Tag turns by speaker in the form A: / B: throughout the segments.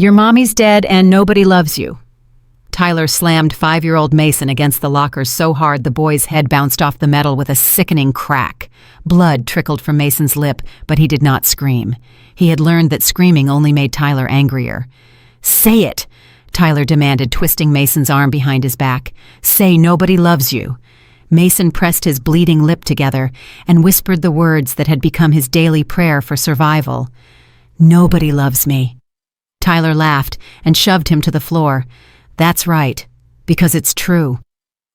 A: Your mommy's dead and nobody loves you. Tyler slammed 5-year-old Mason against the lockers so hard the boy's head bounced off the metal with a sickening crack. Blood trickled from Mason's lip, but he did not scream. He had learned that screaming only made Tyler angrier. "Say it!" Tyler demanded, twisting Mason's arm behind his back. "Say nobody loves you." Mason pressed his bleeding lip together and whispered the words that had become his daily prayer for survival. "Nobody loves me." Tyler laughed and shoved him to the floor. "That's right, because it's true."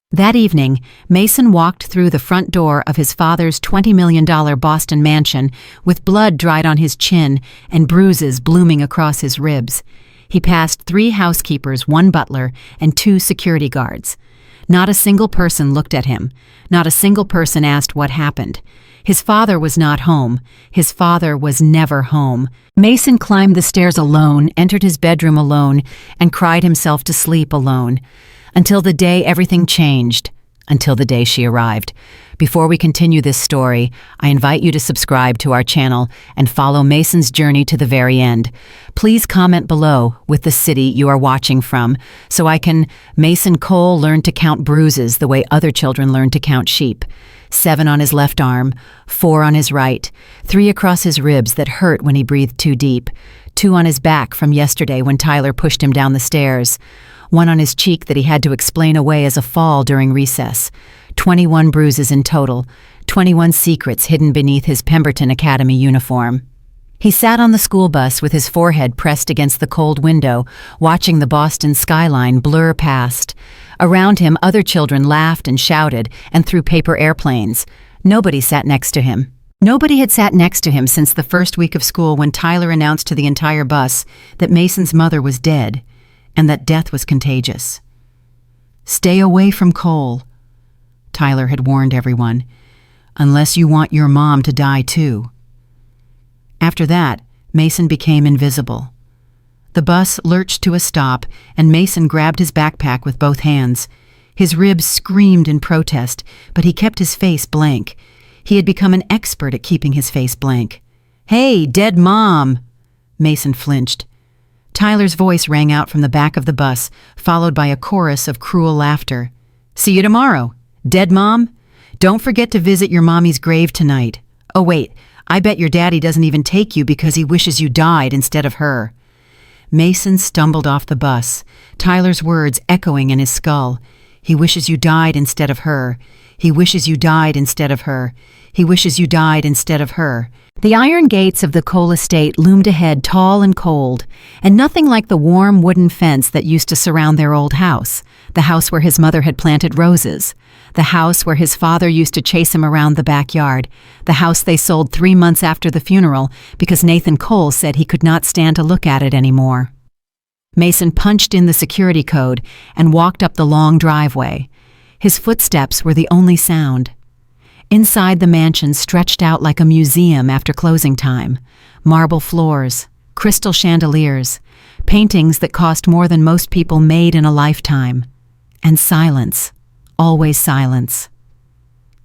A: That evening, Mason walked through the front door of his father's $20 million Boston mansion with blood dried on his chin and bruises blooming across his ribs. He passed 3 housekeepers, 1 butler, and 2 security guards. Not a single person looked at him. Not a single person asked what happened. His father was not home. His father was never home. Mason climbed the stairs alone, entered his bedroom alone, and cried himself to sleep alone. Until the day everything changed. Until the day she arrived. Before we continue this story, I invite you to subscribe to our channel and follow Mason's journey to the very end. Please comment below with the city you are watching from, so I can Mason Cole learned to count bruises the way other children learn to count sheep. 7 on his left arm, 4 on his right, 3 across his ribs that hurt when he breathed too deep, 2 on his back from yesterday when Tyler pushed him down the stairs, 1 on his cheek that he had to explain away as a fall during recess, 21 bruises in total, 21 secrets hidden beneath his Pemberton Academy uniform. He sat on the school bus with his forehead pressed against the cold window, watching the Boston skyline blur past. Around him, other children laughed and shouted and threw paper airplanes. Nobody sat next to him. Nobody had sat next to him since the first week of school when Tyler announced to the entire bus that Mason's mother was dead and that death was contagious. "Stay away from Cole," Tyler had warned everyone, "unless you want your mom to die too." After that, Mason became invisible. The bus lurched to a stop, and Mason grabbed his backpack with both hands. His ribs screamed in protest, but he kept his face blank. He had become an expert at keeping his face blank. "Hey, dead mom!" Mason flinched. Tyler's voice rang out from the back of the bus, followed by a chorus of cruel laughter. "See you tomorrow. Dead mom? Don't forget to visit your mommy's grave tonight. Oh wait, I bet your daddy doesn't even take you because he wishes you died instead of her." Mason stumbled off the bus, Tyler's words echoing in his skull. "He wishes you died instead of her. He wishes you died instead of her. He wishes you died instead of her." The iron gates of the Cole estate loomed ahead tall and cold, and nothing like the warm wooden fence that used to surround their old house, the house where his mother had planted roses, the house where his father used to chase him around the backyard, the house they sold 3 months after the funeral because Nathan Cole said he could not stand to look at it anymore. Mason punched in the security code and walked up the long driveway. His footsteps were the only sound. Inside the mansion stretched out like a museum after closing time. Marble floors, crystal chandeliers, paintings that cost more than most people made in a lifetime. And silence, always silence.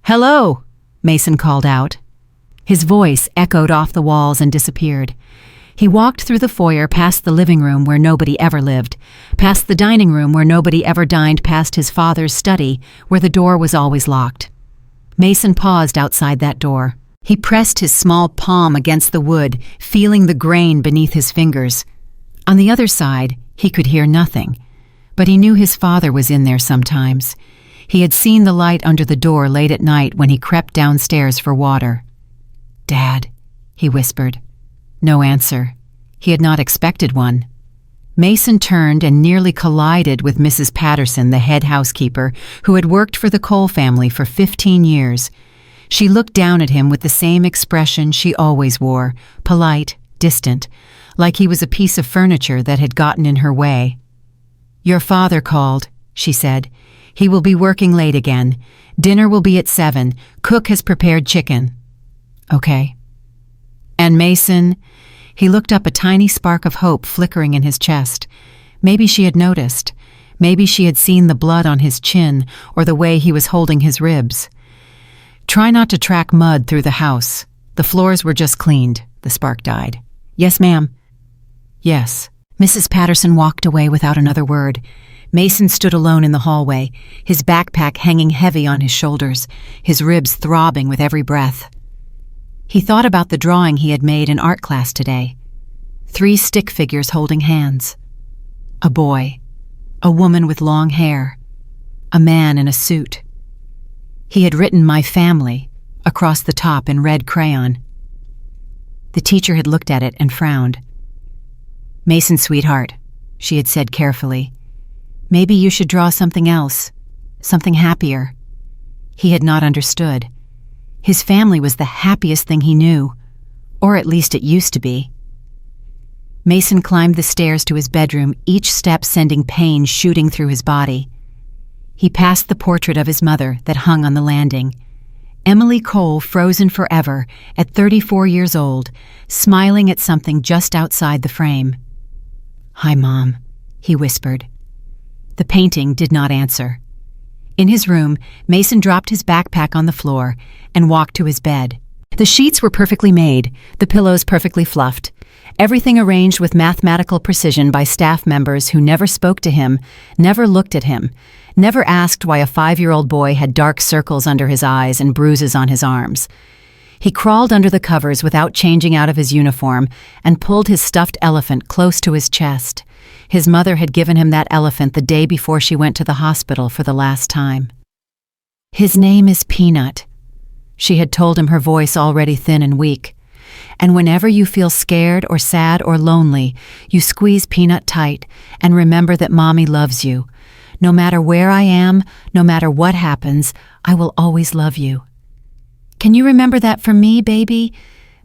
A: "Hello," Mason called out. His voice echoed off the walls and disappeared. He walked through the foyer past the living room where nobody ever lived, past the dining room where nobody ever dined, past his father's study where the door was always locked. Mason paused outside that door. He pressed his small palm against the wood, feeling the grain beneath his fingers. On the other side, he could hear nothing, but he knew his father was in there sometimes. He had seen the light under the door late at night when he crept downstairs for water. "Dad," he whispered. No answer. He had not expected one. Mason turned and nearly collided with Mrs. Patterson, the head housekeeper, who had worked for the Cole family for 15 years. She looked down at him with the same expression she always wore, polite, distant, like he was a piece of furniture that had gotten in her way. "Your father called," she said. "He will be working late again. Dinner will be at 7. Cook has prepared chicken." "Okay." And Mason, he looked up, a tiny spark of hope flickering in his chest. Maybe she had noticed. Maybe she had seen the blood on his chin or the way he was holding his ribs. "Try not to track mud through the house. The floors were just cleaned." The spark died. "Yes, ma'am." "Yes." Mrs. Patterson walked away without another word. Mason stood alone in the hallway, his backpack hanging heavy on his shoulders, his ribs throbbing with every breath. He thought about the drawing he had made in art class today. 3 stick figures holding hands. A boy, a woman with long hair, a man in a suit. He had written "My Family" across the top in red crayon. The teacher had looked at it and frowned. "Mason, sweetheart," she had said carefully, "maybe you should draw something else, something happier." He had not understood. His family was the happiest thing he knew, or at least it used to be. Mason climbed the stairs to his bedroom, each step sending pain shooting through his body. He passed the portrait of his mother that hung on the landing. Emily Cole, frozen forever, at 34 years old, smiling at something just outside the frame. "Hi, Mom," he whispered. The painting did not answer. In his room, Mason dropped his backpack on the floor and walked to his bed. The sheets were perfectly made, the pillows perfectly fluffed, everything arranged with mathematical precision by staff members who never spoke to him, never looked at him, never asked why a 5-year-old boy had dark circles under his eyes and bruises on his arms. He crawled under the covers without changing out of his uniform and pulled his stuffed elephant close to his chest. His mother had given him that elephant the day before she went to the hospital for the last time. "His name is Peanut," she had told him, her voice already thin and weak. "And whenever you feel scared or sad or lonely, you squeeze Peanut tight and remember that Mommy loves you. No matter where I am, no matter what happens, I will always love you." "Can you remember that for me, baby?"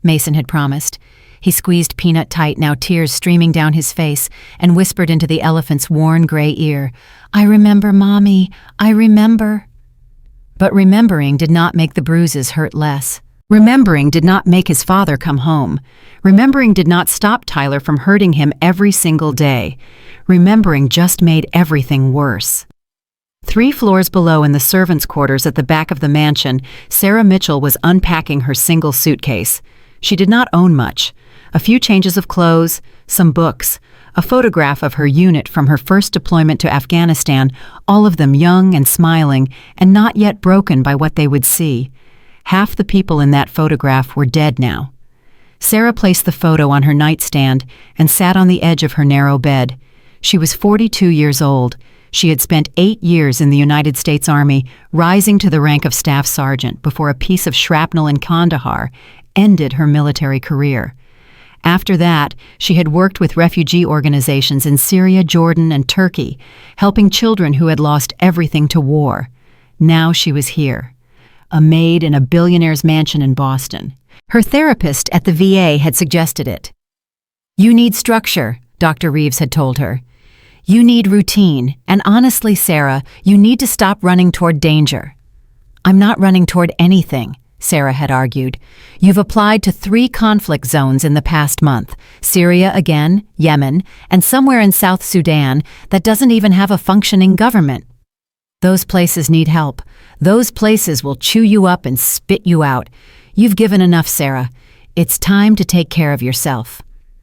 A: Mason had promised. He squeezed Peanut tight, now tears streaming down his face, and whispered into the elephant's worn gray ear, "I remember, Mommy, I remember." But remembering did not make the bruises hurt less. Remembering did not make his father come home. Remembering did not stop Tyler from hurting him every single day. Remembering just made everything worse. 3 floors below in the servants' quarters at the back of the mansion, Sarah Mitchell was unpacking her single suitcase. She did not own much. A few changes of clothes, some books, a photograph of her unit from her first deployment to Afghanistan, all of them young and smiling and not yet broken by what they would see. Half the people in that photograph were dead now. Sarah placed the photo on her nightstand and sat on the edge of her narrow bed. She was 42 years old. She had spent 8 years in the United States Army, rising to the rank of staff sergeant before a piece of shrapnel in Kandahar ended her military career. After that, she had worked with refugee organizations in Syria, Jordan, and Turkey, helping children who had lost everything to war. Now she was here, a maid in a billionaire's mansion in Boston. Her therapist at the VA had suggested it. "You need structure," Dr. Reeves had told her. "You need routine, and honestly, Sarah, you need to stop running toward danger." "I'm not running toward anything," Sarah had argued. "You've applied to 3 conflict zones in the past month, Syria again, Yemen, and somewhere in South Sudan that doesn't even have a functioning government. Those places need help. Those places will chew you up and spit you out. You've given enough, Sarah. It's time to take care of yourself."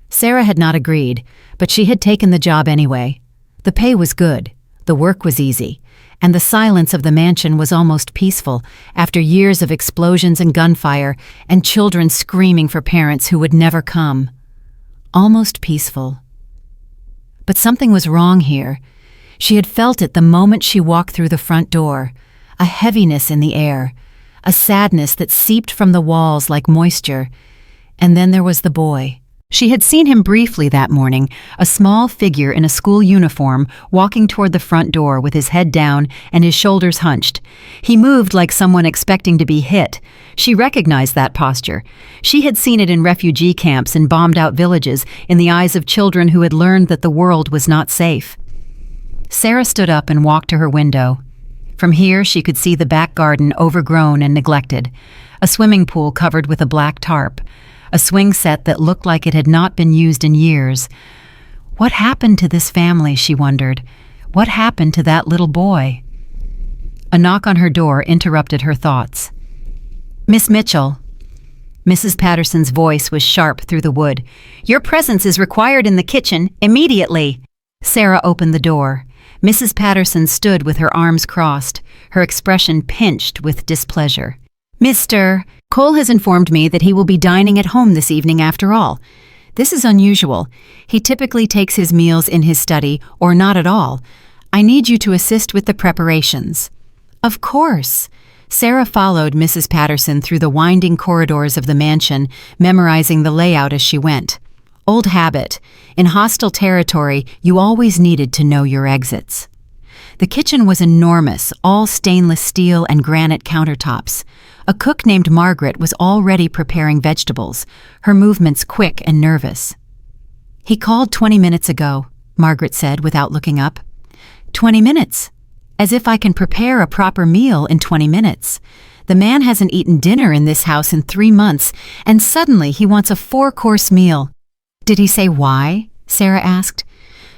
A: Sarah had not agreed, but she had taken the job anyway. The pay was good, the work was easy, and the silence of the mansion was almost peaceful after years of explosions and gunfire and children screaming for parents who would never come. Almost peaceful. But something was wrong here. She had felt it the moment she walked through the front door, a heaviness in the air, a sadness that seeped from the walls like moisture. And then there was the boy. She had seen him briefly that morning, a small figure in a school uniform walking toward the front door with his head down and his shoulders hunched. He moved like someone expecting to be hit. She recognized that posture. She had seen it in refugee camps and bombed-out villages, in the eyes of children who had learned that the world was not safe. Sarah stood up and walked to her window. From here, she could see the back garden overgrown and neglected, a swimming pool covered with a black tarp, a swing set that looked like it had not been used in years. What happened to this family, she wondered? What happened to that little boy? A knock on her door interrupted her thoughts. "Miss Mitchell." Mrs. Patterson's voice was sharp through the wood. "Your presence is required in the kitchen, immediately." Sarah opened the door. Mrs. Patterson stood with her arms crossed, her expression pinched with displeasure. "Mr. Cole has informed me that he will be dining at home this evening after all. This is unusual. He typically takes his meals in his study or not at all. I need you to assist with the preparations." "Of course." Sarah followed Mrs. Patterson through the winding corridors of the mansion, memorizing the layout as she went. Old habit. In hostile territory, you always needed to know your exits. The kitchen was enormous, all stainless steel and granite countertops. A cook named Margaret was already preparing vegetables, her movements quick and nervous. "He called 20 minutes ago," Margaret said without looking up. 20 minutes? As if I can prepare a proper meal in 20 minutes. The man hasn't eaten dinner in this house in 3 months, and suddenly he wants a 4-course meal. "Did he say why?" Sarah asked.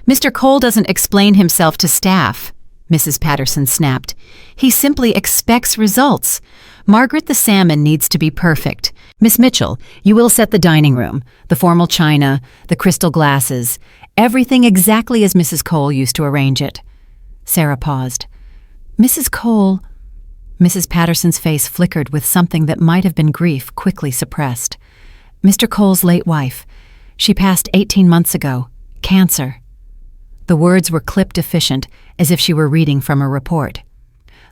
A: "Mr. Cole doesn't explain himself to staff," Mrs. Patterson snapped. "He simply expects results. Margaret the salmon needs to be perfect. Miss Mitchell, you will set the dining room, the formal china, the crystal glasses, everything exactly as Mrs. Cole used to arrange it." Sarah paused. "Mrs. Cole..." Mrs. Patterson's face flickered with something that might have been grief quickly suppressed. "Mr. Cole's late wife. She passed 18 months ago. Cancer." The words were clipped efficient, as if she were reading from a report.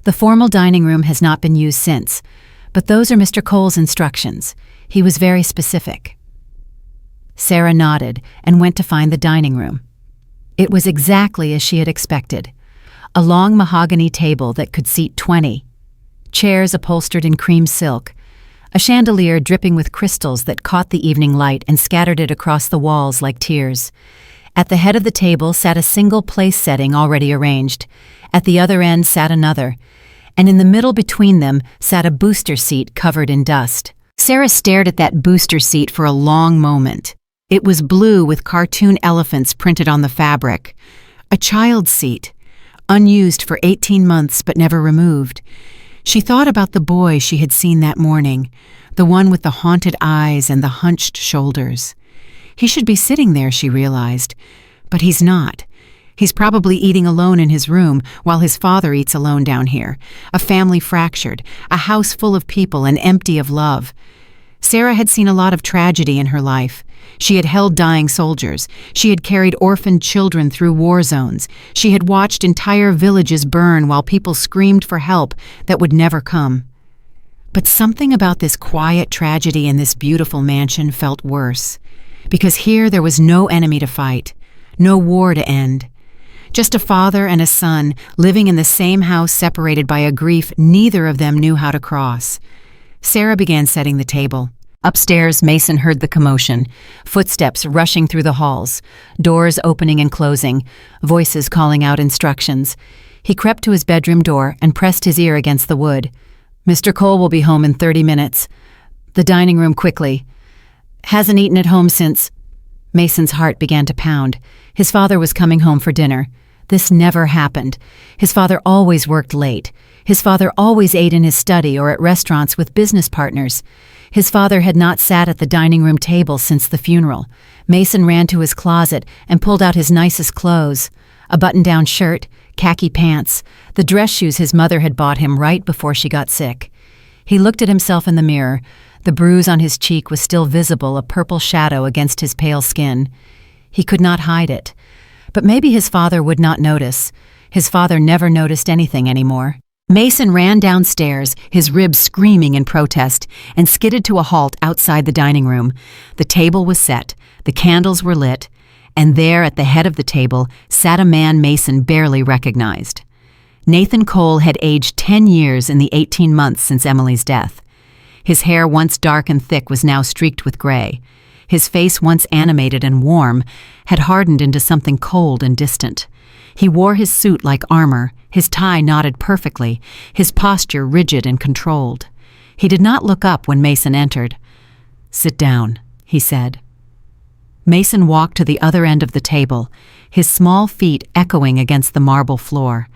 A: "The formal dining room has not been used since, but those are Mr. Cole's instructions. He was very specific." Sarah nodded and went to find the dining room. It was exactly as she had expected. A long mahogany table that could seat 20. Chairs upholstered in cream silk. A chandelier dripping with crystals that caught the evening light and scattered it across the walls like tears. At the head of the table sat a single place setting already arranged. At the other end sat another. And in the middle between them sat a booster seat covered in dust. Sarah stared at that booster seat for a long moment. It was blue with cartoon elephants printed on the fabric. A child's seat. Unused for 18 months but never removed. She thought about the boy she had seen that morning, the one with the haunted eyes and the hunched shoulders. He should be sitting there, she realized, but he's not. He's probably eating alone in his room while his father eats alone down here, a family fractured, a house full of people and empty of love. Sarah had seen a lot of tragedy in her life. She had held dying soldiers. She had carried orphaned children through war zones. She had watched entire villages burn while people screamed for help that would never come. But something about this quiet tragedy in this beautiful mansion felt worse, because here there was no enemy to fight, no war to end. Just a father and a son living in the same house separated by a grief neither of them knew how to cross. Sarah began setting the table. Upstairs, Mason heard the commotion, footsteps rushing through the halls, doors opening and closing, voices calling out instructions. He crept to his bedroom door and pressed his ear against the wood. "Mr. Cole will be home in 30 minutes. The dining room quickly. Hasn't eaten at home since..." Mason's heart began to pound. His father was coming home for dinner. This never happened. His father always worked late. His father always ate in his study or at restaurants with business partners. His father had not sat at the dining room table since the funeral. Mason ran to his closet and pulled out his nicest clothes. A button-down shirt, khaki pants, the dress shoes his mother had bought him right before she got sick. He looked at himself in the mirror. The bruise on his cheek was still visible, a purple shadow against his pale skin. He could not hide it. But maybe his father would not notice. His father never noticed anything anymore. Mason ran downstairs, his ribs screaming in protest, and skidded to a halt outside the dining room. The table was set, the candles were lit, and there at the head of the table sat a man Mason barely recognized. Nathan Cole had aged 10 years in the 18 months since Emily's death. His hair, once dark and thick, was now streaked with gray. His face, once animated and warm, had hardened into something cold and distant. He wore his suit like armor, his tie knotted perfectly, his posture rigid and controlled. He did not look up when Mason entered. "Sit down," he said. Mason walked to the other end of the table, his small feet echoing against the marble floor.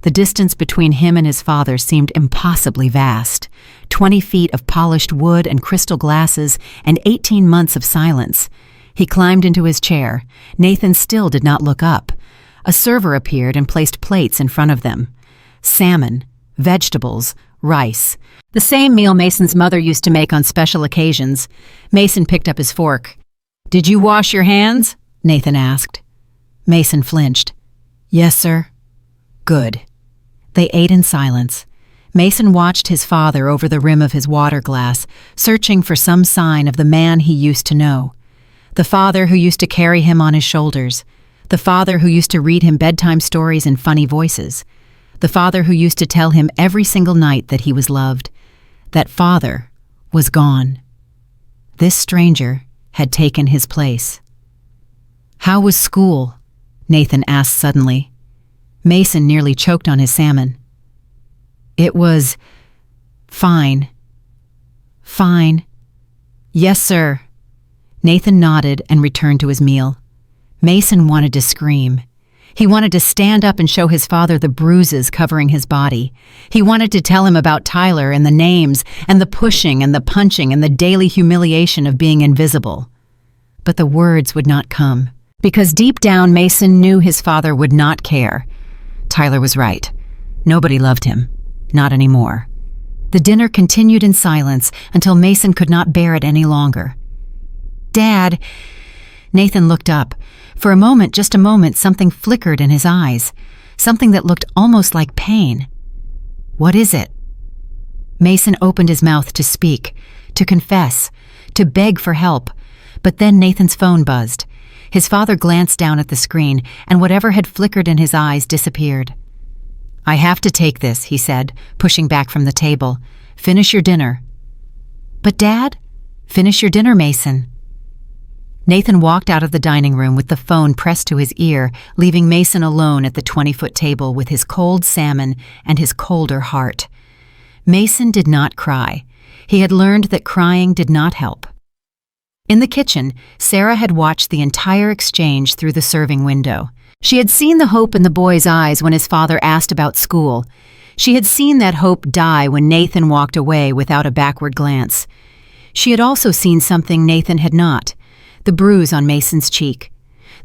A: The distance between him and his father seemed impossibly vast. 20 feet of polished wood and crystal glasses, and 18 months of silence. He climbed into his chair. Nathan still did not look up. A server appeared and placed plates in front of them. Salmon, vegetables, rice. The same meal Mason's mother used to make on special occasions. Mason picked up his fork. "Did you wash your hands?" Nathan asked. Mason flinched. "Yes, sir." "Good." They ate in silence. Mason watched his father over the rim of his water glass, searching for some sign of the man he used to know. The father who used to carry him on his shoulders. The father who used to read him bedtime stories in funny voices. The father who used to tell him every single night that he was loved. That father was gone. This stranger had taken his place. "How was school?" Nathan asked suddenly. Mason nearly choked on his salmon. "It was fine." "Fine." "Yes, sir." Nathan nodded and returned to his meal. Mason wanted to scream. He wanted to stand up and show his father the bruises covering his body. He wanted to tell him about Tyler and the names and the pushing and the punching and the daily humiliation of being invisible. But the words would not come, because deep down Mason knew his father would not care. Tyler was right. Nobody loved him. Not anymore. The dinner continued in silence until Mason could not bear it any longer. "Dad!" Nathan looked up. For a moment, just a moment, something flickered in his eyes. Something that looked almost like pain. "What is it?" Mason opened his mouth to speak, to confess, to beg for help. But then Nathan's phone buzzed. His father glanced down at the screen, and whatever had flickered in his eyes disappeared. "I have to take this," he said, pushing back from the table. "Finish your dinner." "But Dad?" "Finish your dinner, Mason." Nathan walked out of the dining room with the phone pressed to his ear, leaving Mason alone at the 20-foot table with his cold salmon and his colder heart. Mason did not cry. He had learned that crying did not help. In the kitchen, Sarah had watched the entire exchange through the serving window. She had seen the hope in the boy's eyes when his father asked about school. She had seen that hope die when Nathan walked away without a backward glance. She had also seen something Nathan had not. The bruise on Mason's cheek,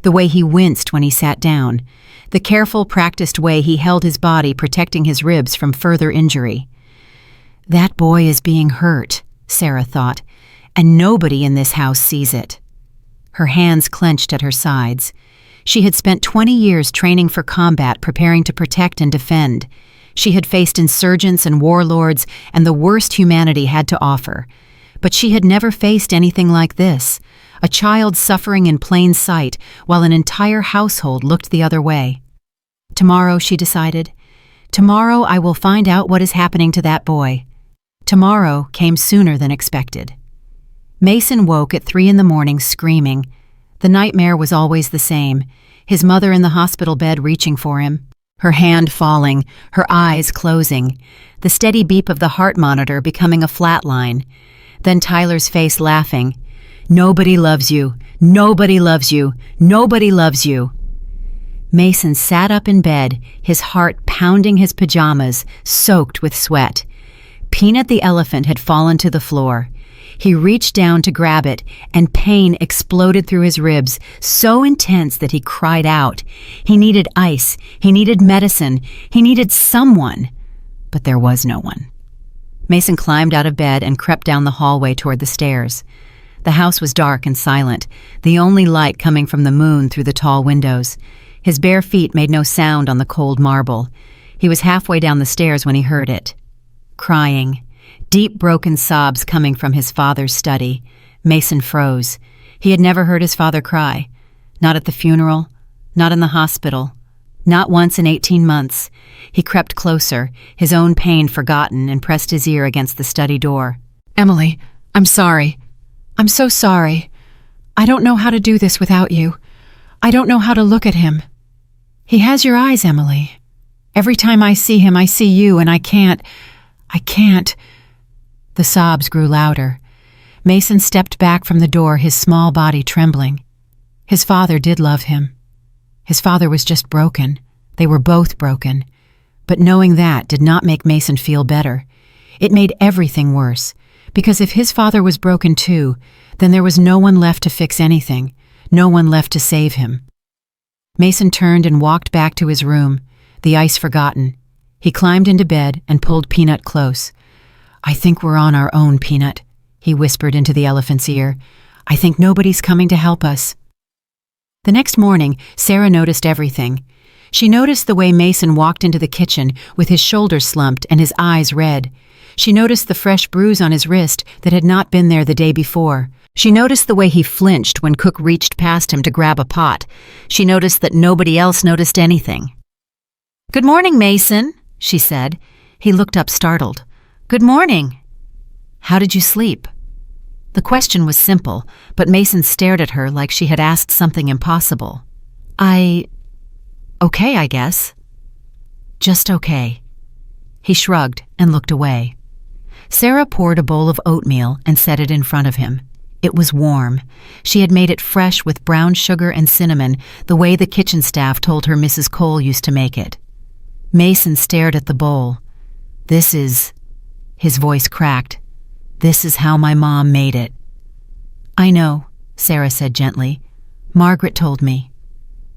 A: the way he winced when he sat down, the careful, practiced way he held his body, protecting his ribs from further injury. That boy is being hurt, Sarah thought, and nobody in this house sees it. Her hands clenched at her sides. She had spent 20 years training for combat, preparing to protect and defend. She had faced insurgents and warlords and the worst humanity had to offer. But she had never faced anything like this. A child suffering in plain sight while an entire household looked the other way. Tomorrow, she decided. Tomorrow I will find out what is happening to that boy. Tomorrow came sooner than expected. Mason woke at 3 a.m. screaming. The nightmare was always the same. His mother in the hospital bed reaching for him. Her hand falling, her eyes closing. The steady beep of the heart monitor becoming a flat line. Then Tyler's face laughing. "Nobody loves you. Nobody loves you. Nobody loves you." Mason sat up in bed, his heart pounding his pajamas, soaked with sweat. Peanut the elephant had fallen to the floor. He reached down to grab it, and pain exploded through his ribs, so intense that he cried out. He needed ice. He needed medicine. He needed someone. But there was no one. Mason climbed out of bed and crept down the hallway toward the stairs. The house was dark and silent, the only light coming from the moon through the tall windows. His bare feet made no sound on the cold marble. He was halfway down the stairs when he heard it. Crying. Deep, broken sobs coming from his father's study. Mason froze. He had never heard his father cry. Not at the funeral, not in the hospital, not once in 18 months. He crept closer, his own pain forgotten, and pressed his ear against the study door. "Emily, I'm sorry. I'm so sorry. I don't know how to do this without you. I don't know how to look at him. He has your eyes, Emily. Every time I see him, I see you, and I can't. The sobs grew louder. Mason stepped back from the door, his small body trembling. His father did love him. His father was just broken. They were both broken. But knowing that did not make Mason feel better. It made everything worse, because if his father was broken too, then there was no one left to fix anything, no one left to save him. Mason turned and walked back to his room, the ice forgotten. He climbed into bed and pulled Peanut close. "I think we're on our own, Peanut," he whispered into the elephant's ear. "I think nobody's coming to help us." The next morning, Sarah noticed everything. She noticed the way Mason walked into the kitchen with his shoulders slumped and his eyes red. She noticed the fresh bruise on his wrist that had not been there the day before. She noticed the way he flinched when Cook reached past him to grab a pot. She noticed that nobody else noticed anything. "Good morning, Mason," she said. He looked up startled. "Good morning. How did you sleep?" The question was simple, but Mason stared at her like she had asked something impossible. Okay, I guess." "Just okay." He shrugged and looked away. Sarah poured a bowl of oatmeal and set it in front of him. It was warm. She had made it fresh with brown sugar and cinnamon, the way the kitchen staff told her Mrs. Cole used to make it. Mason stared at the bowl. His voice cracked. "This is how my mom made it." "I know," Sarah said gently. "Margaret told me."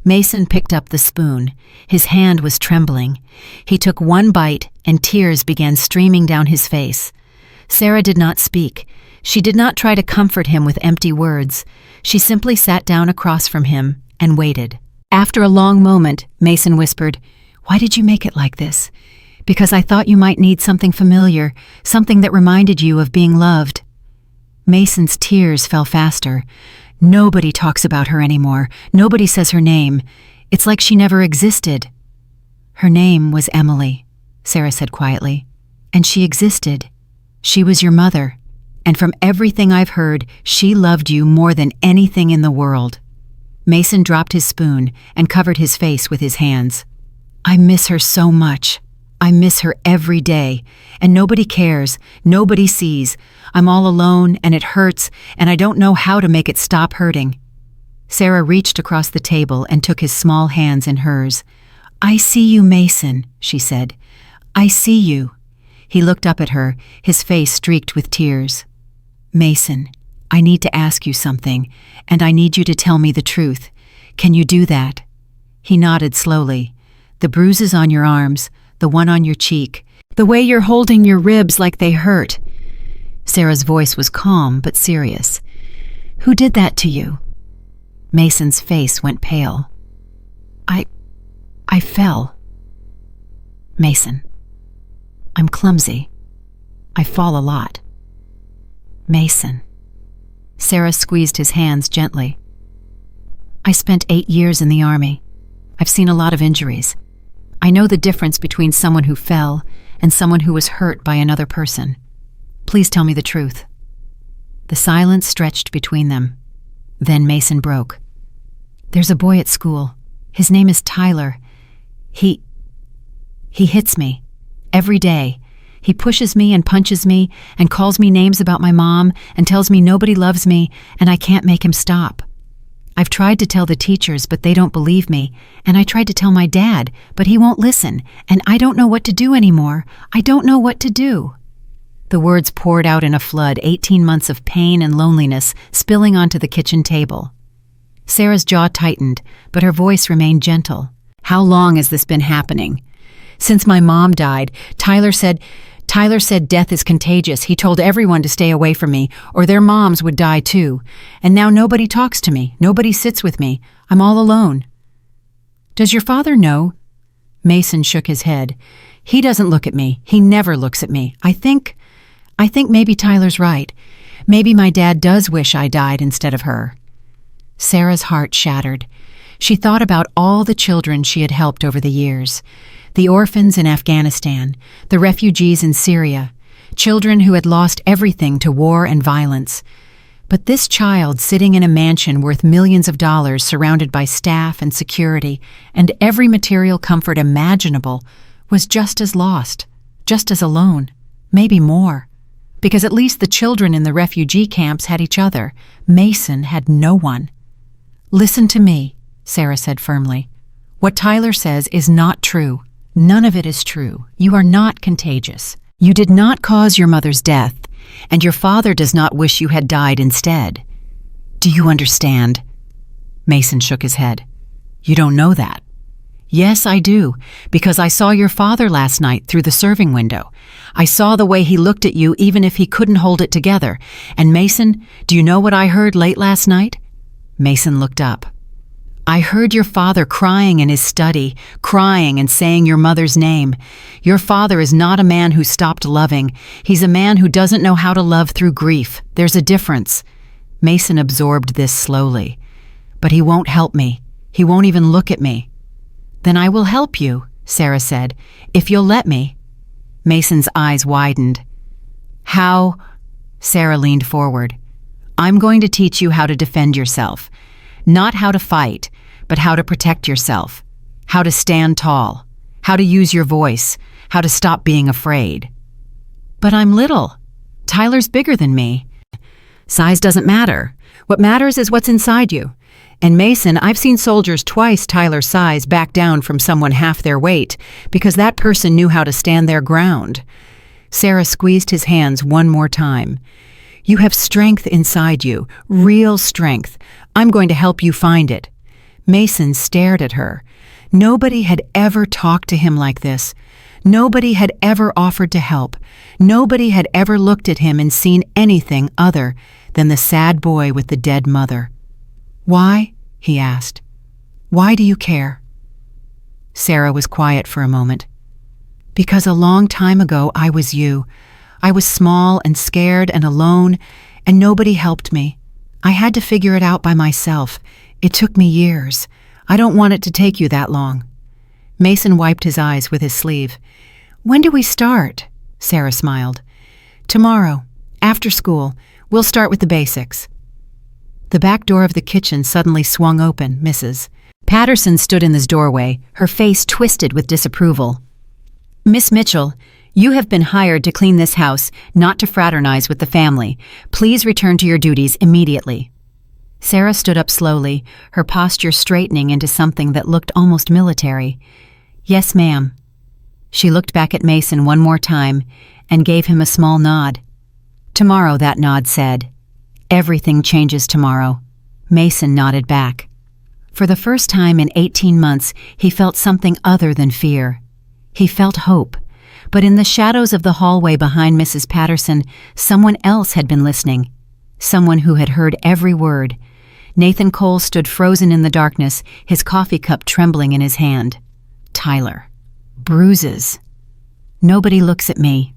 A: Mason picked up the spoon. His hand was trembling. He took one bite, and tears began streaming down his face. Sarah did not speak. She did not try to comfort him with empty words. She simply sat down across from him and waited. After a long moment, Mason whispered, "Why did you make it like this?" "Because I thought you might need something familiar, something that reminded you of being loved." Mason's tears fell faster. "Nobody talks about her anymore. Nobody says her name. It's like she never existed." "Her name was Emily," Sarah said quietly. "And she existed. She was your mother. And from everything I've heard, she loved you more than anything in the world." Mason dropped his spoon and covered his face with his hands. "I miss her so much. I miss her every day, and nobody cares, nobody sees. I'm all alone, and it hurts, and I don't know how to make it stop hurting." Sarah reached across the table and took his small hands in hers. "I see you, Mason," she said. "I see you." He looked up at her, his face streaked with tears. "Mason, I need to ask you something, and I need you to tell me the truth. Can you do that?" He nodded slowly. "The bruises on your arms, the one on your cheek, the way you're holding your ribs like they hurt." Sarah's voice was calm but serious. "Who did that to you?" Mason's face went pale. I fell." "Mason, I'm clumsy. I fall a lot." "Mason." Sarah squeezed his hands gently. "I spent 8 years in the army. I've seen a lot of injuries. I know the difference between someone who fell and someone who was hurt by another person. Please tell me the truth." The silence stretched between them. Then Mason broke. "There's a boy at school. His name is Tyler. He hits me. Every day. He pushes me and punches me and calls me names about my mom and tells me nobody loves me and I can't make him stop. I've tried to tell the teachers, but they don't believe me, and I tried to tell my dad, but he won't listen, and I don't know what to do anymore. I don't know what to do." The words poured out in a flood, 18 months of pain and loneliness spilling onto the kitchen table. Sarah's jaw tightened, but her voice remained gentle. "How long has this been happening?" "Since my mom died. Tyler said death is contagious. He told everyone to stay away from me, or their moms would die too. And now nobody talks to me. Nobody sits with me. I'm all alone." "Does your father know?" Mason shook his head. "He doesn't look at me. He never looks at me. I think maybe Tyler's right. Maybe my dad does wish I died instead of her." Sarah's heart shattered. She thought about all the children she had helped over the years. The orphans in Afghanistan, the refugees in Syria, children who had lost everything to war and violence. But this child sitting in a mansion worth millions of dollars, surrounded by staff and security and every material comfort imaginable, was just as lost, just as alone, maybe more. Because at least the children in the refugee camps had each other. Mason had no one. "Listen to me," Sarah said firmly. "What Tyler says is not true. None of it is true. You are not contagious. You did not cause your mother's death, and your father does not wish you had died instead. Do you understand?" Mason shook his head. "You don't know that." "Yes, I do, because I saw your father last night through the serving window. I saw the way he looked at you even if he couldn't hold it together. And Mason, do you know what I heard late last night?" Mason looked up. "I heard your father crying in his study, crying and saying your mother's name. Your father is not a man who stopped loving. He's a man who doesn't know how to love through grief. There's a difference." Mason absorbed this slowly. "But he won't help me. He won't even look at me." "Then I will help you," Sarah said, "if you'll let me." Mason's eyes widened. "How?" Sarah leaned forward. "I'm going to teach you how to defend yourself. Not how to fight, but how to protect yourself. How to stand tall. How to use your voice. How to stop being afraid." "But I'm little. Tyler's bigger than me." "Size doesn't matter. What matters is what's inside you. And Mason, I've seen soldiers twice Tyler's size back down from someone half their weight because that person knew how to stand their ground." Sarah squeezed his hands one more time. "You have strength inside you, real strength. I'm going to help you find it." Mason stared at her. Nobody had ever talked to him like this. Nobody had ever offered to help. Nobody had ever looked at him and seen anything other than the sad boy with the dead mother. "Why?" he asked. "Why do you care?" Sarah was quiet for a moment. "Because a long time ago I was you. I was small and scared and alone, and nobody helped me. I had to figure it out by myself. It took me years. I don't want it to take you that long." Mason wiped his eyes with his sleeve. "When do we start?" Sarah smiled. "Tomorrow, after school. We'll start with the basics." The back door of the kitchen suddenly swung open, Mrs. Patterson stood in this doorway, her face twisted with disapproval. "Miss Mitchell, you have been hired to clean this house, not to fraternize with the family. Please return to your duties immediately." Sarah stood up slowly, her posture straightening into something that looked almost military. "Yes, ma'am." She looked back at Mason one more time and gave him a small nod. "Tomorrow," that nod said. "Everything changes tomorrow." Mason nodded back. For the first time in 18 months, he felt something other than fear. He felt hope. But in the shadows of the hallway behind Mrs. Patterson, someone else had been listening. Someone who had heard every word. Nathan Cole stood frozen in the darkness, his coffee cup trembling in his hand. Tyler. Bruises. "Nobody looks at me."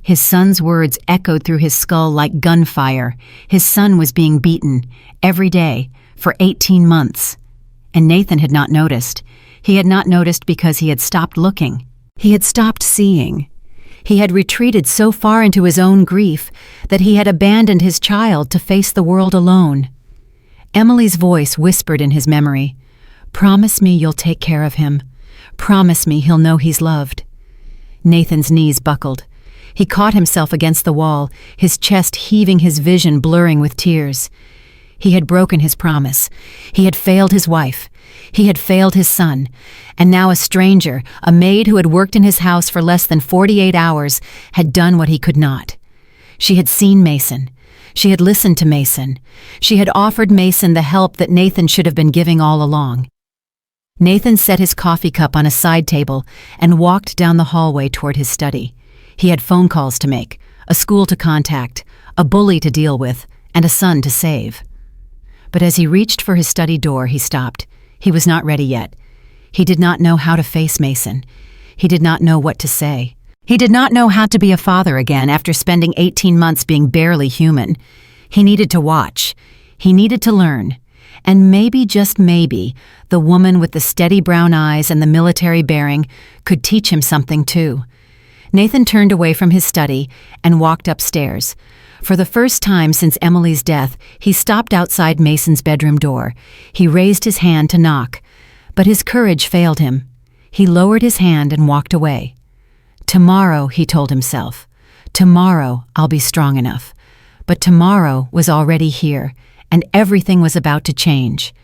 A: His son's words echoed through his skull like gunfire. His son was being beaten, every day, for 18 months. And Nathan had not noticed. He had not noticed because he had stopped looking. He had stopped seeing. He had retreated so far into his own grief that he had abandoned his child to face the world alone. Emily's voice whispered in his memory, "Promise me you'll take care of him. Promise me he'll know he's loved." Nathan's knees buckled. He caught himself against the wall, his chest heaving, his vision blurring with tears. He had broken his promise. He had failed his wife. He had failed his son. And now a stranger, a maid who had worked in his house for less than 48 hours, had done what he could not. She had seen Mason. She had listened to Mason. She had offered Mason the help that Nathan should have been giving all along. Nathan set his coffee cup on a side table and walked down the hallway toward his study. He had phone calls to make, a school to contact, a bully to deal with, and a son to save. But as he reached for his study door, he stopped. He was not ready yet. He did not know how to face Mason. He did not know what to say. He did not know how to be a father again after spending 18 months being barely human. He needed to watch. He needed to learn. And maybe, just maybe, the woman with the steady brown eyes and the military bearing could teach him something too. Nathan turned away from his study and walked upstairs. For the first time since Emily's death, he stopped outside Mason's bedroom door. He raised his hand to knock, but his courage failed him. He lowered his hand and walked away. Tomorrow, he told himself. Tomorrow, I'll be strong enough. But tomorrow was already here, and everything was about to change.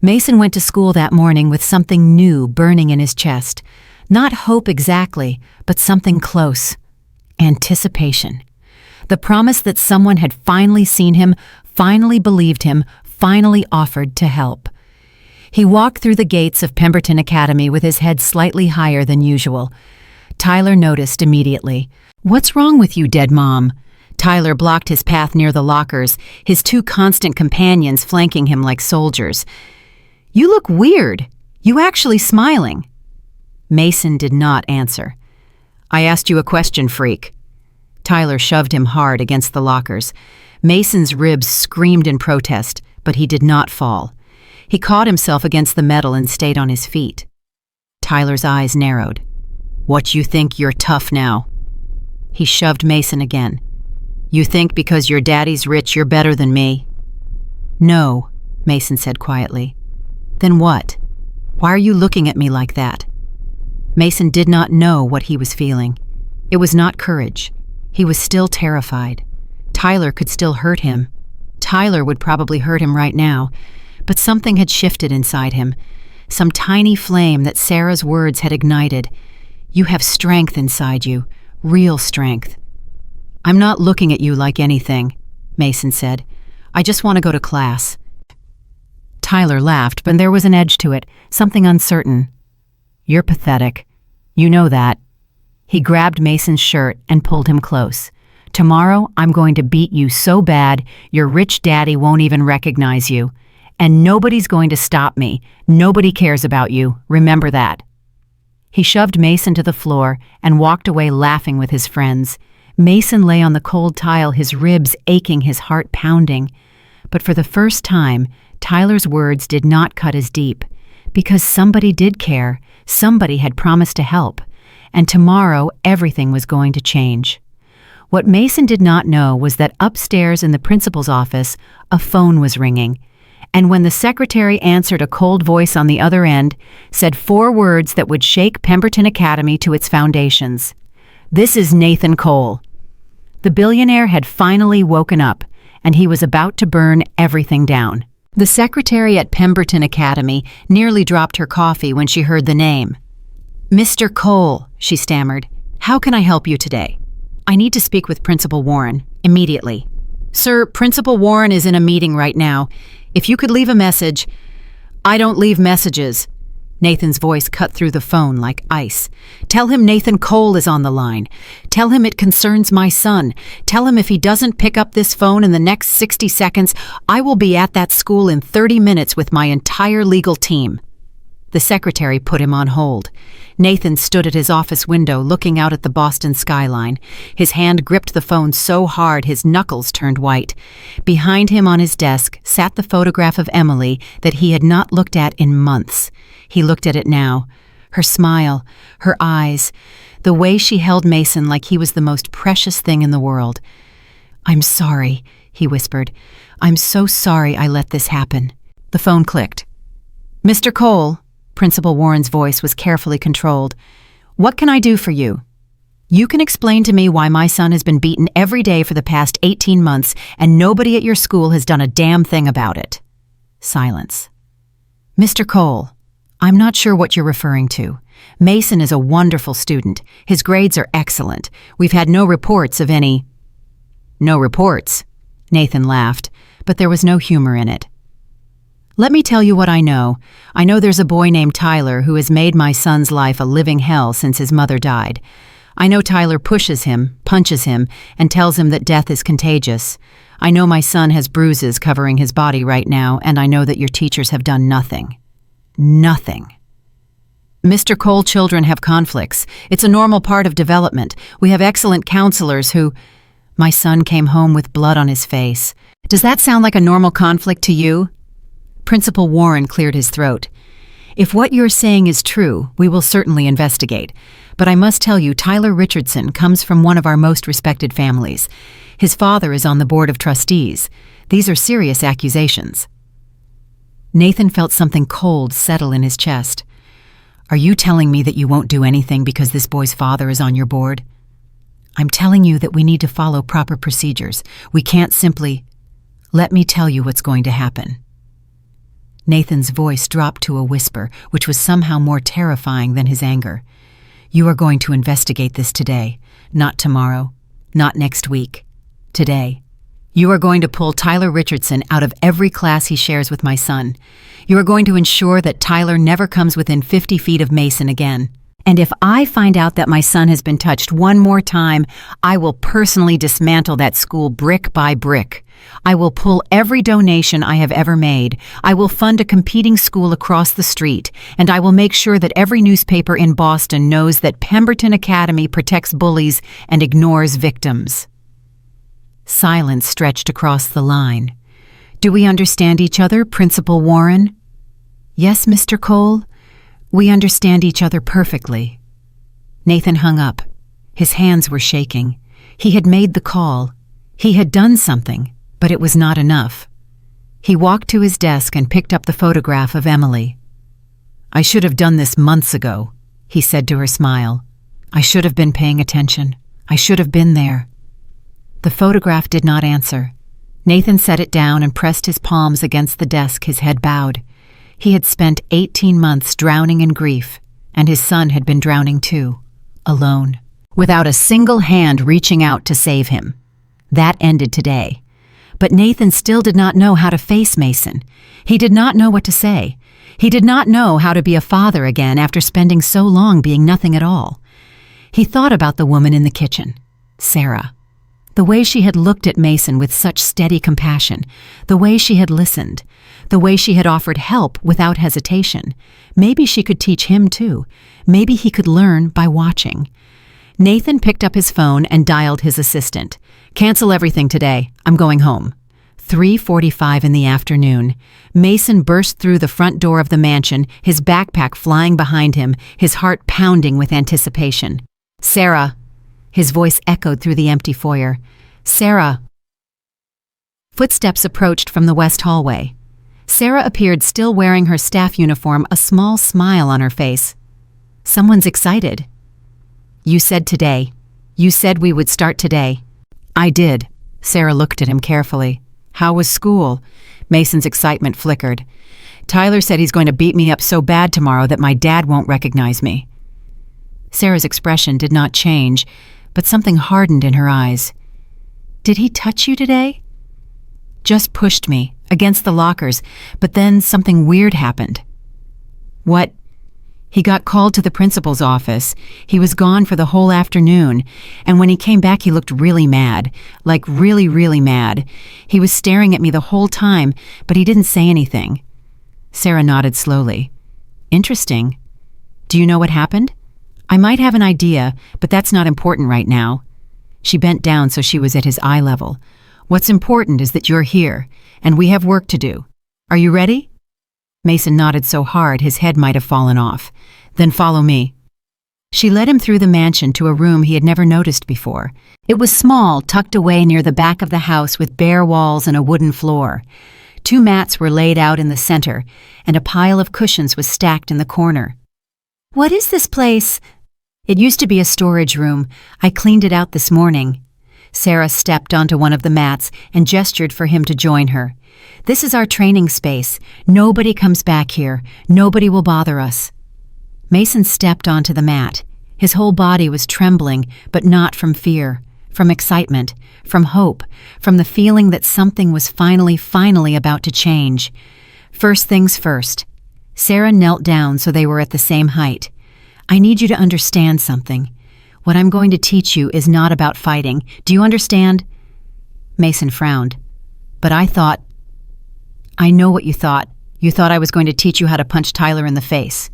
A: Mason went to school that morning with something new burning in his chest. Not hope exactly, but something close. Anticipation. The promise that someone had finally seen him, finally believed him, finally offered to help. He walked through the gates of Pemberton Academy with his head slightly higher than usual. Tyler noticed immediately. "What's wrong with you, dead mom?" Tyler blocked his path near the lockers, his two constant companions flanking him like soldiers. "You look weird. You actually smiling." Mason did not answer. "I asked you a question, freak." Tyler shoved him hard against the lockers. Mason's ribs screamed in protest, but he did not fall. He caught himself against the metal and stayed on his feet. Tyler's eyes narrowed. "What you think you're tough now?" He shoved Mason again. "You think because your daddy's rich you're better than me?" "No," Mason said quietly. "Then what? Why are you looking at me like that?" Mason did not know what he was feeling. It was not courage. He was still terrified. Tyler could still hurt him. Tyler would probably hurt him right now, but something had shifted inside him. Some tiny flame that Sarah's words had ignited. You have strength inside you, real strength. "I'm not looking at you like anything," Mason said. "I just want to go to class." Tyler laughed, but there was an edge to it, something uncertain. "You're pathetic. You know that." He grabbed Mason's shirt and pulled him close. "Tomorrow, I'm going to beat you so bad, your rich daddy won't even recognize you. And nobody's going to stop me. Nobody cares about you. Remember that." He shoved Mason to the floor and walked away laughing with his friends. Mason lay on the cold tile, his ribs aching, his heart pounding. But for the first time, Tyler's words did not cut as deep. Because somebody did care, somebody had promised to help. And tomorrow, everything was going to change. What Mason did not know was that upstairs in the principal's office, a phone was ringing. And when the secretary answered, a cold voice on the other end said 4 words that would shake Pemberton Academy to its foundations. "This is Nathan Cole." The billionaire had finally woken up, and he was about to burn everything down. The secretary at Pemberton Academy nearly dropped her coffee when she heard the name. "Mr. Cole," she stammered, "how can I help you today?" "I need to speak with Principal Warren, immediately." "Sir, Principal Warren is in a meeting right now. If you could leave a message—" "I don't leave messages." Nathan's voice cut through the phone like ice. "Tell him Nathan Cole is on the line. Tell him it concerns my son. Tell him if he doesn't pick up this phone in the next 60 seconds, I will be at that school in 30 minutes with my entire legal team." The secretary put him on hold. Nathan stood at his office window looking out at the Boston skyline. His hand gripped the phone so hard his knuckles turned white. Behind him on his desk sat the photograph of Emily that he had not looked at in months. He looked at it now. Her smile, her eyes, the way she held Mason like he was the most precious thing in the world. "I'm sorry," he whispered. "I'm so sorry I let this happen." The phone clicked. "Mr. Cole," Principal Warren's voice was carefully controlled. "What can I do for you?" "You can explain to me why my son has been beaten every day for the past 18 months and nobody at your school has done a damn thing about it." Silence. "Mr. Cole, I'm not sure what you're referring to. Mason is a wonderful student. His grades are excellent. We've had no reports of any—" "No reports?" Nathan laughed, but there was no humor in it. "Let me tell you what I know. I know there's a boy named Tyler who has made my son's life a living hell since his mother died. I know Tyler pushes him, punches him, and tells him that death is contagious. I know my son has bruises covering his body right now, and I know that your teachers have done nothing. Nothing. Mr. Cole, children have conflicts. It's a normal part of development. We have excellent counselors who—" My son came home with blood on his face. "Does that sound like a normal conflict to you?" Principal Warren cleared his throat. "If what you're saying is true, we will certainly investigate. But I must tell you, Tyler Richardson comes from one of our most respected families. His father is on the board of trustees. These are serious accusations." Nathan felt something cold settle in his chest. "Are you telling me that you won't do anything because this boy's father is on your board?" "I'm telling you that we need to follow proper procedures. We can't simply—" "Let me tell you what's going to happen." Nathan's voice dropped to a whisper, which was somehow more terrifying than his anger. You are going to investigate this today, not tomorrow, not next week. Today. You are going to pull Tyler Richardson out of every class he shares with my son. You are going to ensure that Tyler never comes within 50 feet of Mason again. And if I find out that my son has been touched one more time, I will personally dismantle that school brick by brick. I will pull every donation I have ever made. I will fund a competing school across the street, and I will make sure that every newspaper in Boston knows that Pemberton Academy protects bullies and ignores victims. Silence stretched across the line. Do we understand each other, Principal Warren? Yes, Mr. Cole. We understand each other perfectly. Nathan hung up. His hands were shaking. He had made the call. He had done something, but it was not enough. He walked to his desk and picked up the photograph of Emily. I should have done this months ago, he said to her smile. I should have been paying attention. I should have been there. The photograph did not answer. Nathan set it down and pressed his palms against the desk, his head bowed. He had spent 18 months drowning in grief, and his son had been drowning too, alone, without a single hand reaching out to save him. That ended today. But Nathan still did not know how to face Mason. He did not know what to say. He did not know how to be a father again after spending so long being nothing at all. He thought about the woman in the kitchen, Sarah. The way she had looked at Mason with such steady compassion, the way she had listened, the way she had offered help without hesitation. Maybe she could teach him too. Maybe he could learn by watching. Nathan picked up his phone and dialed his assistant. Cancel everything today. I'm going home. 3:45 in the afternoon. Mason burst through the front door of the mansion, his backpack flying behind him, his heart pounding with anticipation. Sarah. His voice echoed through the empty foyer. Sarah. Footsteps approached from the west hallway. Sarah appeared still wearing her staff uniform, a small smile on her face. Someone's excited. You said today. You said we would start today. I did. Sarah looked at him carefully. How was school? Mason's excitement flickered. Tyler said he's going to beat me up so bad tomorrow that my dad won't recognize me. Sarah's expression did not change, but something hardened in her eyes. Did he touch you today? Just pushed me, against the lockers, but then something weird happened. What? He got called to the principal's office. He was gone for the whole afternoon, and when he came back he looked really mad, like really, really mad. He was staring at me the whole time, but he didn't say anything. Sarah nodded slowly. Interesting. Do you know what happened? I might have an idea, but that's not important right now. She bent down so she was at his eye level. What's important is that you're here, and we have work to do. Are you ready? Mason nodded so hard his head might have fallen off. Then follow me. She led him through the mansion to a room he had never noticed before. It was small, tucked away near the back of the house with bare walls and a wooden floor. 2 mats were laid out in the center, and a pile of cushions was stacked in the corner. What is this place? It used to be a storage room. I cleaned it out this morning. Sarah stepped onto one of the mats and gestured for him to join her. This is our training space. Nobody comes back here. Nobody will bother us. Mason stepped onto the mat. His whole body was trembling, but not from fear, from excitement, from hope, from the feeling that something was finally about to change. First things first. Sarah knelt down so they were at the same height. I need you to understand something. What I'm going to teach you is not about fighting. Do you understand? Mason frowned. But I thought... I know what you thought. You thought I was going to teach you how to punch Tyler in the face.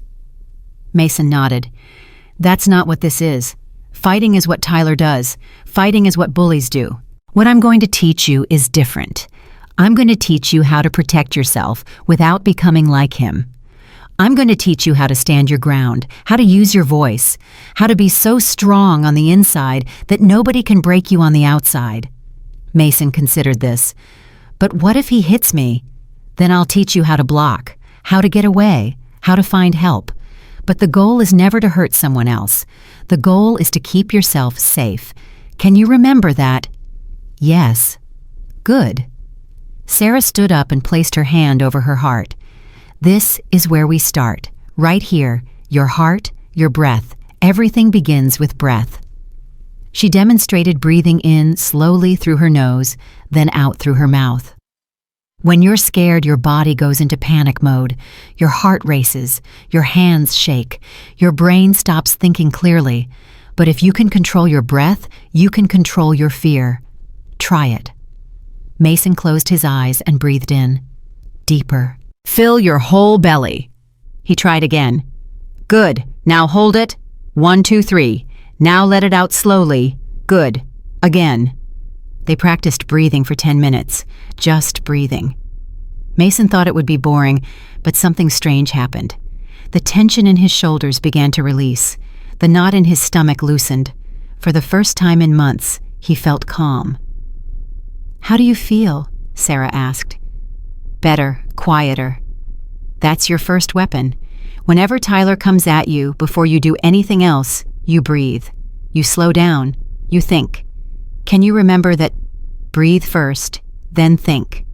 A: Mason nodded. That's not what this is. Fighting is what Tyler does. Fighting is what bullies do. What I'm going to teach you is different. I'm going to teach you how to protect yourself without becoming like him. I'm going to teach you how to stand your ground, how to use your voice, how to be so strong on the inside that nobody can break you on the outside. Mason considered this. But what if he hits me? Then I'll teach you how to block, how to get away, how to find help. But the goal is never to hurt someone else. The goal is to keep yourself safe. Can you remember that? Yes. Good. Sarah stood up and placed her hand over her heart. This is where we start, right here, your heart, your breath, Everything begins with breath. She demonstrated breathing in slowly through her nose, then out through her mouth. When you're scared, your body goes into panic mode. Your heart races, your hands shake, your brain stops thinking clearly. But if you can control your breath, you can control your fear. Try it. Mason closed his eyes and breathed in. Deeper. Fill your whole belly. He tried again. Good. Now hold it. 1, 2, 3. Now let it out slowly. Good. Again. They practiced breathing for 10 minutes. Just breathing. Mason thought it would be boring, but something strange happened. The tension in his shoulders began to release. The knot in his stomach loosened. For the first time in months, he felt calm. How do you feel? Sarah asked. Better, quieter. That's your first weapon. Whenever Tyler comes at you, before you do anything else, you breathe. You slow down. You think. Can you remember that? Breathe first, then think.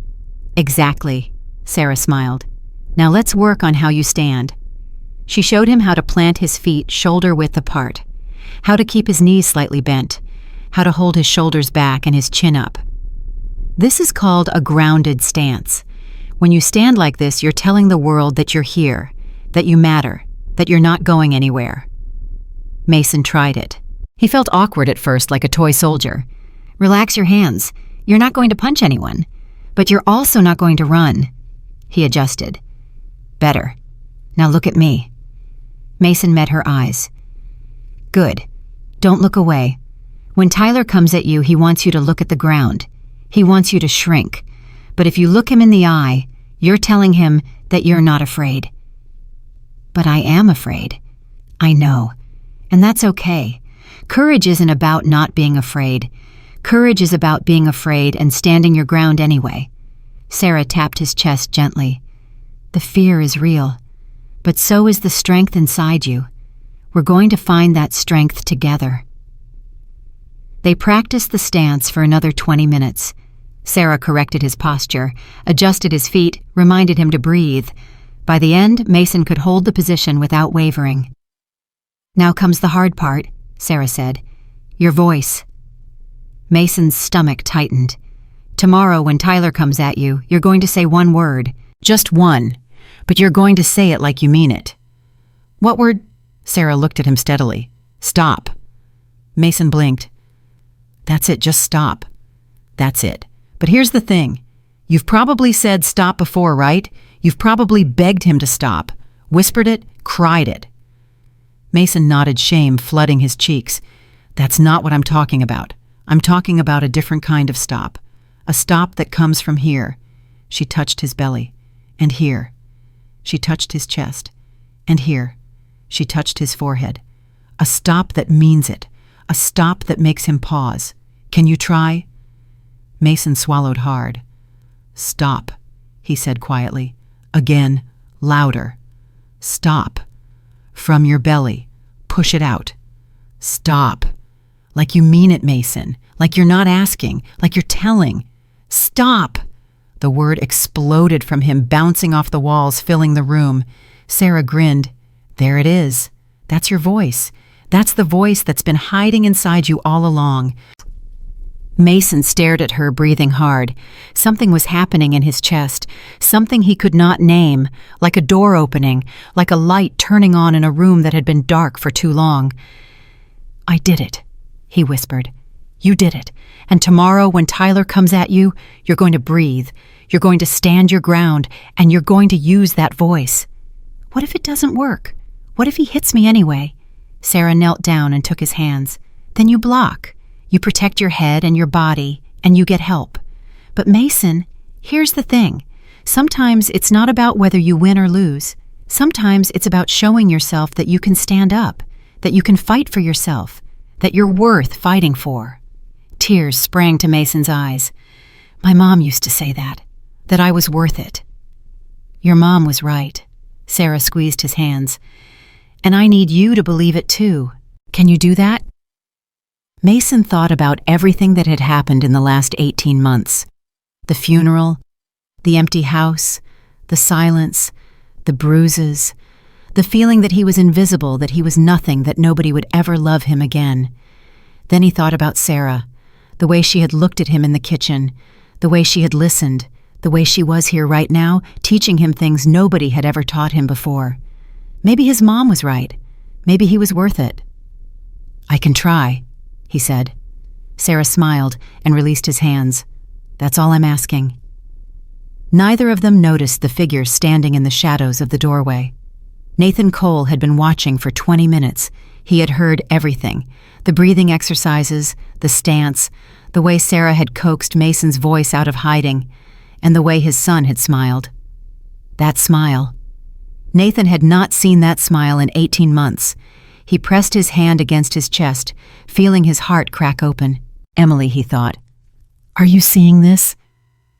A: Exactly, Sarah smiled. Now let's work on how you stand. She showed him how to plant his feet shoulder-width apart, how to keep his knees slightly bent, how to hold his shoulders back and his chin up. This is called a grounded stance. When you stand like this, you're telling the world that you're here, that you matter, that you're not going anywhere. Mason tried it. He felt awkward at first, like a toy soldier. Relax your hands. You're not going to punch anyone, but you're also not going to run. He adjusted. Better. Now look at me. Mason met her eyes. Good. Don't look away. When Tyler comes at you, he wants you to look at the ground. He wants you to shrink. But if you look him in the eye, you're telling him that you're not afraid. But I am afraid. I know. And that's okay. Courage isn't about not being afraid. Courage is about being afraid and standing your ground anyway. Sarah tapped his chest gently. The fear is real, but so is the strength inside you. We're going to find that strength together. They practiced the stance for another 20 minutes. Sarah corrected his posture, adjusted his feet, reminded him to breathe. By the end, Mason could hold the position without wavering. Now comes the hard part, Sarah said. Your voice. Mason's stomach tightened. Tomorrow, when Tyler comes at you, you're going to say one word. Just one. But you're going to say it like you mean it. What word? Sarah looked at him steadily. Stop. Mason blinked. That's it, just stop. That's it. But here's the thing. You've probably said stop before, right? You've probably begged him to stop. Whispered it, cried it. Mason nodded, shame flooding his cheeks. That's not what I'm talking about. I'm talking about a different kind of stop. A stop that comes from here. She touched his belly. And here. She touched his chest. And here. She touched his forehead. A stop that means it. A stop that makes him pause. Can you try? Mason swallowed hard. Stop, he said quietly. Again, louder. Stop. From your belly. Push it out. Stop. Like you mean it, Mason. Like you're not asking. Like you're telling. Stop. The word exploded from him, bouncing off the walls, filling the room. Sarah grinned. There it is. That's your voice. That's the voice that's been hiding inside you all along. Mason stared at her, breathing hard. Something was happening in his chest, something he could not name, like a door opening, like a light turning on in a room that had been dark for too long. I did it, he whispered. You did it. And tomorrow when Tyler comes at you, you're going to breathe. You're going to stand your ground, and you're going to use that voice. What if it doesn't work? What if he hits me anyway? Sarah knelt down and took his hands. Then you block. You protect your head and your body, and you get help. But Mason, here's the thing. Sometimes it's not about whether you win or lose. Sometimes it's about showing yourself that you can stand up, that you can fight for yourself, that you're worth fighting for. Tears sprang to Mason's eyes. My mom used to say that I was worth it. Your mom was right. Sarah squeezed his hands. And I need you to believe it too. Can you do that? Mason thought about everything that had happened in the last 18 months. The funeral, the empty house, the silence, the bruises, The feeling that he was invisible, that he was nothing, that nobody would ever love him again. Then he thought about Sarah, the way she had looked at him in the kitchen, the way she had listened, the way she was here right now, teaching him things nobody had ever taught him before. Maybe his mom was right. Maybe he was worth it. "I can try," he said. Sarah smiled and released his hands. "That's all I'm asking." Neither of them noticed the figure standing in the shadows of the doorway. Nathan Cole had been watching for 20 minutes. He had heard everything: the breathing exercises, the stance, the way Sarah had coaxed Mason's voice out of hiding, and the way his son had smiled. That smile. Nathan had not seen that smile in 18 months. He pressed his hand against his chest, feeling his heart crack open. "Emily," he thought, "are you seeing this?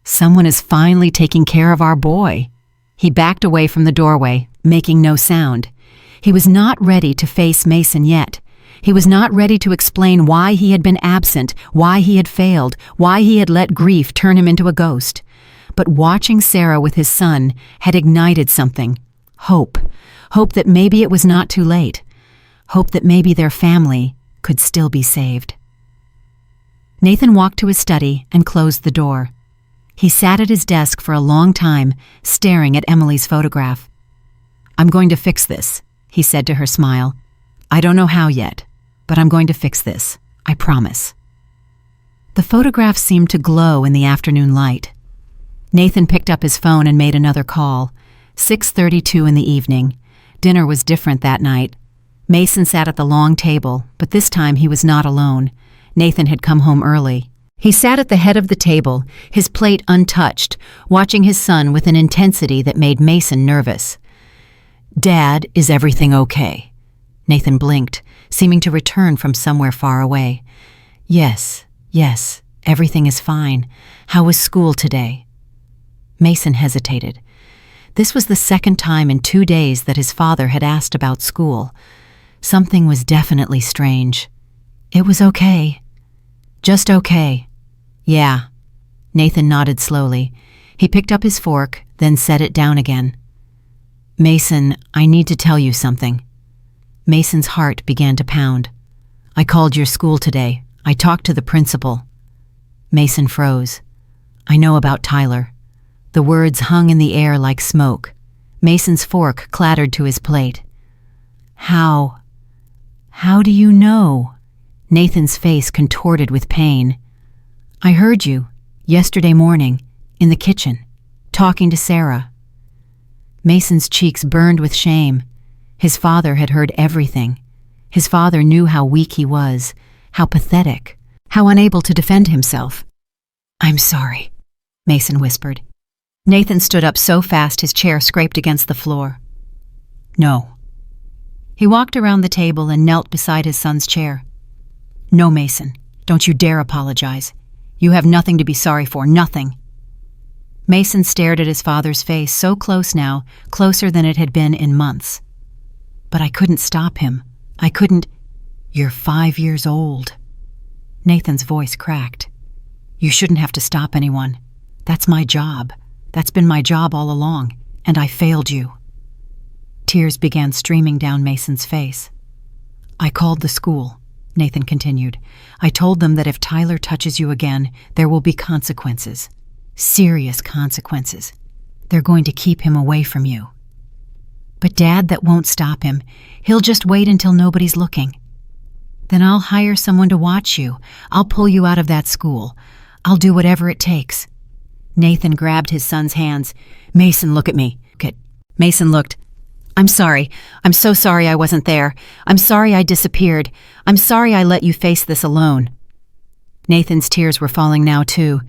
A: Someone is finally taking care of our boy." He backed away from the doorway, making no sound. He was not ready to face Mason yet. He was not ready to explain why he had been absent, why he had failed, why he had let grief turn him into a ghost. But watching Sarah with his son had ignited something. Hope. Hope that maybe it was not too late. Hope that maybe their family could still be saved. Nathan walked to his study and closed the door. He sat at his desk for a long time, staring at Emily's photograph. "I'm going to fix this," he said to her smile. "I don't know how yet, but I'm going to fix this. I promise." The photograph seemed to glow in the afternoon light. Nathan picked up his phone and made another call. 6:32 in the evening. Dinner was different that night. Mason sat at the long table, but this time he was not alone. Nathan had come home early. He sat at the head of the table, his plate untouched, watching his son with an intensity that made Mason nervous. "Dad, is everything okay?" Nathan blinked, seeming to return from somewhere far away. Yes, everything is fine. How was school today?" Mason hesitated. This was the second time in 2 days that his father had asked about school. Something was definitely strange. "It was okay. Just okay." "Yeah." Nathan nodded slowly. He picked up his fork, then set it down again. "Mason, I need to tell you something." Mason's heart began to pound. "I called your school today. I talked to the principal." Mason froze. "I know about Tyler." The words hung in the air like smoke. Mason's fork clattered to his plate. How do you know?" Nathan's face contorted with pain. "I heard you, yesterday morning, in the kitchen, talking to Sarah." Mason's cheeks burned with shame. His father had heard everything. His father knew how weak he was, how pathetic, how unable to defend himself. "I'm sorry," Mason whispered. Nathan stood up so fast his chair scraped against the floor. "No." He walked around the table and knelt beside his son's chair. "No, Mason, don't you dare apologize. You have nothing to be sorry for, nothing." Mason stared at his father's face, so close now, closer than it had been in months. "But I couldn't stop him. I couldn't—" "You're 5 years old." Nathan's voice cracked. "You shouldn't have to stop anyone. That's my job. That's been my job all along, and I failed you." Tears began streaming down Mason's face. "I called the school," Nathan continued. "I told them that if Tyler touches you again, there will be consequences. Serious consequences. They're going to keep him away from you." "But Dad, that won't stop him. He'll just wait until nobody's looking." "Then I'll hire someone to watch you. I'll pull you out of that school. I'll do whatever it takes." Nathan grabbed his son's hands. "Mason, look at me." Mason looked. "I'm sorry. I'm so sorry I wasn't there. I'm sorry I disappeared. I'm sorry I let you face this alone." Nathan's tears were falling now, too.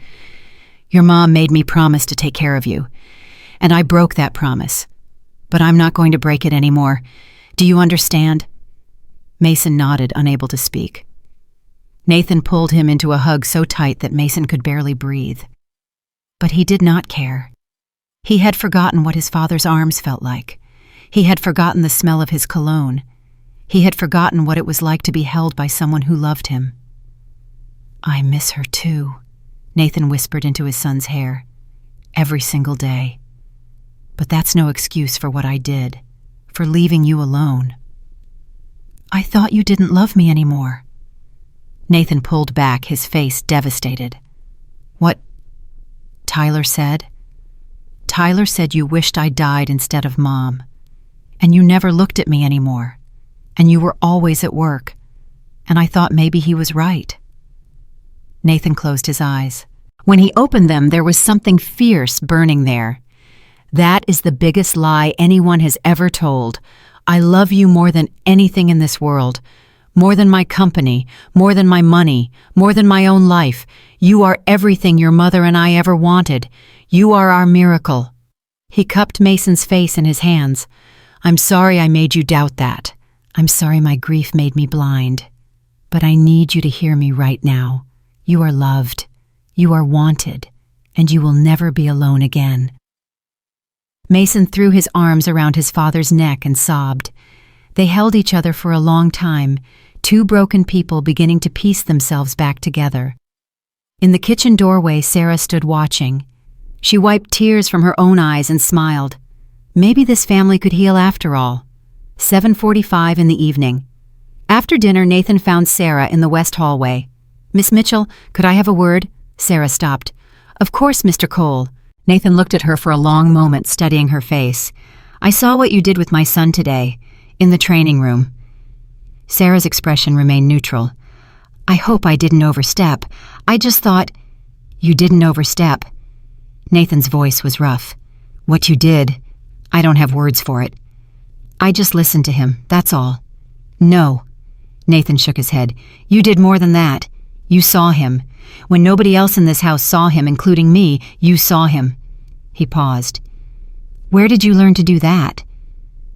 A: "Your mom made me promise to take care of you, and I broke that promise. But I'm not going to break it anymore. Do you understand?" Mason nodded, unable to speak. Nathan pulled him into a hug so tight that Mason could barely breathe. But he did not care. He had forgotten what his father's arms felt like. He had forgotten the smell of his cologne. He had forgotten what it was like to be held by someone who loved him. "I miss her too," Nathan whispered into his son's hair. "Every single day. But that's no excuse for what I did, for leaving you alone." "I thought you didn't love me anymore." Nathan pulled back, his face devastated. "What?" Tyler said. "Tyler said you wished I died instead of Mom. And you never looked at me anymore. And you were always at work. And I thought maybe he was right." Nathan closed his eyes. When he opened them, there was something fierce burning there. "That is the biggest lie anyone has ever told. I love you more than anything in this world. More than my company, more than my money, more than my own life. You are everything your mother and I ever wanted. You are our miracle." He cupped Mason's face in his hands. "I'm sorry I made you doubt that. I'm sorry my grief made me blind. But I need you to hear me right now. You are loved. You are wanted. And you will never be alone again." Mason threw his arms around his father's neck and sobbed. They held each other for a long time, two broken people beginning to piece themselves back together. In the kitchen doorway, Sarah stood watching. She wiped tears from her own eyes and smiled. Maybe this family could heal after all. 7:45 in the evening. After dinner, Nathan found Sarah in the west hallway. "Miss Mitchell, could I have a word?" Sarah stopped. "Of course, Mr. Cole." Nathan looked at her for a long moment, studying her face. "I saw what you did with my son today, in the training room." Sarah's expression remained neutral. "I hope I didn't overstep. I just thought—" "You didn't overstep." Nathan's voice was rough. "What you did, I don't have words for it. I just listened to him, that's all." "No." Nathan shook his head. "You did more than that. You saw him. When nobody else in this house saw him, including me, you saw him." He paused. "Where did you learn to do that?"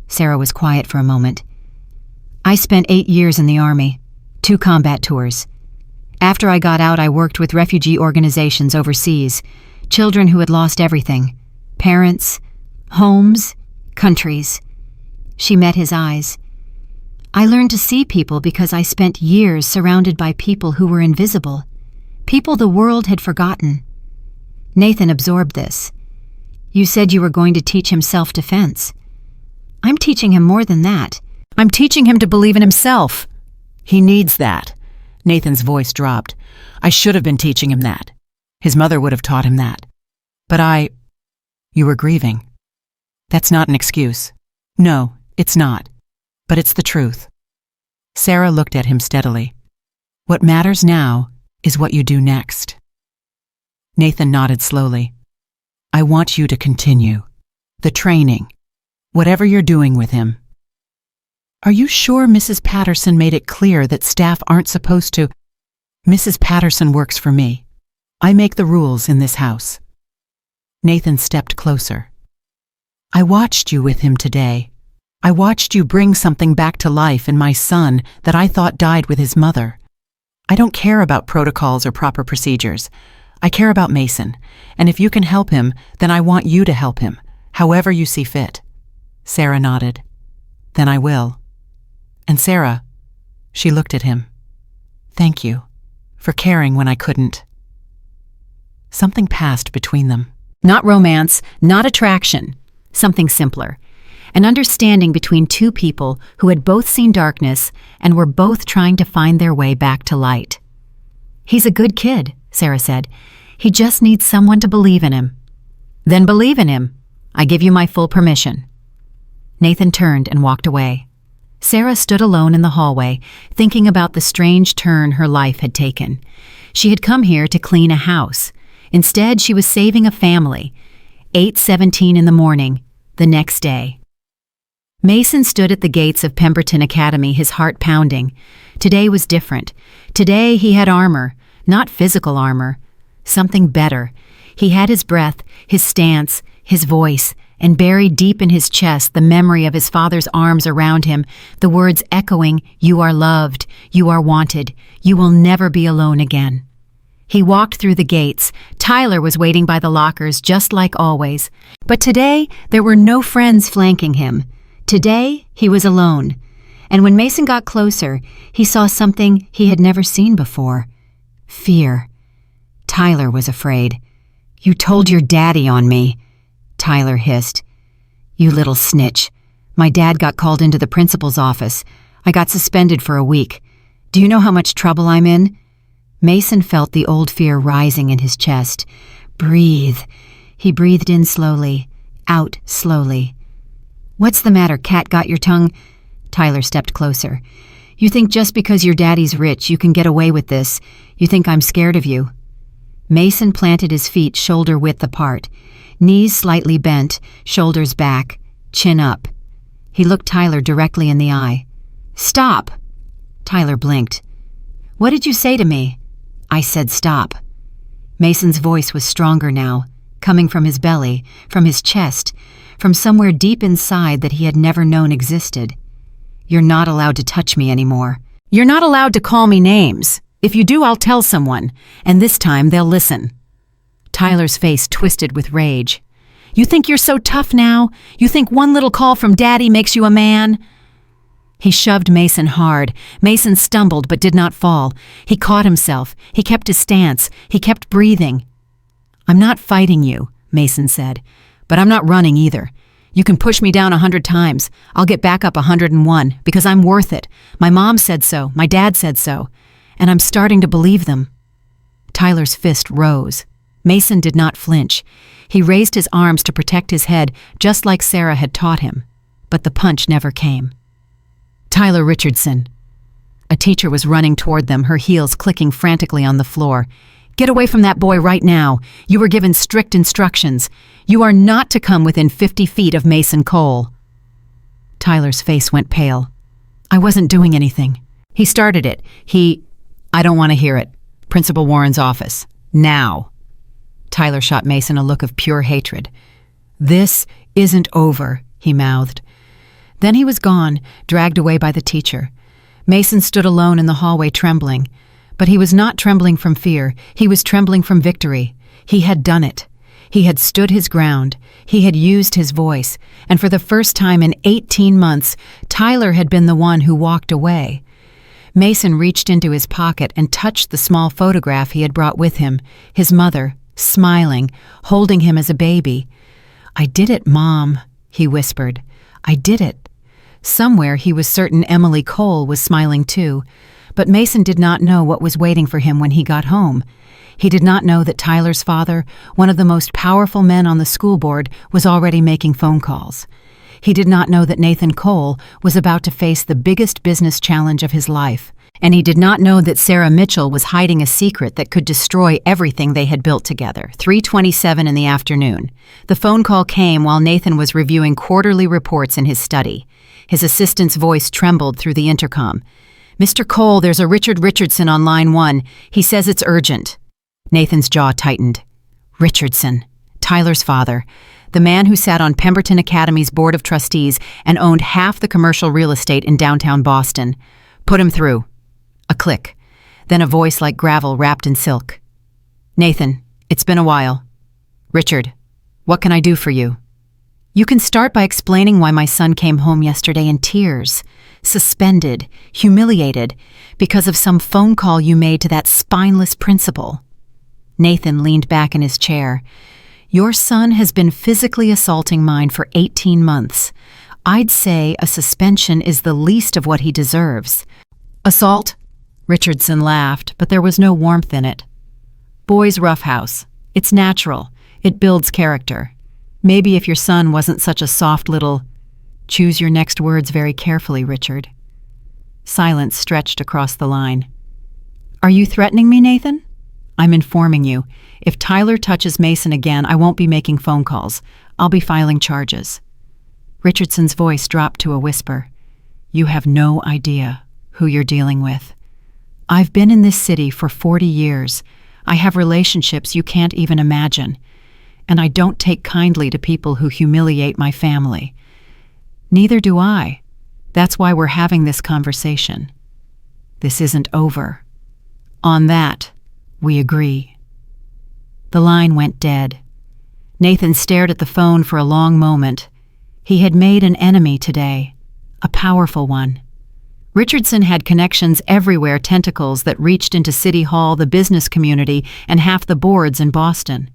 A: Sarah was quiet for a moment. "I spent 8 years in the Army, 2 combat tours. After I got out, I worked with refugee organizations overseas, children who had lost everything, parents, homes, countries." She met his eyes. "I learned to see people because I spent years surrounded by people who were invisible, people the world had forgotten." Nathan absorbed this. "You said you were going to teach him self-defense. I'm teaching him more than that. I'm teaching him to believe in himself."
B: "He needs that." Nathan's voice dropped. "I should have been teaching him that. His mother would have taught him that. But You were grieving. That's not an excuse. No, it's not. But it's the truth." Sarah looked at him steadily. "What matters now is what you do next." Nathan nodded slowly. "I want you to continue. The training. Whatever you're doing with him." "Are you sure Mrs. Patterson made it clear that staff aren't supposed to—" "Mrs. Patterson works for me. I make the rules in this house." Nathan stepped closer. "I watched you with him today. I watched you bring something back to life in my son that I thought died with his mother. I don't care about protocols or proper procedures. I care about Mason, and if you can help him, then I want you to help him, however you see fit." Sarah nodded. "Then I will. And Sarah," she looked at him, "thank you for caring when I couldn't." Something passed between them.
A: Not romance, not attraction, something simpler. An understanding between two people who had both seen darkness and were both trying to find their way back to light. "He's a good kid," Sarah said. "He just needs someone to believe in him." "Then believe in him. I give you my full permission." Nathan turned and walked away. Sarah stood alone in the hallway, thinking about the strange turn her life had taken. She had come here to clean a house. Instead, she was saving a family. 8:17 in the morning, the next day. Mason stood at the gates of Pemberton Academy, his heart pounding. Today was different. Today he had armor, not physical armor. Something better. He had his breath, his stance, his voice, and buried deep in his chest the memory of his father's arms around him, the words echoing, "You are loved, you are wanted, you will never be alone again." He walked through the gates. Tyler was waiting by the lockers just like always. But today there were no friends flanking him. Today he was alone. And when Mason got closer, he saw something he had never seen before. Fear. Tyler was afraid. "You told your daddy on me," Tyler hissed. "You little snitch. My dad got called into the principal's office. I got suspended for a week. Do you know how much trouble I'm in?" Mason felt the old fear rising in his chest. "Breathe." He breathed in slowly, out slowly. "What's the matter, cat? Got your tongue?" Tyler stepped closer. "You think just because your daddy's rich you can get away with this? You think I'm scared of you?" Mason planted his feet shoulder-width apart, knees slightly bent, shoulders back, chin up. He looked Tyler directly in the eye. "Stop!" Tyler blinked. "What did you say to me?" "I said stop." Mason's voice was stronger now, coming from his belly, from his chest, from somewhere deep inside that he had never known existed. "You're not allowed to touch me anymore. You're not allowed to call me names. If you do, I'll tell someone, and this time they'll listen." Tyler's face twisted with rage. "You think you're so tough now? You think one little call from Daddy makes you a man?" He shoved Mason hard. Mason stumbled but did not fall. He caught himself. He kept his stance. He kept breathing. "I'm not fighting you," Mason said, "but I'm not running either. You can push me down 100 times. I'll get back up 101 because I'm worth it. My mom said so. My dad said so. And I'm starting to believe them." Tyler's fist rose. Mason did not flinch. He raised his arms to protect his head, just like Sarah had taught him. But the punch never came. "Tyler Richardson." A teacher was running toward them, her heels clicking frantically on the floor. "Get away from that boy right now. You were given strict instructions. You are not to come within 50 feet of Mason Cole." Tyler's face went pale. "I wasn't doing anything. He started it. I don't want to hear it. Principal Warren's office. Now." Tyler shot Mason a look of pure hatred. "This isn't over," he mouthed. Then he was gone, dragged away by the teacher. Mason stood alone in the hallway trembling. But he was not trembling from fear. He was trembling from victory. He had done it. He had stood his ground. He had used his voice. And for the first time in 18 months, Tyler had been the one who walked away. Mason reached into his pocket and touched the small photograph he had brought with him, his mother, smiling, holding him as a baby. "I did it, Mom," he whispered. "I did it." Somewhere he was certain Emily Cole was smiling too, but Mason did not know what was waiting for him when he got home. He did not know that Tyler's father, one of the most powerful men on the school board, was already making phone calls. He did not know that Nathan Cole was about to face the biggest business challenge of his life. And he did not know that Sarah Mitchell was hiding a secret that could destroy everything they had built together. 3:27 in the afternoon. The phone call came while Nathan was reviewing quarterly reports in his study. His assistant's voice trembled through the intercom. "Mr. Cole, there's a Richard Richardson on line 1. He says it's urgent." Nathan's jaw tightened. Richardson, Tyler's father, the man who sat on Pemberton Academy's board of trustees and owned half the commercial real estate in downtown Boston. "Put him through." A click, then a voice like gravel wrapped in silk. "Nathan, it's been a while." "Richard, what can I do for you?" "You can start by explaining why my son came home yesterday in tears, suspended, humiliated, because of some phone call you made to that spineless principal." Nathan leaned back in his chair. "Your son has been physically assaulting mine for 18 months. I'd say a suspension is the least of what he deserves." "Assault?" Richardson laughed, but there was no warmth in it. "Boys' roughhouse. It's natural. It builds character. Maybe if your son wasn't such a soft little—" "Choose your next words very carefully, Richard." Silence stretched across the line. "Are you threatening me, Nathan?" "I'm informing you. If Tyler touches Mason again, I won't be making phone calls. I'll be filing charges." Richardson's voice dropped to a whisper. "You have no idea who you're dealing with. I've been in this city for 40 years. I have relationships you can't even imagine. And I don't take kindly to people who humiliate my family. Neither do I. That's why we're having this conversation. This isn't over. On that, we agree." The line went dead. Nathan stared at the phone for a long moment. He had made an enemy today, a powerful one. Richardson had connections everywhere, tentacles that reached into City Hall, the business community, and half the boards in Boston.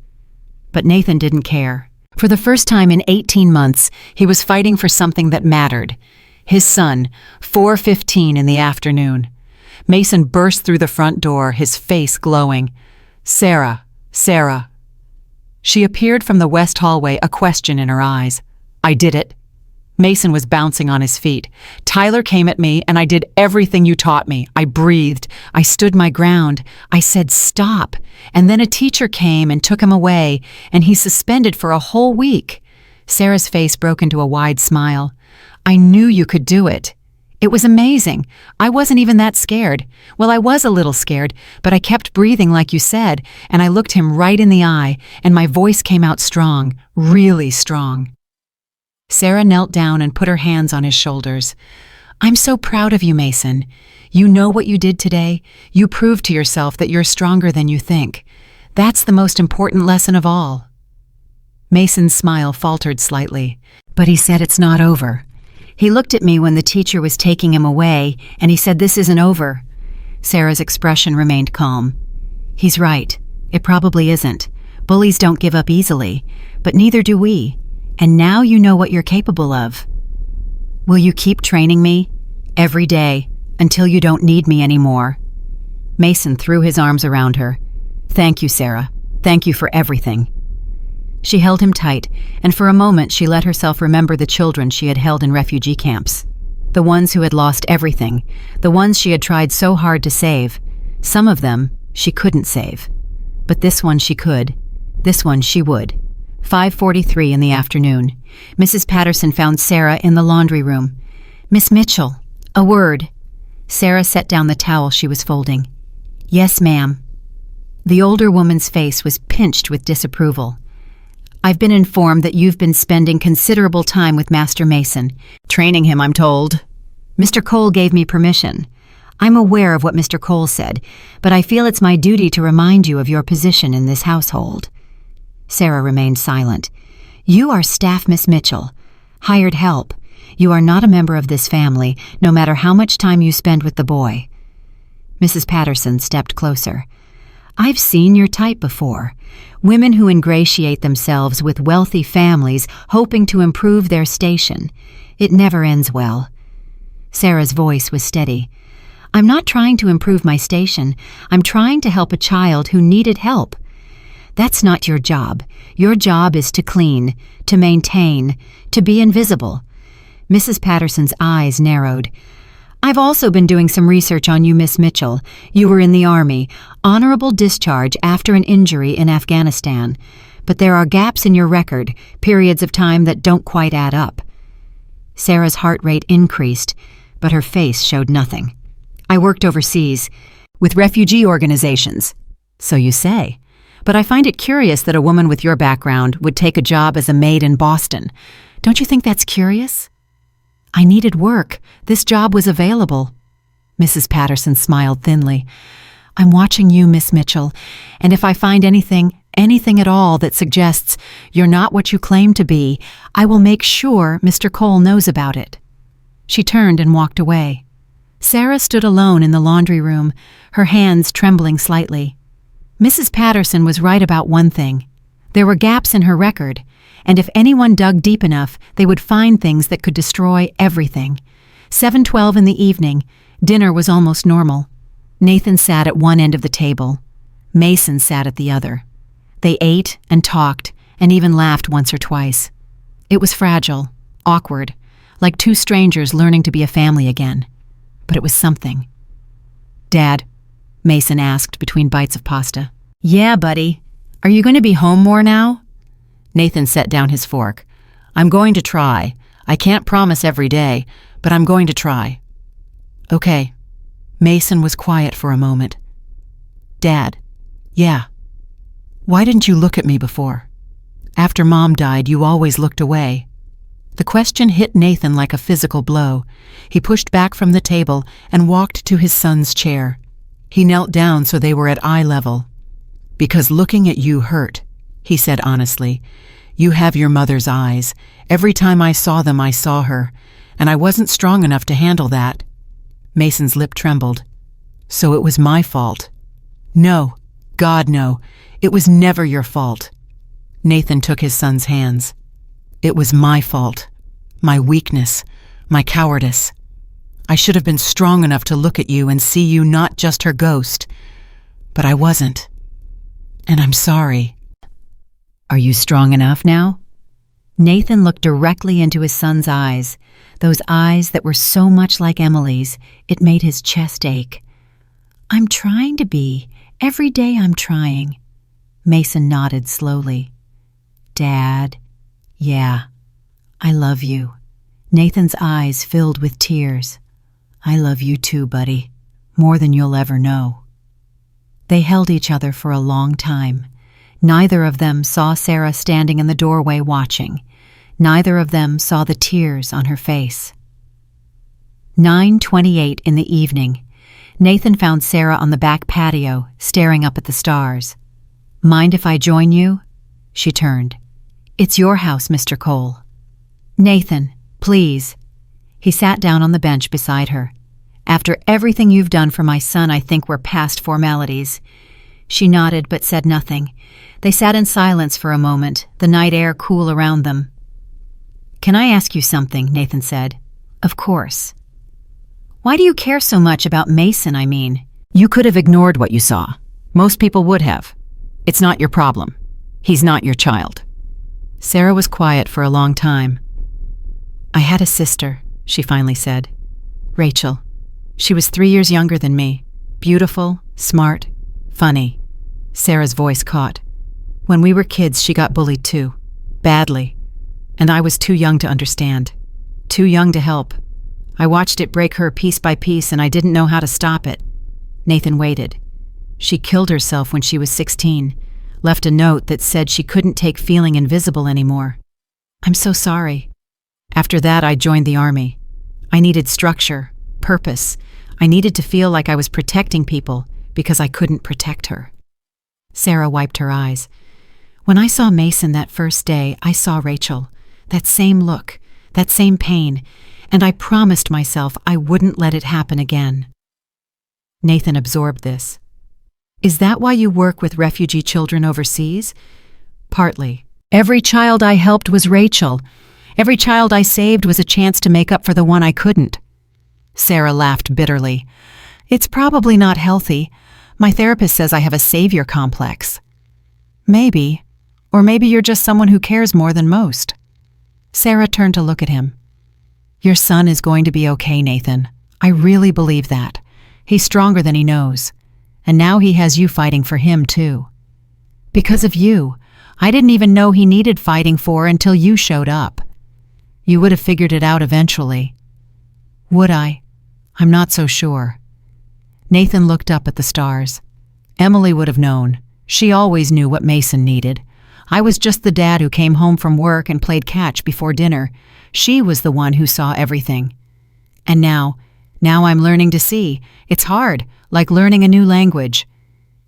A: But Nathan didn't care. For the first time in 18 months, he was fighting for something that mattered. His son, 4:15 in the afternoon. Mason burst through the front door, his face glowing. "Sarah, Sarah." She appeared from the west hallway, a question in her eyes. "I did it." Mason was bouncing on his feet. "Tyler came at me, and I did everything you taught me. I breathed. I stood my ground. I said stop. And then a teacher came and took him away, and he's suspended for a whole week." Sarah's face broke into a wide smile. "I knew you could do it. It was amazing. I wasn't even that scared. Well, I was a little scared, but I kept breathing like you said, and I looked him right in the eye, and my voice came out strong, really strong." Sarah knelt down and put her hands on his shoulders. "I'm so proud of you, Mason. You know what you did today? You proved to yourself that you're stronger than you think. That's the most important lesson of all." Mason's smile faltered slightly, but he said it's not over. "He looked at me when the teacher was taking him away, and he said this isn't over." Sarah's expression remained calm. "He's right. It probably isn't. Bullies don't give up easily, but neither do we. And now you know what you're capable of. Will you keep training me? Every day, until you don't need me anymore?" Mason threw his arms around her. "Thank you, Sarah. Thank you for everything." She held him tight, and for a moment she let herself remember the children she had held in refugee camps. The ones who had lost everything, the ones she had tried so hard to save. Some of them she couldn't save. But this one she could. This one she would. 5:43 in the afternoon. Mrs. Patterson found Sarah in the laundry room. "Miss Mitchell, a word." Sarah set down the towel she was folding. "Yes, ma'am." The older woman's face was pinched with disapproval. "I've been informed that you've been spending considerable time with Master Mason. Training him, I'm told. Mr. Cole gave me permission. I'm aware of what Mr. Cole said, but I feel it's my duty to remind you of your position in this household." Sarah remained silent. "You are staff Miss Mitchell. Hired help. You are not a member of this family, no matter how much time you spend with the boy." Mrs. Patterson stepped closer. "I've seen your type before. Women who ingratiate themselves with wealthy families, hoping to improve their station. It never ends well." Sarah's voice was steady. "I'm not trying to improve my station. I'm trying to help a child who needed help. That's not your job. Your job is to clean, to maintain, to be invisible." Mrs. Patterson's eyes narrowed. "I've also been doing some research on you, Miss Mitchell. You were in the Army, honorable discharge after an injury in Afghanistan. But there are gaps in your record, periods of time that don't quite add up." Sarah's heart rate increased, but her face showed nothing. "I worked overseas, with refugee organizations." "So you say. But I find it curious that a woman with your background would take a job as a maid in Boston. Don't you think that's curious?" "I needed work. This job was available." Mrs. Patterson smiled thinly. "I'm watching you, Miss Mitchell, and if I find anything at all that suggests you're not what you claim to be, I will make sure Mr. Cole knows about it." She turned and walked away. Sarah stood alone in the laundry room, her hands trembling slightly. Mrs. Patterson was right about one thing. There were gaps in her record, and if anyone dug deep enough, they would find things that could destroy everything. 7:12 in the evening, dinner was almost normal. Nathan sat at one end of the table. Mason sat at the other. They ate and talked and even laughed once or twice. It was fragile, awkward, like two strangers learning to be a family again. But it was something. "Dad," Mason asked between bites of pasta. "Yeah, buddy. Are you going to be home more now?" Nathan set down his fork. "I'm going to try. I can't promise every day, but I'm going to try." "Okay." Mason was quiet for a moment. "Dad." "Yeah." "Why didn't you look at me before? After Mom died, you always looked away." The question hit Nathan like a physical blow. He pushed back from the table and walked to his son's chair. He knelt down so they were at eye level. "Because looking at you hurt," he said honestly. "You have your mother's eyes. Every time I saw them, I saw her, and I wasn't strong enough to handle that." Mason's lip trembled. "So it was my fault." "No, God, no. It was never your fault."
B: Nathan took his son's hands. It was my fault, my weakness, my cowardice. I should have been strong enough to look at you and see you not just her ghost, but I wasn't. And I'm sorry.
A: Are you strong enough now? Nathan looked directly into his son's eyes, those eyes that were so much like Emily's, it made his chest ache. I'm trying to be. Every day I'm trying. Mason nodded slowly. Dad, yeah, I love you. Nathan's eyes filled with tears. I love you too, buddy, more than you'll ever know. They held each other for a long time. Neither of them saw Sarah standing in the doorway watching. Neither of them saw the tears on her face. 9:28 in the evening. Nathan found Sarah on the back patio, staring up at the stars. Mind if I join you? She turned. It's your house, Mr. Cole. Nathan, please. He sat down on the bench beside her. After everything you've done for my son, I think we're past formalities. She nodded but said nothing. They sat in silence for a moment, the night air cool around them. Can I ask you something? Nathan said. Of course. Why do you care so much about Mason, I mean?
B: You could have ignored what you saw. Most people would have. It's not your problem. He's not your child. Sarah was quiet for a long time. I had a sister, she finally said. Rachel. She was 3 years younger than me. Beautiful, smart, funny. Sarah's voice caught. When we were kids, she got bullied too. Badly. And I was too young to understand. Too young to help. I watched it break her piece by piece, and I didn't know how to stop it. Nathan waited. She killed herself when she was 16, left a note that said she couldn't take feeling invisible anymore. I'm so sorry. After that, I joined the army. I needed structure, purpose. I needed to feel like I was protecting people because I couldn't protect her. Sarah wiped her eyes. When I saw Mason that first day, I saw Rachel. That same look, that same pain, and I promised myself I wouldn't let it happen again. Nathan absorbed this. Is that why you work with refugee children overseas? Partly. Every child I helped was Rachel. Every child I saved was a chance to make up for the one I couldn't. Sarah laughed bitterly. It's probably not healthy. My therapist says I have a savior complex. Maybe. Or maybe you're just someone who cares more than most. Sarah turned to look at him. Your son is going to be okay, Nathan. I really believe that. He's stronger than he knows. And now he has you fighting for him, too. Because of you. I didn't even know he needed fighting for until you showed up. You would have figured it out eventually. Would I? I'm not so sure. Nathan looked up at the stars. Emily would have known. She always knew what Mason needed. I was just the dad who came home from work and played catch before dinner. She was the one who saw everything. And now I'm learning to see. It's hard, like learning a new language.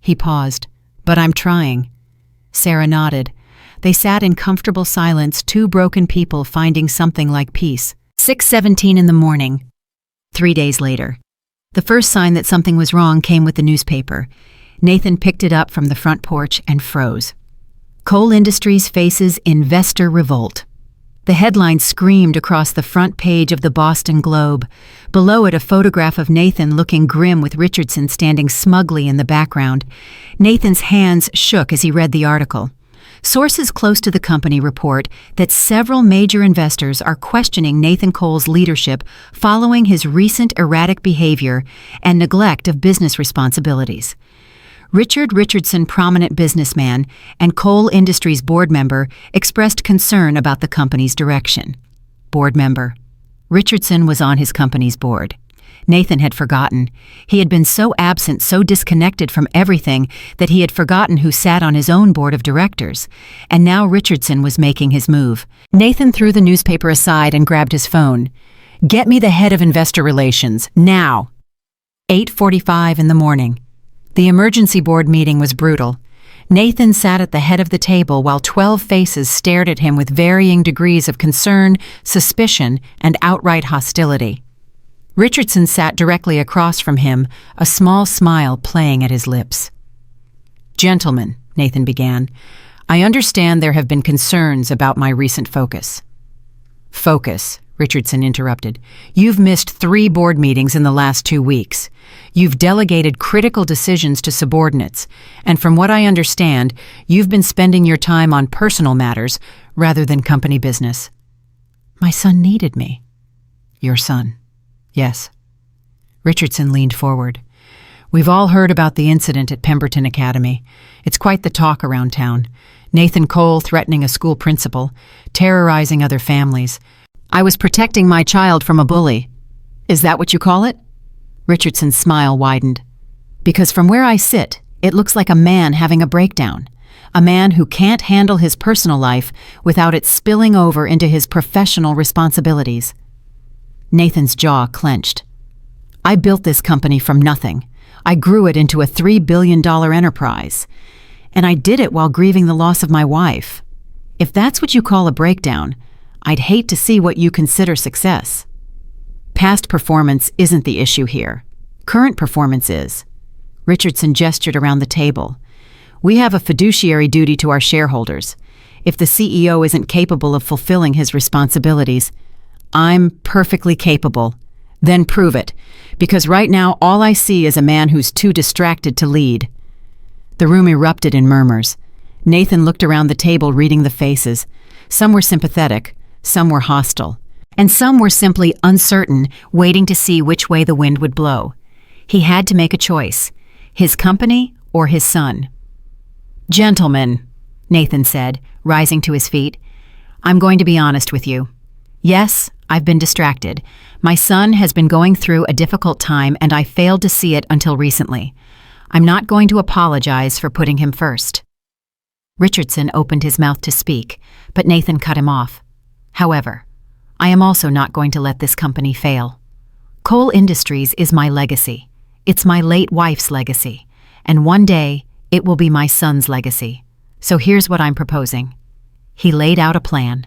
B: He paused. But I'm trying. Sarah nodded. They sat in comfortable silence, two broken people finding something like peace. 6:17 in the morning. 3 days later. The first sign that something was wrong came with the newspaper. Nathan picked it up from the front porch and froze. Coal Industries faces investor revolt. The headline screamed across the front page of the Boston Globe. Below it, a photograph of Nathan looking grim with Richardson standing smugly in the background. Nathan's hands shook as he read the article. Sources close to the company report that several major investors are questioning Nathan Cole's leadership following his recent erratic behavior and neglect of business responsibilities. Richard Richardson, prominent businessman and Coal Industries board member, expressed concern about the company's direction. Board member. Richardson was on his company's board. Nathan had forgotten. He had been so absent, so disconnected from everything, that he had forgotten who sat on his own board of directors. And now Richardson was making his move. Nathan threw the newspaper aside and grabbed his phone. Get me the head of investor relations, now. 8:45 in the morning. The emergency board meeting was brutal. Nathan sat at the head of the table while 12 faces stared at him with varying degrees of concern, suspicion, and outright hostility. Richardson sat directly across from him, a small smile playing at his lips. Gentlemen, Nathan began,
A: I understand there have been concerns about my recent focus. Focus, Richardson interrupted. You've missed 3 board meetings in the last 2 weeks. You've delegated critical decisions to subordinates, and from what I understand, you've been spending your time on personal matters rather than company business. My son needed me. Your son? Yes. Richardson leaned forward. We've all heard about the incident at Pemberton Academy. It's quite the talk around town. Nathan Cole threatening a school principal, terrorizing other families. I was protecting my child from a bully. Is that what you call it? Richardson's smile widened. Because from where I sit, it looks like a man having a breakdown. A man who can't handle his personal life without it spilling over into his professional responsibilities. Nathan's jaw clenched. I built this company from nothing. I grew it into a $3 billion enterprise. And I did it while grieving the loss of my wife. If that's what you call a breakdown, I'd hate to see what you consider success. Past performance isn't the issue here. Current performance is. Richardson gestured around the table. We have a fiduciary duty to our shareholders. If the CEO isn't capable of fulfilling his responsibilities, I'm perfectly capable. Then prove it, because right now all I see is a man who's too distracted to lead. The room erupted in murmurs. Nathan looked around the table reading the faces. Some were sympathetic, some were hostile, and some were simply uncertain, waiting to see which way the wind would blow. He had to make a choice, his company or his son. Gentlemen, Nathan said, rising to his feet, I'm going to be honest with you. Yes, I've been distracted. My son has been going through a difficult time and I failed to see it until recently. I'm not going to apologize for putting him first. Richardson opened his mouth to speak, but Nathan cut him off. However, I am also not going to let this company fail. Cole Industries is my legacy. It's my late wife's legacy. And one day, it will be my son's legacy. So here's what I'm proposing. He laid out a plan.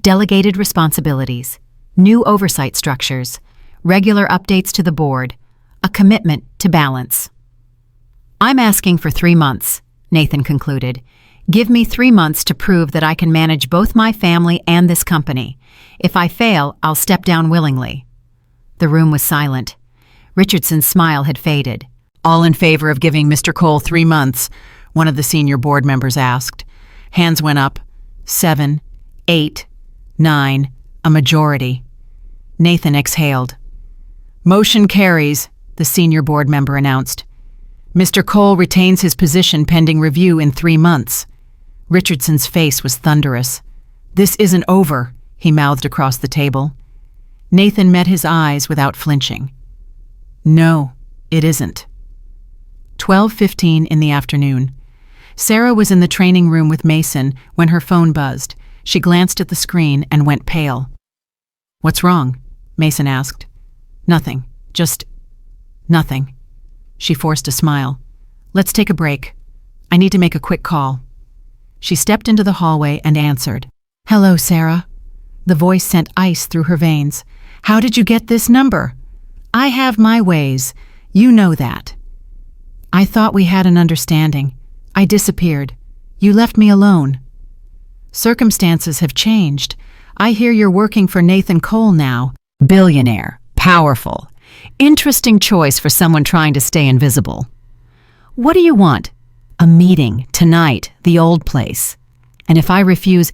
A: Delegated responsibilities, new oversight structures, regular updates to the board, a commitment to balance. I'm asking for 3 months, Nathan concluded. Give me 3 months to prove that I can manage both my family and this company. If I fail, I'll step down willingly. The room was silent. Richardson's smile had faded.
B: All in favor of giving Mr. Cole 3 months? One of the senior board members asked. Hands went up. 7, 8, 9, a majority. Nathan exhaled. Motion carries, the senior board member announced. Mr. Cole retains his position pending review in 3 months. Richardson's face was thunderous. This isn't over, he mouthed across the table. Nathan met his eyes without flinching. No, it isn't. 12:15 in the afternoon. Sarah was in the training room with Mason when her phone buzzed. She glanced at the screen and went pale. What's wrong? Mason asked. Nothing. Just nothing. She forced a smile. Let's take a break. I need to make a quick call. She stepped into the hallway and answered. Hello, Sarah. The voice sent ice through her veins. How did you get this number? I have my ways. You know that. I thought we had an understanding. I disappeared. You left me alone. Circumstances have changed. I hear you're working for Nathan Cole now. Billionaire. Powerful. Interesting choice for someone trying to stay invisible. What do you want? A meeting, tonight, the old place. And if I refuse,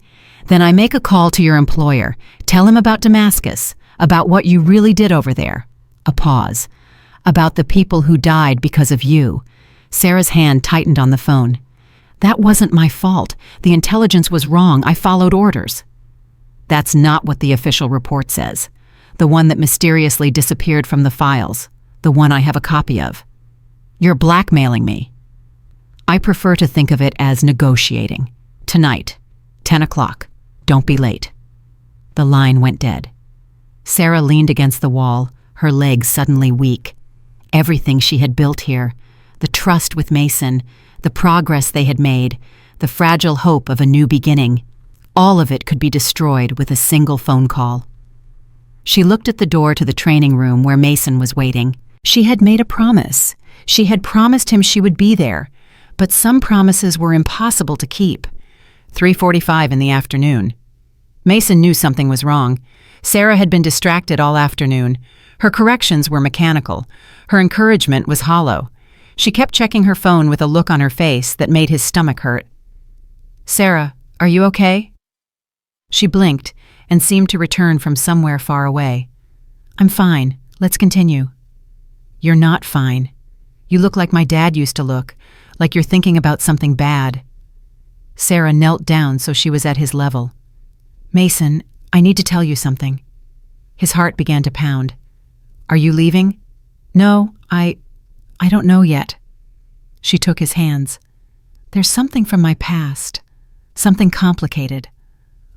B: then I make a call to your employer. Tell him about Damascus, about what you really did over there. A pause. About the people who died because of you. Sarah's hand tightened on the phone. That wasn't my fault. The intelligence was wrong. I followed orders. That's not what the official report says. The one that mysteriously disappeared from the files. The one I have a copy of. You're blackmailing me. I prefer to think of it as negotiating. Tonight, 10 o'clock. Don't be late. The line went dead. Sarah leaned against the wall, her legs suddenly weak. Everything she had built here, the trust with Mason, the progress they had made, the fragile hope of a new beginning, all of it could be destroyed with a single phone call. She looked at the door to the training room where Mason was waiting. She had made a promise. She had promised him she would be there, but some promises were impossible to keep.
A: 3:45 in the afternoon. Mason knew something was wrong. Sarah had been distracted all afternoon. Her corrections were mechanical. Her encouragement was hollow. She kept checking her phone with a look on her face that made his stomach hurt. "Sarah, are you okay?" She blinked and seemed to return from somewhere far away. "I'm fine. Let's continue." "You're not fine. You look like my dad used to look, like you're thinking about something bad." Sarah knelt down so she was at his level. "Mason, I need to tell you something." His heart began to pound. "Are you leaving?" "No, I don't know yet." She took his hands. "There's something from my past, something complicated.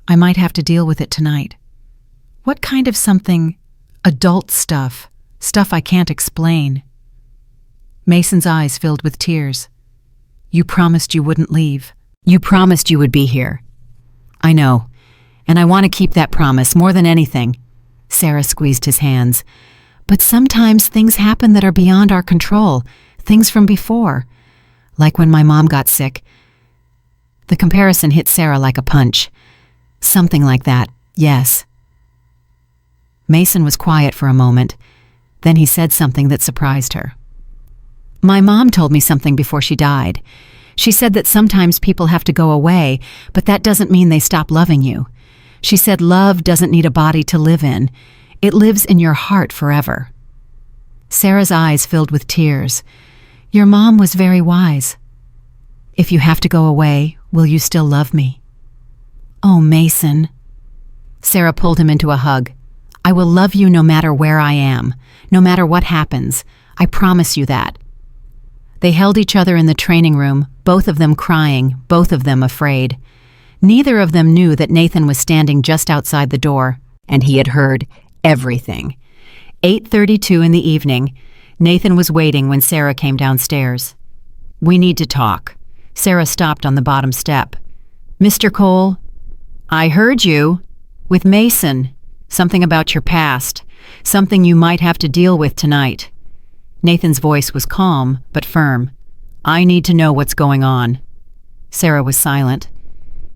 A: I might have to deal with it tonight." "What kind of something?" "Adult stuff I can't explain." Mason's eyes filled with tears. "You promised you wouldn't leave. You promised you would be here." "I know, and I want to keep that promise more than anything." Sarah squeezed his hands. "But sometimes things happen that are beyond our control, things from before. Like when my mom got sick." The comparison hit Sarah like a punch. "Something like that, yes." Mason was quiet for a moment. Then he said something that surprised her. "My mom told me something before she died. She said that sometimes people have to go away, but that doesn't mean they stop loving you. She said love doesn't need a body to live in. It lives in your heart forever." Sarah's eyes filled with tears. "Your mom was very wise. If you have to go away, will you still love me?" "Oh, Mason." Sarah pulled him into a hug. "I will love you no matter where I am, no matter what happens. I promise you that." They held each other in the training room, both of them crying, both of them afraid. Neither of them knew that Nathan was standing just outside the door, and he had heard everything. 8:32 in the evening. Nathan was waiting when Sarah came downstairs. "We need to talk." Sarah stopped on the bottom step. "Mr. Cole?" "I heard you. With Mason. Something about your past. Something you might have to deal with tonight." Nathan's voice was calm but firm. "I need to know what's going on." Sarah was silent.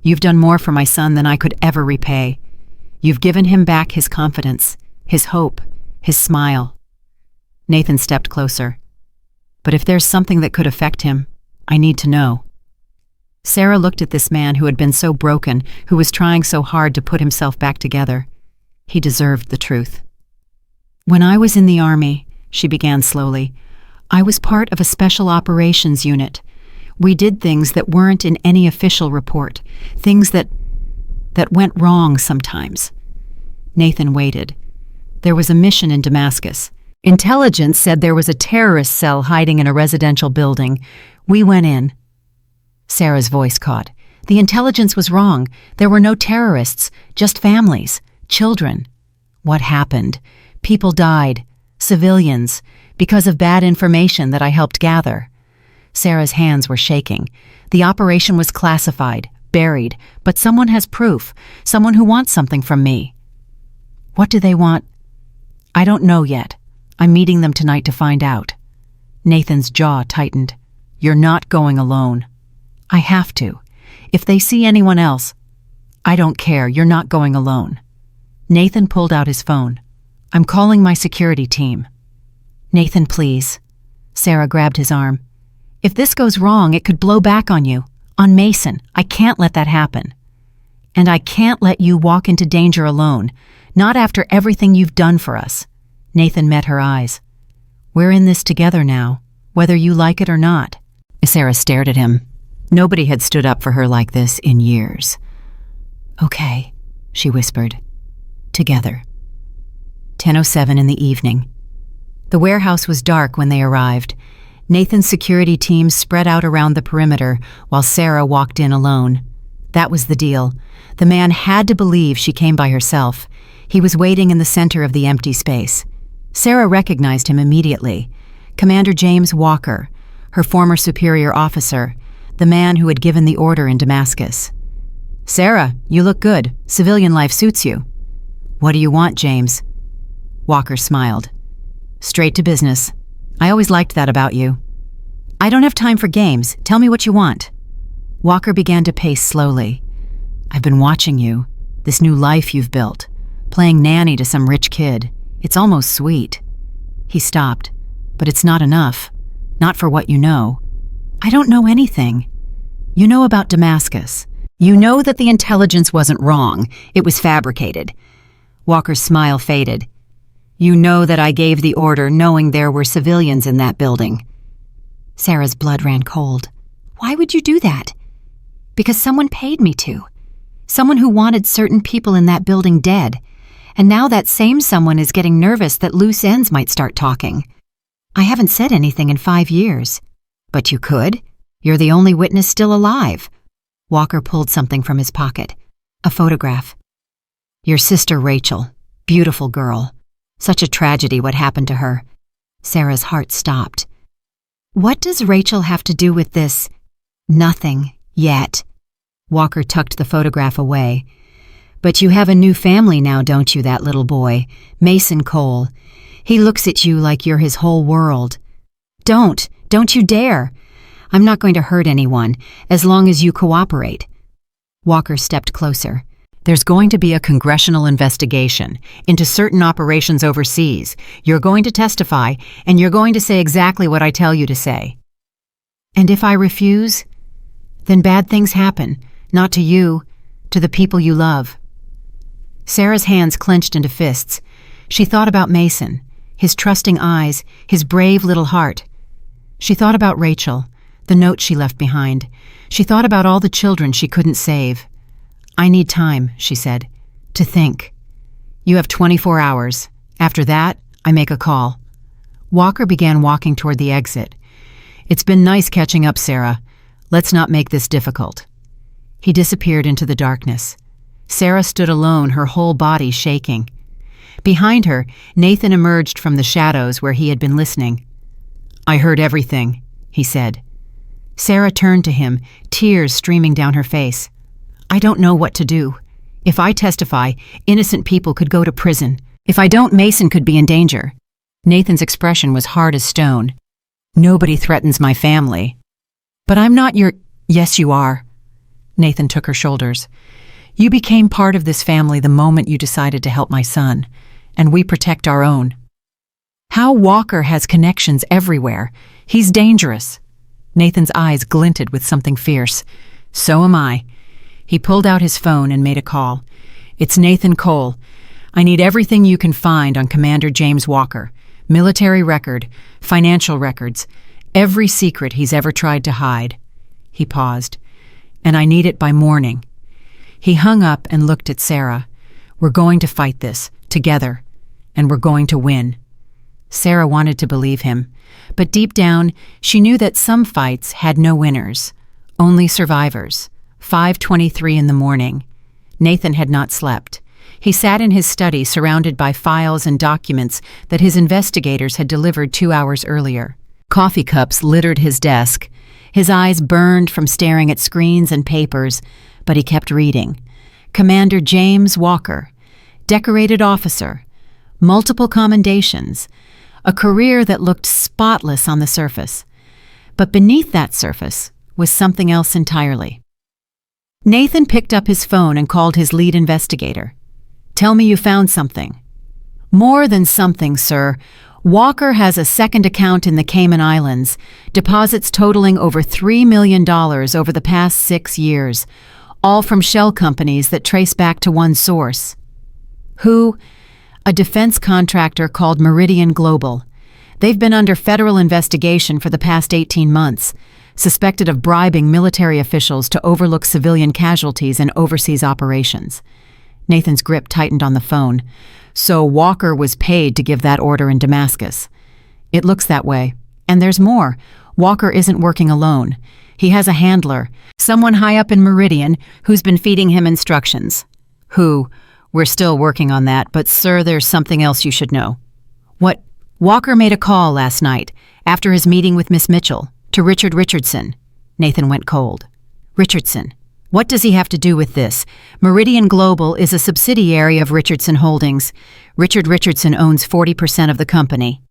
A: "You've done more for my son than I could ever repay. You've given him back his confidence, his hope, his smile." Nathan stepped closer. "But if there's something that could affect him, I need to know." Sarah looked at this man who had been so broken, who was trying so hard to put himself back together. He deserved the truth. "When I was in the Army," she began slowly, "I was part of a special operations unit. We did things that weren't in any official report, things that went wrong sometimes." Nathan waited. "There was a mission in Damascus. Intelligence said there was a terrorist cell hiding in a residential building. We went in." Sarah's voice caught. "The intelligence was wrong. There were no terrorists, just families, children." "What happened? People died, civilians, because of bad information that I helped gather." Sarah's hands were shaking. "The operation was classified, buried, but someone has proof, someone who wants something from me." "What do they want?" "I don't know yet. I'm meeting them tonight to find out." Nathan's jaw tightened. "You're not going alone." "I have to. If they see anyone else—" "I don't care. You're not going alone." Nathan pulled out his phone. "I'm calling my security team." "Nathan, please." Sarah grabbed his arm. "If this goes wrong, it could blow back on you, on Mason. I can't let that happen. And I can't let you walk into danger alone, not after everything you've done for us." Nathan met her eyes. "We're in this together now, whether you like it or not." Sarah stared at him. Nobody had stood up for her like this in years. "Okay," she whispered. "Together." 10:07 in the evening. The warehouse was dark when they arrived. Nathan's security team spread out around the perimeter while Sarah walked in alone. That was the deal. The man had to believe she came by herself. He was waiting in the center of the empty space. Sarah recognized him immediately. Commander James Walker, her former superior officer, the man who had given the order in Damascus. "Sarah, you look good. Civilian life suits you." "What do you want, James?" Walker smiled. "Straight to business. I always liked that about you." "I don't have time for games. Tell me what you want." Walker began to pace slowly. I've been watching you, this new life you've built, playing nanny to some rich kid. It's almost sweet." He stopped. "But it's not enough. Not for what you know." "I don't know anything." "You know about Damascus. You know that the intelligence wasn't wrong. It was fabricated." Walker's smile faded. "You know that I gave the order knowing there were civilians in that building." Sarah's blood ran cold. "Why would you do that?" "Because someone paid me to. Someone who wanted certain people in that building dead. And now that same someone is getting nervous that loose ends might start talking. I haven't said anything in 5 years." "But you could. You're the only witness still alive." Walker pulled something from his pocket. A photograph. "Your sister Rachel. Beautiful girl. Such a tragedy what happened to her." Sarah's heart stopped. "What does Rachel have to do with this?" "Nothing. Yet." Walker tucked the photograph away. "But you have a new family now, don't you, that little boy, Mason Cole. He looks at you like you're his whole world." Don't you dare. I'm not going to hurt anyone, as long as you cooperate." Walker stepped closer. "There's going to be a congressional investigation into certain operations overseas. You're going to testify, and you're going to say exactly what I tell you to say." "And if I refuse? Then bad things happen, not to you, to the people you love." Sarah's hands clenched into fists. She thought about Mason, his trusting eyes, his brave little heart. She thought about Rachel, the note she left behind. She thought about all the children she couldn't save. "I need time," she said, "to think. You have 24 hours. After that, I make a call." Walker began walking toward the exit. "It's been nice catching up, Sarah. Let's not make this difficult." He disappeared into the darkness. Sarah stood alone, her whole body shaking. Behind her, Nathan emerged from the shadows where he had been listening. "I heard everything," he said. Sarah turned to him, tears streaming down her face. "I don't know what to do. If I testify, innocent people could go to prison. If I don't, Mason could be in danger." Nathan's expression was hard as stone. "Nobody threatens my family." "But I'm not your—" "Yes, you are." Nathan took her shoulders. "You became part of this family the moment you decided to help my son, and we protect our own. Hal Walker has connections everywhere. He's dangerous." Nathan's eyes glinted with something fierce. "So am I." He pulled out his phone and made a call. "It's Nathan Cole. I need everything you can find on Commander James Walker. Military record, financial records, every secret he's ever tried to hide." He paused. "And I need it by morning." He hung up and looked at Sarah. "We're going to fight this, together, and we're going to win." Sarah wanted to believe him, but deep down, she knew that some fights had no winners, only survivors. 5:23 in the morning. Nathan had not slept. He sat in his study surrounded by files and documents that his investigators had delivered 2 hours earlier. Coffee cups littered his desk. His eyes burned from staring at screens and papers, but he kept reading. Commander James Walker, decorated officer, multiple commendations, a career that looked spotless on the surface. But beneath that surface was something else entirely. Nathan picked up his phone and called his lead investigator. "Tell me you found something." "More than something, sir. Walker has a second account in the Cayman Islands, deposits totaling over $3 million over the past 6 years, all from shell companies that trace back to one source." "Who?" "A defense contractor called Meridian Global. They've been under federal investigation for the past 18 months, suspected of bribing military officials to overlook civilian casualties in overseas operations." Nathan's grip tightened on the phone. "So Walker was paid to give that order in Damascus." "It looks that way. And there's more. Walker isn't working alone. He has a handler, someone high up in Meridian, who's been feeding him instructions." "Who?" "We're still working on that, but sir, there's something else you should know." "What?" "Walker made a call last night, after his meeting with Miss Mitchell, to Richard Richardson." Nathan went cold. "Richardson? What does he have to do with this?" "Meridian Global is a subsidiary of Richardson Holdings. Richard Richardson owns 40% of the company."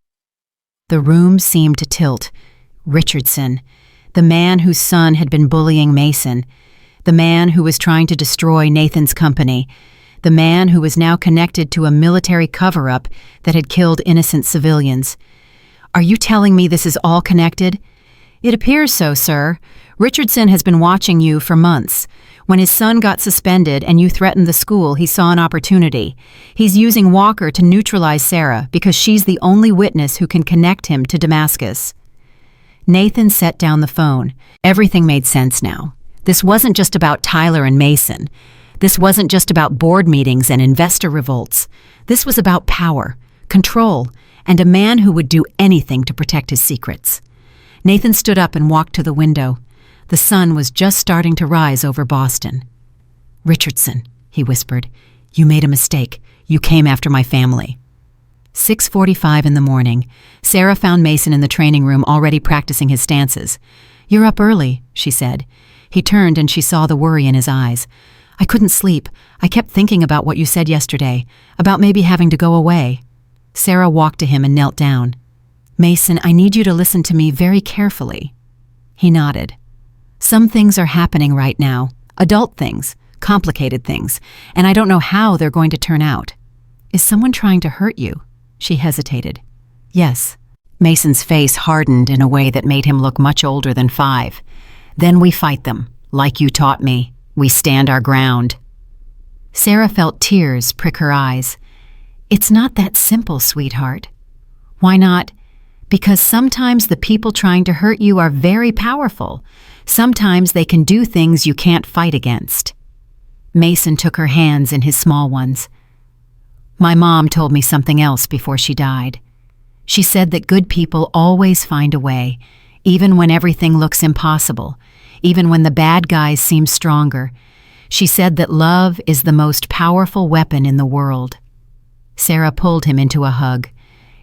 A: The room seemed to tilt. Richardson, the man whose son had been bullying Mason. the man who was trying to destroy Nathan's company, the man who was now connected to a military cover-up that had killed innocent civilians. Are you telling me this is all connected? It appears so, sir. Richardson has been watching you for months. When his son got suspended and you threatened the school, he saw an opportunity. He's using Walker to neutralize Sarah because she's the only witness who can connect him to Damascus. Nathan set down the phone. Everything made sense now. This wasn't just about Tyler and Mason. This wasn't just about board meetings and investor revolts. This was about power, control, and a man who would do anything to protect his secrets. Nathan stood up and walked to the window. The sun was just starting to rise over Boston. "Richardson," he whispered, "you made a mistake. You came after my family." 6:45 in the morning. Sarah found Mason in the training room already practicing his stances. "You're up early," she said. He turned and she saw the worry in his eyes. "I couldn't sleep. I kept thinking about what you said yesterday, about maybe having to go away." Sarah walked to him and knelt down. "Mason, I need you to listen to me very carefully." He nodded. "Some things are happening right now, adult things, complicated things, and I don't know how they're going to turn out." "Is someone trying to hurt you?" She hesitated. "Yes." Mason's face hardened in a way that made him look much older than 5. "Then we fight them, like you taught me. We stand our ground." Sarah felt tears prick her eyes. "It's not that simple, sweetheart." "Why not?" "Because sometimes the people trying to hurt you are very powerful. Sometimes they can do things you can't fight against." Mason took her hands in his small ones. "My mom told me something else before she died. She said that good people always find a way, even when everything looks impossible, even when the bad guys seem stronger. She said that love is the most powerful weapon in the world." Sarah pulled him into a hug.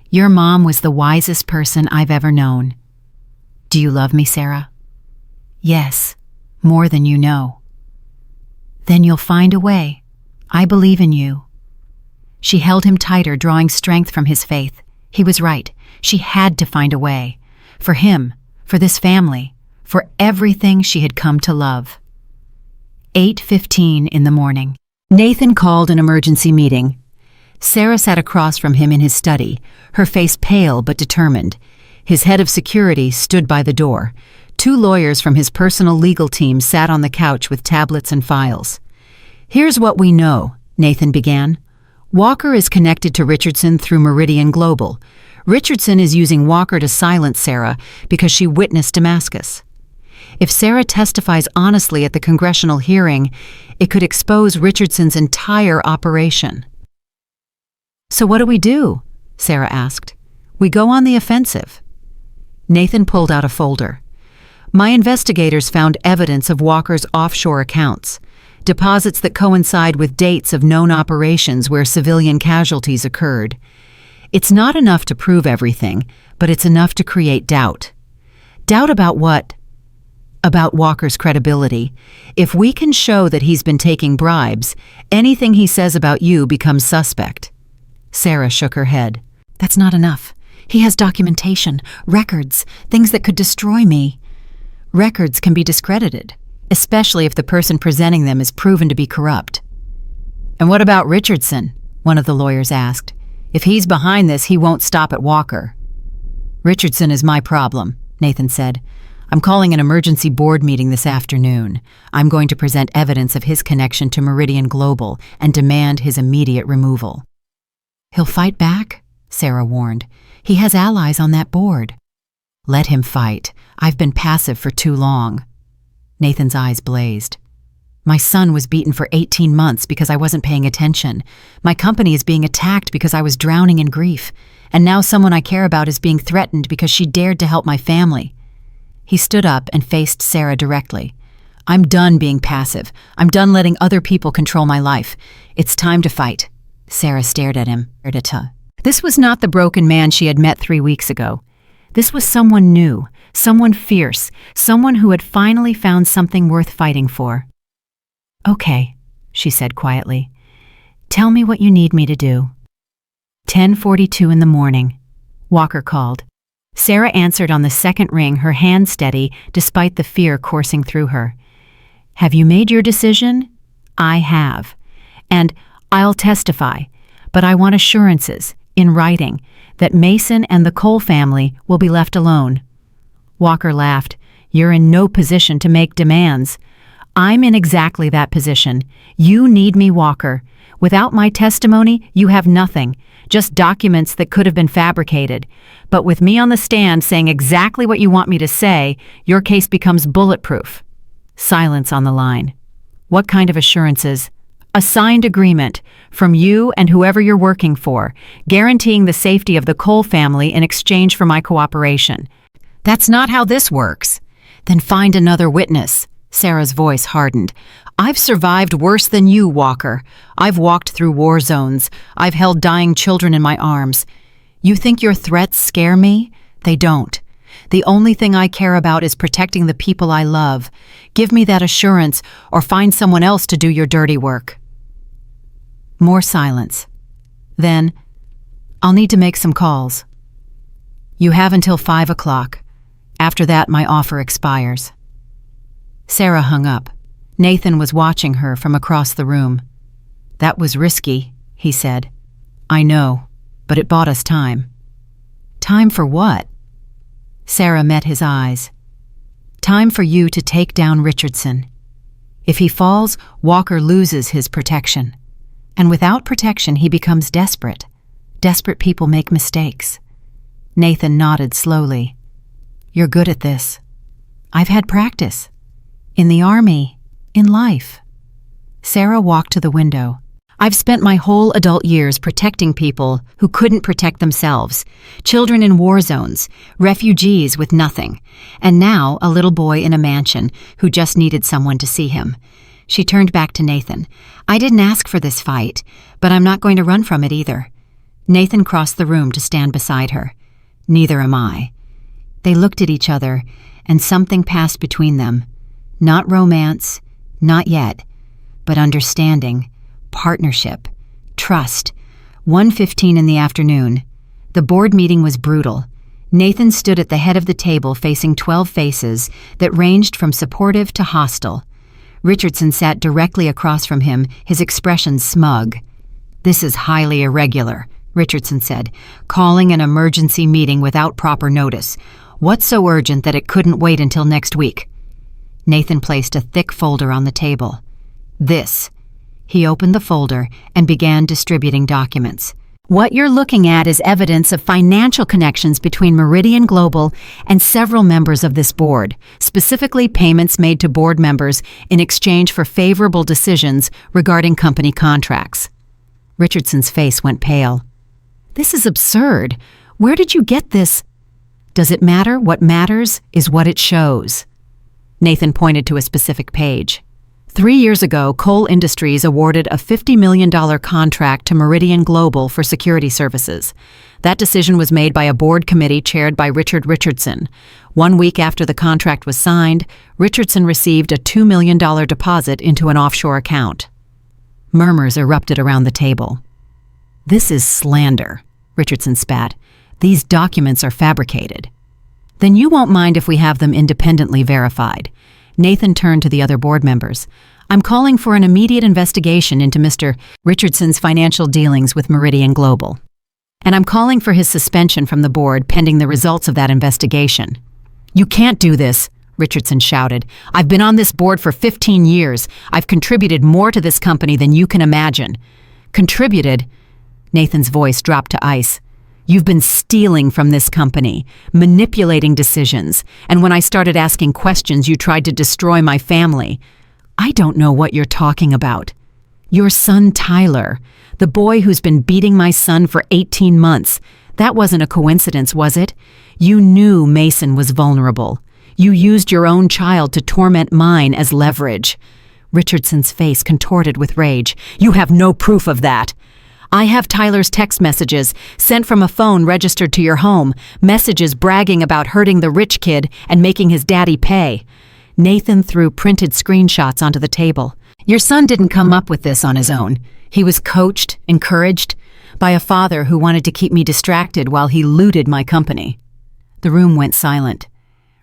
A: "Your mom was the wisest person I've ever known." "Do you love me, Sarah?" "Yes, more than you know." "Then you'll find a way. I believe in you." She held him tighter, drawing strength from his faith. He was right. She had to find a way. For him, for this family, for everything she had come to love. 8:15 in the morning. Nathan called an emergency meeting. Sarah sat across from him in his study, her face pale but determined. His head of security stood by the door. 2 lawyers from his personal legal team sat on the couch with tablets and files. "Here's what we know," Nathan began. "Walker is connected to Richardson through Meridian Global. Richardson is using Walker to silence Sarah because she witnessed Damascus. If Sarah testifies honestly at the congressional hearing, it could expose Richardson's entire operation." "So what do we do?" Sarah asked. "We go on the offensive." Nathan pulled out a folder. "My investigators found evidence of Walker's offshore accounts, deposits that coincide with dates of known operations where civilian casualties occurred. It's not enough to prove everything, but it's enough to create doubt." "Doubt about what?" "About Walker's credibility. If we can show that he's been taking bribes, anything he says about you becomes suspect." Sarah shook her head. "That's not enough. He has documentation, records, things that could destroy me." "Records can be discredited, especially if the person presenting them is proven to be corrupt." "And what about Richardson?" one of the lawyers asked. "If he's behind this, he won't stop at Walker." "Richardson is my problem," Nathan said. "I'm calling an emergency board meeting this afternoon. I'm going to present evidence of his connection to Meridian Global and demand his immediate removal." "He'll fight back," Sarah warned. "He has allies on that board." "Let him fight. I've been passive for too long." Nathan's eyes blazed. "My son was beaten for 18 months because I wasn't paying attention. My company is being attacked because I was drowning in grief. And now someone I care about is being threatened because she dared to help my family." He stood up and faced Sarah directly. "I'm done being passive. I'm done letting other people control my life. It's time to fight." Sarah stared at him. This was not the broken man she had met 3 weeks ago. This was someone new, someone fierce, someone who had finally found something worth fighting for. "Okay," she said quietly. "Tell me what you need me to do." 10:42 in the morning. Walker called. Sarah answered on the second ring, her hand steady despite the fear coursing through her. Have you made your decision? I have. And I'll testify, but I want assurances, in writing, that Mason and the Cole family will be left alone. Walker laughed. You're in no position to make demands. I'm in exactly that position. You need me, Walker. Without my testimony, you have nothing, just documents that could have been fabricated. But with me on the stand saying exactly what you want me to say, your case becomes bulletproof. Silence on the line. What kind of assurances? A signed agreement from you and whoever you're working for, guaranteeing the safety of the Cole family in exchange for my cooperation. That's not how this works. Then find another witness. Sarah's voice hardened. I've survived worse than you, Walker. I've walked through war zones. I've held dying children in my arms. You think your threats scare me? They don't. The only thing I care about is protecting the people I love. Give me that assurance, or find someone else to do your dirty work. More silence. Then, I'll need to make some calls. You have until 5 o'clock. After that, my offer expires. Sarah hung up. Nathan was watching her from across the room. That was risky, he said. I know, but it bought us time. Time for what? Sarah met his eyes. Time for you to take down Richardson. If he falls, Walker loses his protection. And without protection, he becomes desperate. Desperate people make mistakes. Nathan nodded slowly. You're good at this. I've had practice. In the army, in life. Sarah walked to the window. I've spent my whole adult years protecting people who couldn't protect themselves, children in war zones, refugees with nothing, and now a little boy in a mansion who just needed someone to see him. She turned back to Nathan. I didn't ask for this fight, but I'm not going to run from it either. Nathan crossed the room to stand beside her. Neither am I. They looked at each other, and something passed between them. Not romance, not yet, but understanding, partnership, trust. 1:15 in the afternoon. The board meeting was brutal. Nathan stood at the head of the table facing 12 faces that ranged from supportive to hostile. Richardson sat directly across from him, his expression smug. This is highly irregular, Richardson said, calling an emergency meeting without proper notice. What's so urgent that it couldn't wait until next week? Nathan placed a thick folder on the table. This. He opened the folder and began distributing documents. What you're looking at is evidence of financial connections between Meridian Global and several members of this board, specifically payments made to board members in exchange for favorable decisions regarding company contracts. Richardson's face went pale. This is absurd. Where did you get this? Does it matter? What matters is what it shows. Nathan pointed to a specific page. 3 years ago, Cole Industries awarded a $50 million contract to Meridian Global for security services. That decision was made by a board committee chaired by Richard Richardson. 1 week after the contract was signed, Richardson received a $2 million deposit into an offshore account. Murmurs erupted around the table. This is slander, Richardson spat. These documents are fabricated. Then you won't mind if we have them independently verified. Nathan turned to the other board members. I'm calling for an immediate investigation into Mr. Richardson's financial dealings with Meridian Global. And I'm calling for his suspension from the board pending the results of that investigation. You can't do this, Richardson shouted. I've been on this board for 15 years. I've contributed more to this company than you can imagine. Contributed? Nathan's voice dropped to ice. You've been stealing from this company, manipulating decisions, and when I started asking questions, you tried to destroy my family. I don't know what you're talking about. Your son Tyler, the boy who's been beating my son for 18 months, that wasn't a coincidence, was it? You knew Mason was vulnerable. You used your own child to torment mine as leverage. Richardson's face contorted with rage. You have no proof of that. I have Tyler's text messages, sent from a phone registered to your home, messages bragging about hurting the rich kid and making his daddy pay. Nathan threw printed screenshots onto the table. Your son didn't come up with this on his own. He was coached, encouraged, by a father who wanted to keep me distracted while he looted my company. The room went silent.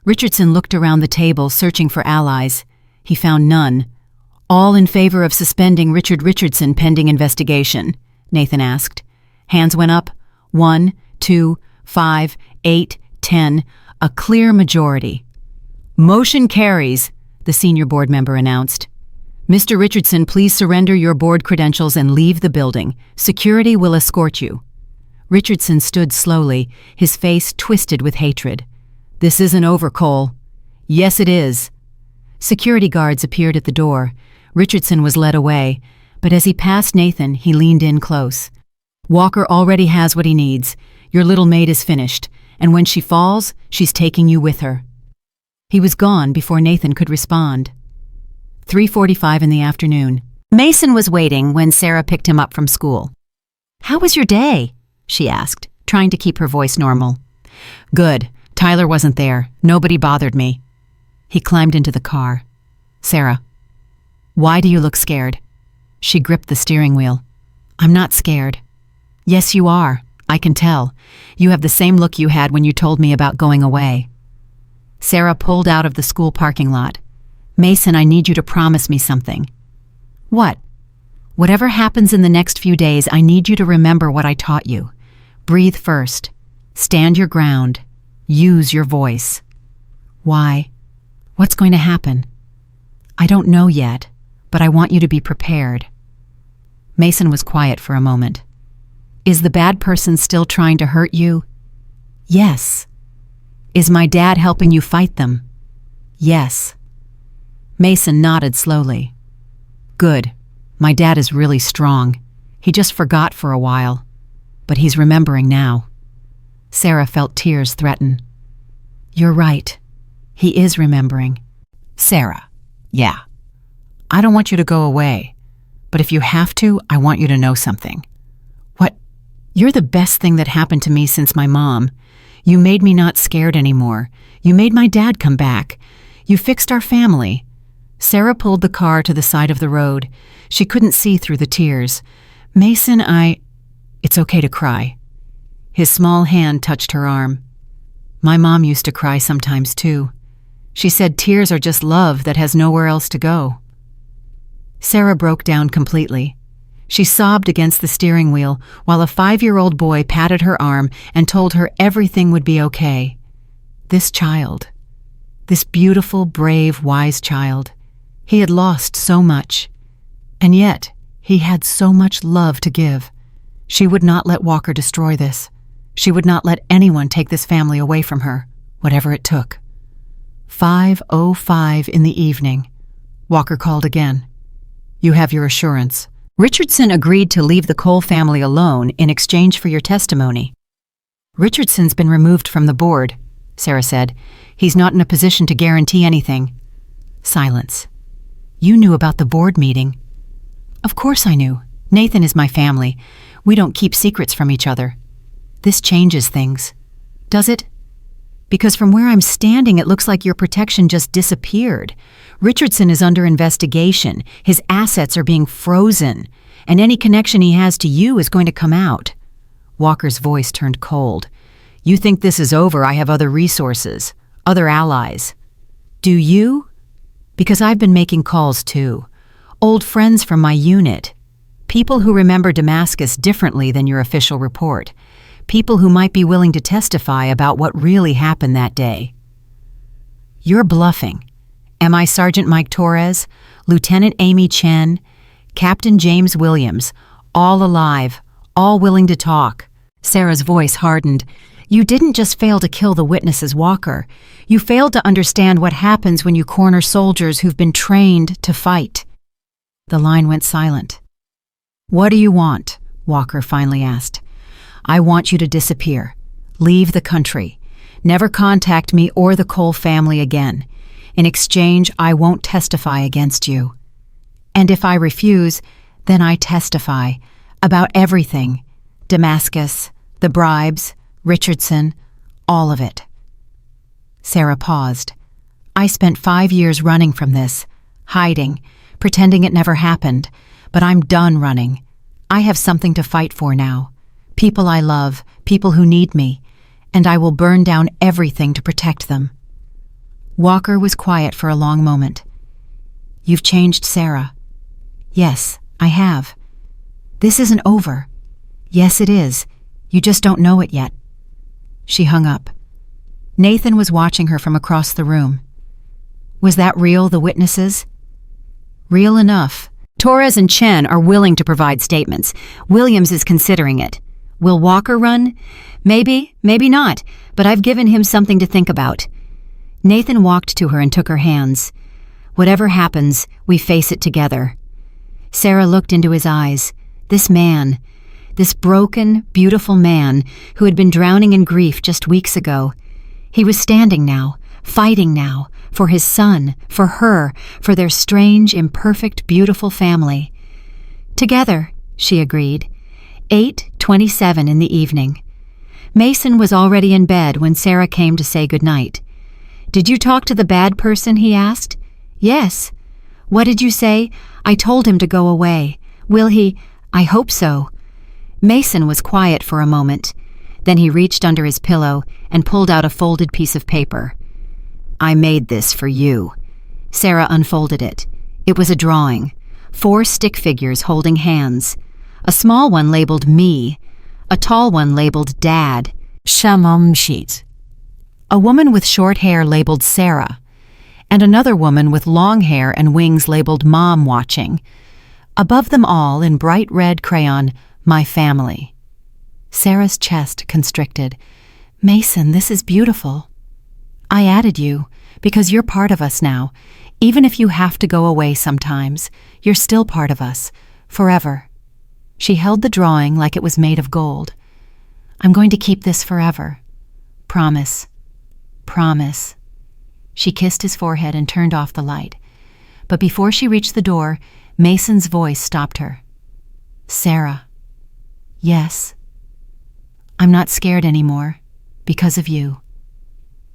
A: Richardson looked around the table, searching for allies. He found none. All in favor of suspending Richard Richardson pending investigation, Nathan asked. Hands went up. 1, 2, 5, 8, 10. A clear majority. Motion carries, the senior board member announced. Mr. Richardson, please surrender your board credentials and leave the building. Security will escort you. Richardson stood slowly, his face twisted with hatred. This isn't over, Cole. Yes, it is. Security guards appeared at the door. Richardson was led away, but as he passed Nathan, he leaned in close. Walker already has what he needs. Your little maid is finished, and when she falls, she's taking you with her. He was gone before Nathan could respond. 3:45 in the afternoon. Mason was waiting when Sarah picked him up from school. How was your day? She asked, trying to keep her voice normal. Good. Tyler wasn't there. Nobody bothered me. He climbed into the car. Sarah, why do you look scared? She gripped the steering wheel. I'm not scared. Yes, you are. I can tell. You have the same look you had when you told me about going away. Sarah pulled out of the school parking lot. Mason, I need you to promise me something. What? Whatever happens in the next few days, I need you to remember what I taught you. Breathe first. Stand your ground. Use your voice. Why? What's going to happen? I don't know yet, but I want you to be prepared. Mason was quiet for a moment. Is the bad person still trying to hurt you? Yes. Is my dad helping you fight them? Yes. Mason nodded slowly. Good. My dad is really strong. He just forgot for a while. But he's remembering now. Sarah felt tears threaten. You're right. He is remembering. Sarah. Yeah. I don't want you to go away. But if you have to, I want you to know something. What? You're the best thing that happened to me since my mom. You made me not scared anymore. You made my dad come back. You fixed our family. Sarah pulled the car to the side of the road. She couldn't see through the tears. Mason, It's okay to cry. His small hand touched her arm. My mom used to cry sometimes too. She said tears are just love that has nowhere else to go. Sarah broke down completely. She sobbed against the steering wheel while a 5-year-old boy patted her arm and told her everything would be okay. This child, this beautiful, brave, wise child, he had lost so much, and yet he had so much love to give. She would not let Walker destroy this. She would not let anyone take this family away from her, whatever it took. 5:05 in the evening. Walker called again. You have your assurance. Richardson agreed to leave the Cole family alone in exchange for your testimony. Richardson's been removed from the board, Sarah said. He's not in a position to guarantee anything. Silence. You knew about the board meeting. Of course I knew. Nathan is my family. We don't keep secrets from each other. This changes things. Does it? Because from where I'm standing, it looks like your protection just disappeared. Richardson is under investigation. His assets are being frozen, and any connection he has to you is going to come out. Walker's voice turned cold. You think this is over? I have other resources, other allies. Do you? Because I've been making calls too. Old friends from my unit. People who remember Damascus differently than your official report. People who might be willing to testify about what really happened that day. You're bluffing. Am I Sergeant Mike Torres, Lieutenant Amy Chen, Captain James Williams, all alive, all willing to talk? Sarah's voice hardened. You didn't just fail to kill the witnesses, Walker. You failed to understand what happens when you corner soldiers who've been trained to fight. The line went silent. What do you want? Walker finally asked. I want you to disappear. Leave the country. Never contact me or the Cole family again. In exchange, I won't testify against you. And if I refuse, then I testify about everything. Damascus, the bribes, Richardson, all of it. Sarah paused. I spent 5 years running from this, hiding, pretending it never happened, but I'm done running. I have something to fight for now. People I love, people who need me, and I will burn down everything to protect them. Walker was quiet for a long moment. You've changed Sarah. Yes, I have. This isn't over. Yes, it is. You just don't know it yet. She hung up. Nathan was watching her from across the room. Was that real, the witnesses? Real enough. Torres and Chen are willing to provide statements. Williams is considering it. Will Walker run? Maybe, maybe not, but I've given him something to think about. Nathan walked to her and took her hands. Whatever happens, we face it together. Sarah looked into his eyes. This man, this broken, beautiful man who had been drowning in grief just weeks ago. He was standing now, fighting now, for his son, for her, for their strange, imperfect, beautiful family. Together, she agreed. 8:27 in the evening. Mason was already in bed when Sarah came to say goodnight. Did you talk to the bad person, he asked. Yes. What did you say? I told him to go away. Will he? I hope so. Mason was quiet for a moment. Then he reached under his pillow and pulled out a folded piece of paper. I made this for you. Sarah unfolded it. It was a drawing. 4 stick figures holding hands. A small one labeled me. A tall one labeled Dad. Shamamshit. A woman with short hair labeled Sarah. And another woman with long hair and wings labeled Mom watching. Above them all, in bright red crayon, my family. Sarah's chest constricted. Mason, this is beautiful. I added you, because you're part of us now. Even if you have to go away sometimes, you're still part of us, forever. She held the drawing like it was made of gold. I'm going to keep this forever. Promise. Promise. She kissed his forehead and turned off the light. But before she reached the door, Mason's voice stopped her. Sarah. Yes. I'm not scared anymore, because of you.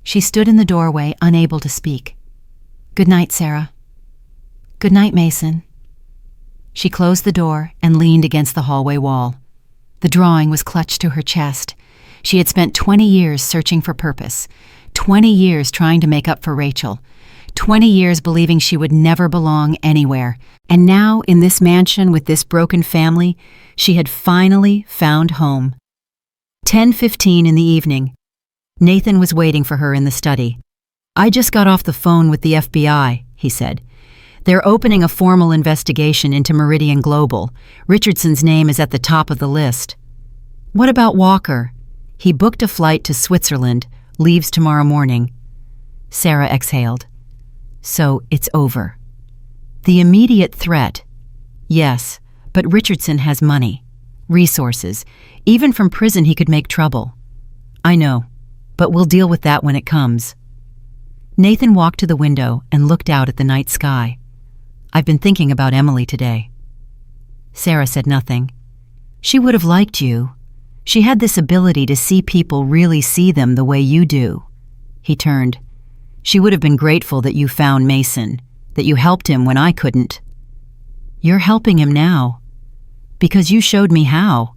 A: She stood in the doorway, unable to speak. Good night, Sarah. Good night, Mason. She closed the door and leaned against the hallway wall. The drawing was clutched to her chest. She had spent 20 years searching for purpose, 20 years trying to make up for Rachel, 20 years believing she would never belong anywhere. And now, in this mansion with this broken family, she had finally found home. 10:15 in the evening. Nathan was waiting for her in the study. I just got off the phone with the FBI, he said. They're opening a formal investigation into Meridian Global. Richardson's name is at the top of the list. What about Walker? He booked a flight to Switzerland, leaves tomorrow morning. Sarah exhaled. So it's over. The immediate threat. Yes, but Richardson has money, resources. Even from prison he could make trouble. I know, but we'll deal with that when it comes. Nathan walked to the window and looked out at the night sky. I've been thinking about Emily today. Sarah said nothing. She would have liked you. She had this ability to see people really see them the way you do. He turned. She would have been grateful that you found Mason, that you helped him when I couldn't. You're helping him now. Because you showed me how.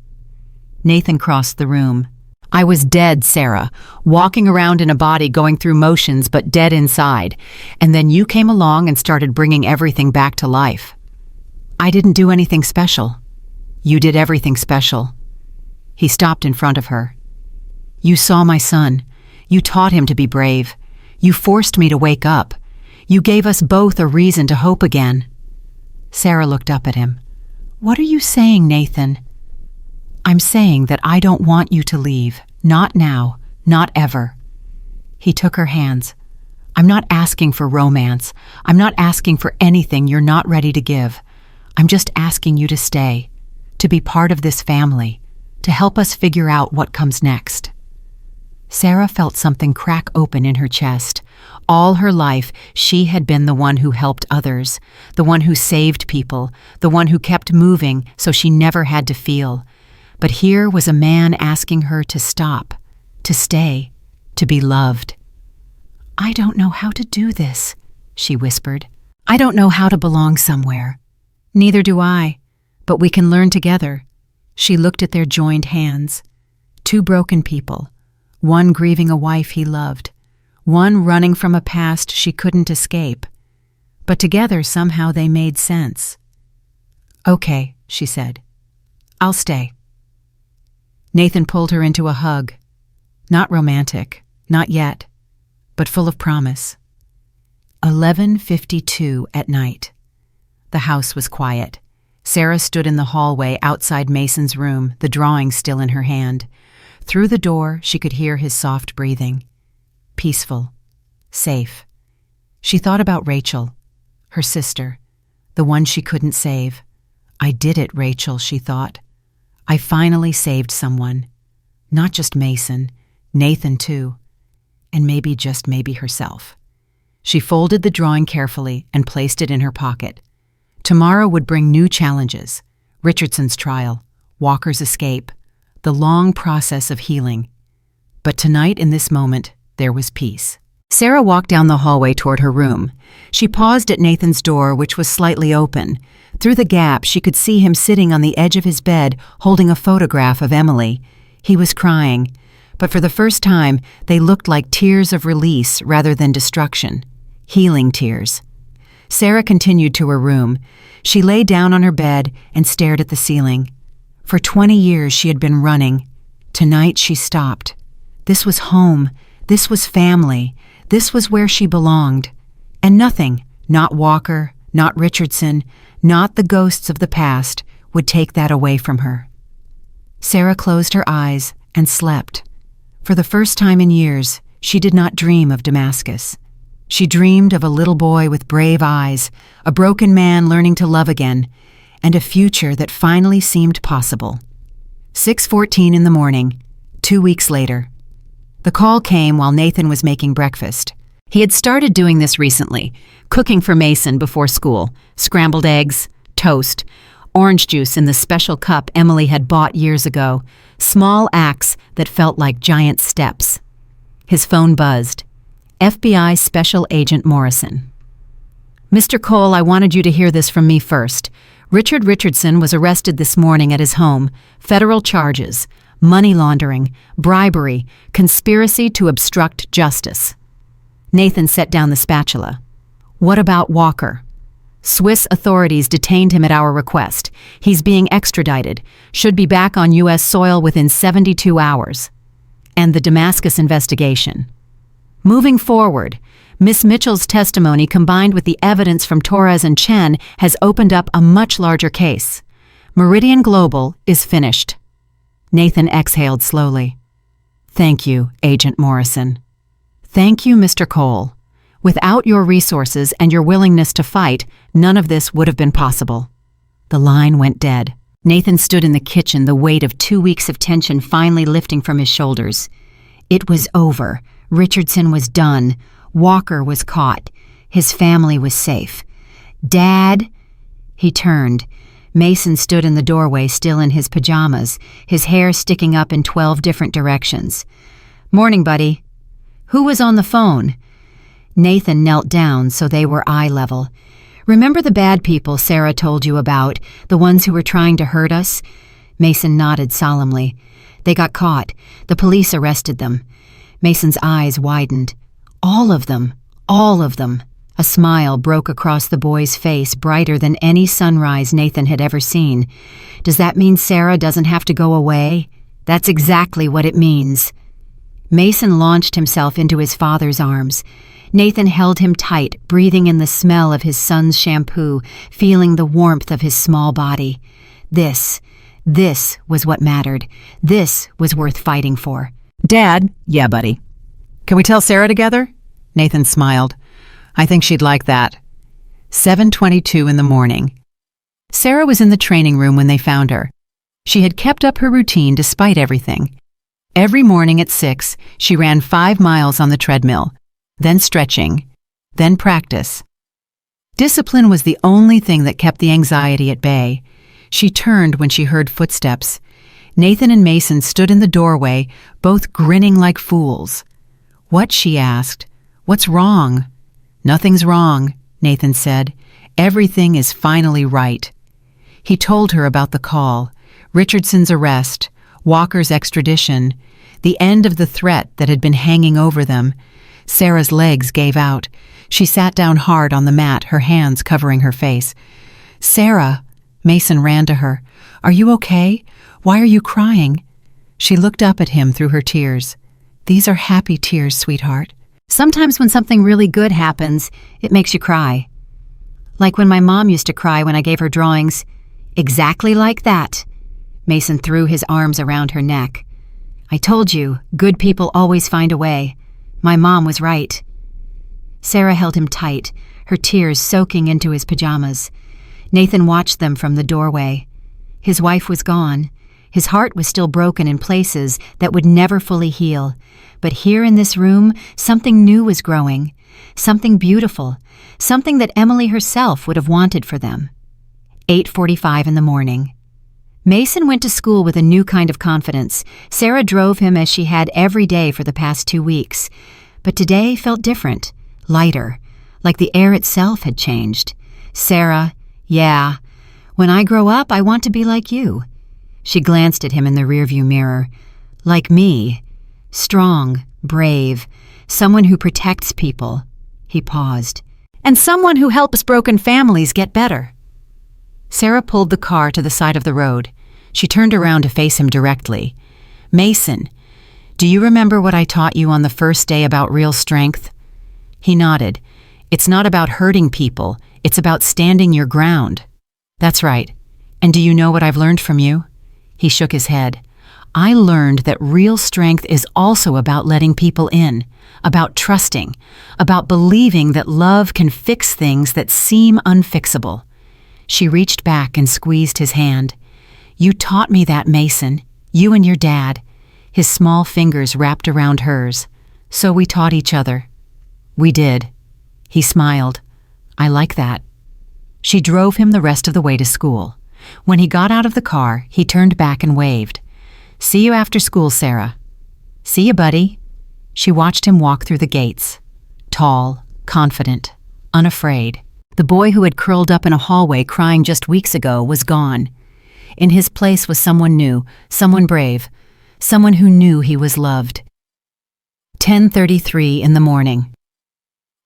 A: Nathan crossed the room. I was dead, Sarah, walking around in a body going through motions but dead inside. And then you came along and started bringing everything back to life. I didn't do anything special. You did everything special. He stopped in front of her. You saw my son. You taught him to be brave. You forced me to wake up. You gave us both a reason to hope again. Sarah looked up at him. What are you saying, Nathan? I'm saying that I don't want you to leave. Not now. Not ever. He took her hands. I'm not asking for romance. I'm not asking for anything you're not ready to give. I'm just asking you to stay, to be part of this family, to help us figure out what comes next. Sarah felt something crack open in her chest. All her life, she had been the one who helped others, the one who saved people, the one who kept moving so she never had to feel. But here was a man asking her to stop, to stay, to be loved. I don't know how to do this, she whispered. I don't know how to belong somewhere. Neither do I, but we can learn together. She looked at their joined hands. 2 broken people, one grieving a wife he loved, one running from a past she couldn't escape. but together somehow they made sense. "Okay," she said. "I'll stay." Nathan pulled her into a hug. Not romantic, not yet, but full of promise. 11:52 at night. The house was quiet. Sarah stood in the hallway outside Mason's room, the drawing still in her hand. Through the door, she could hear his soft breathing. Peaceful. Safe. She thought about Rachel, her sister, the one she couldn't save. "I did it, Rachel," she thought. "I finally saved someone. Not just Mason, Nathan too. And maybe, just maybe, herself." She folded the drawing carefully and placed it in her pocket. Tomorrow would bring new challenges. Richardson's trial, Walker's escape, the long process of healing. But tonight, in this moment, there was peace. Sarah walked down the hallway toward her room. She paused at Nathan's door, which was slightly open. Through the gap, she could see him sitting on the edge of his bed, holding a photograph of Emily. He was crying, but for the first time, they looked like tears of release rather than destruction. Healing tears. Sarah continued to her room. She lay down on her bed and stared at the ceiling. For 20 years she had been running. Tonight she stopped. This was home. This was family. This was where she belonged. And nothing, not Walker, not Richardson, not the ghosts of the past, would take that away from her. Sarah closed her eyes and slept. For the first time in years, she did not dream of Damascus. She dreamed of a little boy with brave eyes, a broken man learning to love again, and a future that finally seemed possible. 6:14 in the morning, 2 weeks later. The call came while Nathan was making breakfast. He had started doing this recently, cooking for Mason before school, scrambled eggs, toast, orange juice in the special cup Emily had bought years ago, small acts that felt like giant steps. His phone buzzed. FBI Special Agent Morrison. "Mr. Cole, I wanted you to hear this from me first. Richard Richardson was arrested this morning at his home. Federal charges. Money laundering, bribery, conspiracy to obstruct justice." Nathan set down the spatula. "What about Walker?" "Swiss authorities detained him at our request. He's being extradited. Should be back on U.S. soil within 72 hours. And the Damascus investigation. Moving forward, Miss Mitchell's testimony combined with the evidence from Torres and Chen has opened up a much larger case. Meridian Global is finished." Nathan exhaled slowly. "Thank you, Agent Morrison." "Thank you, Mr. Cole. Without your resources and your willingness to fight, none of this would have been possible." The line went dead. Nathan stood in the kitchen, the weight of 2 weeks of tension finally lifting from his shoulders. It was over. Richardson was done. Walker was caught. His family was safe. "Dad?" He turned. Mason stood in the doorway, still in his pajamas, his hair sticking up in 12 different directions. "Morning, buddy." "Who was on the phone?" Nathan knelt down so they were eye level. "Remember the bad people Sarah told you about, the ones who were trying to hurt us?" Mason nodded solemnly. "They got caught. The police arrested them." Mason's eyes widened. "All of them. All of them." A smile broke across the boy's face, brighter than any sunrise Nathan had ever seen. "Does that mean Sarah doesn't have to go away?" "That's exactly what it means." Mason launched himself into his father's arms. Nathan held him tight, breathing in the smell of his son's shampoo, feeling the warmth of his small body. This was what mattered. This was worth fighting for.
B: "Dad?" "Yeah, buddy." "Can we tell Sarah together?" Nathan smiled. "I think she'd like that." 7:22 in the morning. Sarah was in the training room when they found her. She had kept up her routine despite everything. Every morning at 6, she ran 5 miles on the treadmill, then stretching, then practice. Discipline was the only thing that kept the anxiety at bay. She turned when she heard footsteps. Nathan and Mason stood in the doorway, both grinning like fools. "What?" she asked. "What's wrong?" "Nothing's wrong," Nathan said. "Everything is finally right." He told her about the call, Richardson's arrest, Walker's extradition, the end of the threat that had been hanging over them. Sarah's legs gave out. She sat down hard on the mat, her hands covering her face. "Sarah," Mason ran to her. "Are you okay? Why are you crying?" She looked up at him through her tears. "These are happy tears, sweetheart."
A: Sometimes when something really good happens, it makes you cry. Like when my mom used to cry when I gave her drawings. Exactly like that. Mason threw his arms around her neck. "I told you, good people always find a way. My mom was right." Sarah held him tight, her tears soaking into his pajamas. Nathan watched them from the doorway. His wife was gone. His heart was still broken in places that would never fully heal. But here in this room, something new was growing. Something beautiful. Something that Emily herself would have wanted for them. 8:45 in the morning. Mason went to school with a new kind of confidence. Sarah drove him as she had every day for the past 2 weeks. But today felt different, lighter, like the air itself had changed. "Sarah, yeah, when I grow up, I want to be like you." She glanced at him in the rearview mirror. "Like me. Strong, brave, someone who protects people." He paused. "And someone who helps broken families get better." Sarah pulled the car to the side of the road. She turned around to face him directly. "Mason, do you remember what I taught you on the first day about real strength?" He nodded. "It's not about hurting people. It's about standing your ground." "That's right. And do you know what I've learned from you?" He shook his head. "I learned that real strength is also about letting people in, about trusting, about believing that love can fix things that seem unfixable." She reached back and squeezed his hand. "You taught me that, Mason. You and your dad." His small fingers wrapped around hers. "So we taught each other." "We did." He smiled. "I like that." She drove him the rest of the way to school. When he got out of the car, he turned back and waved. "See you after school, Sarah." "See you, buddy." She watched him walk through the gates. Tall, confident, unafraid. The boy who had curled up in a hallway crying just weeks ago was gone. In his place was someone new, someone brave, someone who knew he was loved. 10:33 in the morning.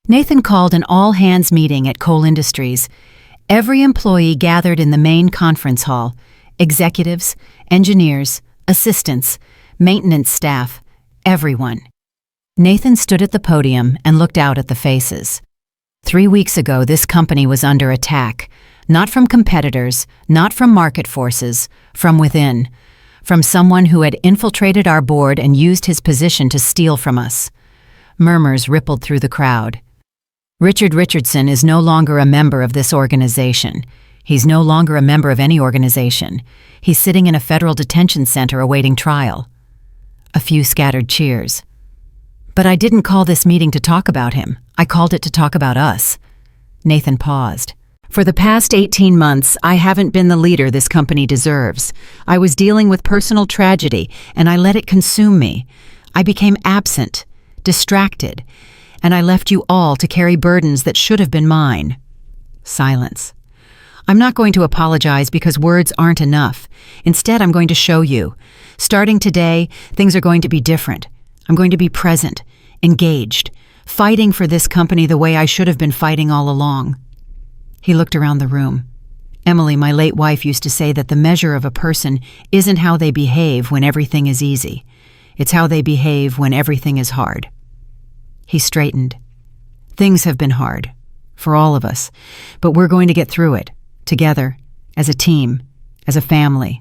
A: Nathan called an all-hands meeting at Coal Industries. Every employee gathered in the main conference hall. Executives, engineers, assistants, maintenance staff, everyone. Nathan stood at the podium and looked out at the faces. 3 weeks ago, this company was under attack. Not from competitors, not from market forces, from within. From someone who had infiltrated our board and used his position to steal from us. Murmurs rippled through the crowd. Richard Richardson is no longer a member of this organization. He's no longer a member of any organization. He's sitting in a federal detention center awaiting trial. A few scattered cheers. "But I didn't call this meeting to talk about him. I called it to talk about us." Nathan paused. "For the past 18 months, I haven't been the leader this company deserves. I was dealing with personal tragedy, and I let it consume me. I became absent, distracted, and I left you all to carry burdens that should have been mine." Silence. "I'm not going to apologize because words aren't enough. Instead, I'm going to show you. Starting today, things are going to be different. I'm going to be present, engaged, fighting for this company the way I should have been fighting all along." He looked around the room. "Emily, my late wife, used to say that the measure of a person isn't how they behave when everything is easy. It's how they behave when everything is hard." He straightened. "Things have been hard, for all of us, but we're going to get through it, together, as a team, as a family."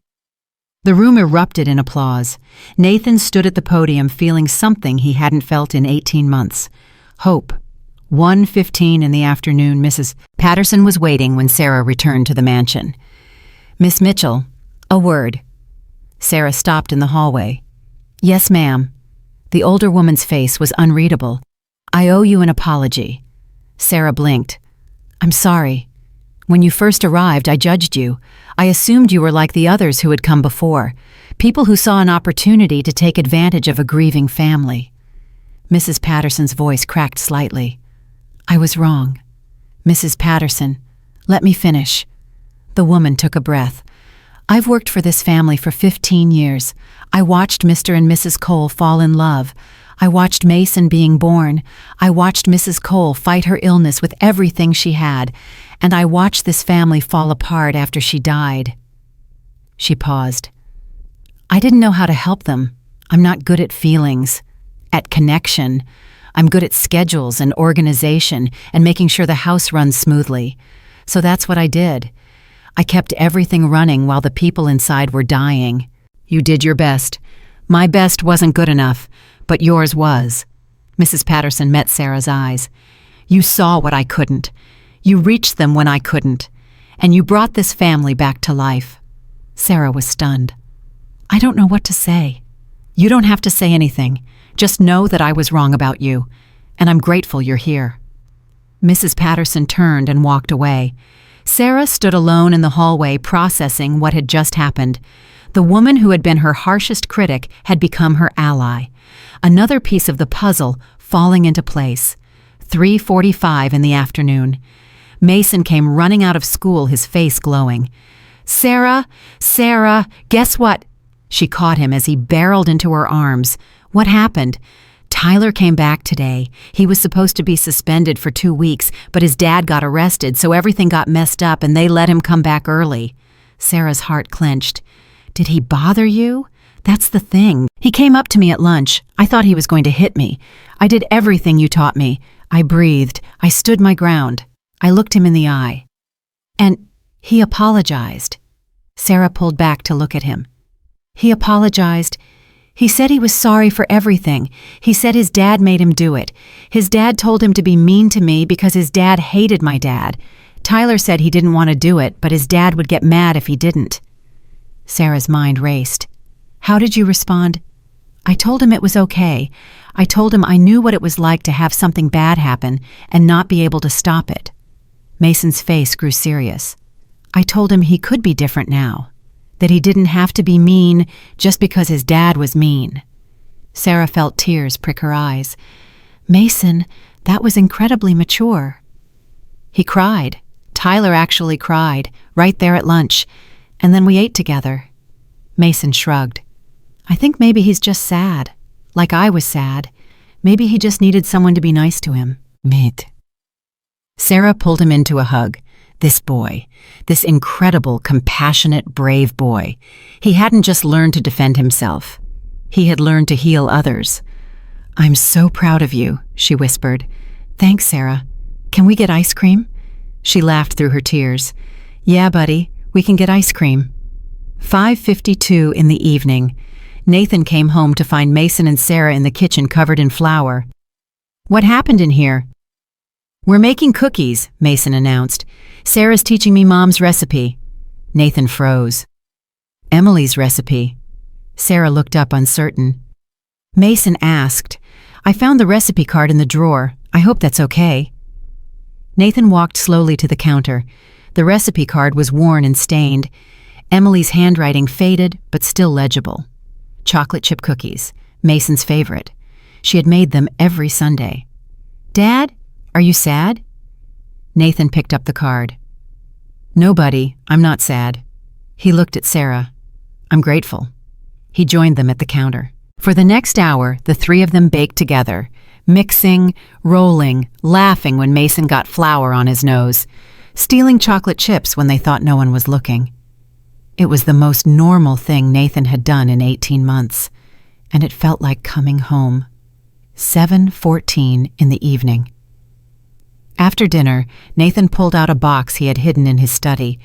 A: The room erupted in applause. Nathan stood at the podium feeling something he hadn't felt in 18 months. Hope. 1:15 in the afternoon, Mrs. Patterson was waiting when Sarah returned to the mansion. "Miss Mitchell, a word." Sarah stopped in the hallway. "Yes, ma'am." The older woman's face was unreadable. "I owe you an apology." Sarah blinked. "I'm sorry. When you first arrived, I judged you. I assumed you were like the others who had come before, people who saw an opportunity to take advantage of a grieving family." Mrs. Patterson's voice cracked slightly. "I was wrong. Mrs. Patterson, let me finish." The woman took a breath. "I've worked for this family for 15 years. I watched Mr. and Mrs. Cole fall in love. I watched Mason being born. I watched Mrs. Cole fight her illness with everything she had, and I watched this family fall apart after she died." She paused. "I didn't know how to help them. I'm not good at feelings, at connection. I'm good at schedules and organization and making sure the house runs smoothly. So that's what I did. I kept everything running while the people inside were dying." "You did your best. My best wasn't good enough, but yours was." Mrs. Patterson met Sarah's eyes. "You saw what I couldn't. You reached them when I couldn't. And you brought this family back to life." Sarah was stunned. "I don't know what to say." "You don't have to say anything. Just know that I was wrong about you, and I'm grateful you're here." Mrs. Patterson turned and walked away. Sarah stood alone in the hallway processing what had just happened. The woman who had been her harshest critic had become her ally. Another piece of the puzzle falling into place. 3:45 in the afternoon. Mason came running out of school, his face glowing. Sarah, guess what?" She caught him as he barreled into her arms. "What happened?" "Tyler came back today. He was supposed to be suspended for 2 weeks, but his dad got arrested, so everything got messed up and they let him come back early." Sarah's heart clenched. "Did he bother you?" "That's the thing. He came up to me at lunch. I thought he was going to hit me. I did everything you taught me. I breathed. I stood my ground. I looked him in the eye. And he apologized." Sarah pulled back to look at him. "He apologized. He said he was sorry for everything. He said his dad made him do it. His dad told him to be mean to me because his dad hated my dad. Tyler said he didn't want to do it, but his dad would get mad if he didn't." Sarah's mind raced. "How did you respond?" "I told him it was okay. I told him I knew what it was like to have something bad happen and not be able to stop it." Mason's face grew serious. "I told him he could be different now, that he didn't have to be mean just because his dad was mean." Sarah felt tears prick her eyes. "Mason, that was incredibly mature." "He cried. Tyler actually cried, right there at lunch, and then we ate together." Mason shrugged. "I think maybe he's just sad, like I was sad. Maybe he just needed someone to be nice to him."
B: Maid.
A: Sarah pulled him into a hug. This boy, this incredible, compassionate, brave boy. He hadn't just learned to defend himself. He had learned to heal others. "I'm so proud of you," she whispered. "Thanks, Sarah. Can we get ice cream?" She laughed through her tears. "Yeah, buddy, we can get ice cream." 5:52 in the evening. Nathan came home to find Mason and Sarah in the kitchen covered in flour. "What happened in here?" "We're making cookies," Mason announced. "Sarah's teaching me Mom's recipe." Nathan froze. "Emily's recipe?" Sarah looked up uncertain. Mason asked, "I found the recipe card in the drawer. I hope that's okay." Nathan walked slowly to the counter. The recipe card was worn and stained. Emily's handwriting faded, but still legible. Chocolate chip cookies, Mason's favorite. She had made them every Sunday. "Dad, are you sad?" Nathan picked up the card. "No, buddy, I'm not sad." He looked at Sarah. "I'm grateful." He joined them at the counter. For the next hour, the three of them baked together, mixing, rolling, laughing when Mason got flour on his nose, stealing chocolate chips when they thought no one was looking. It was the most normal thing Nathan had done in 18 months, and it felt like coming home. 7:14 in the evening. After dinner, Nathan pulled out a box he had hidden in his study.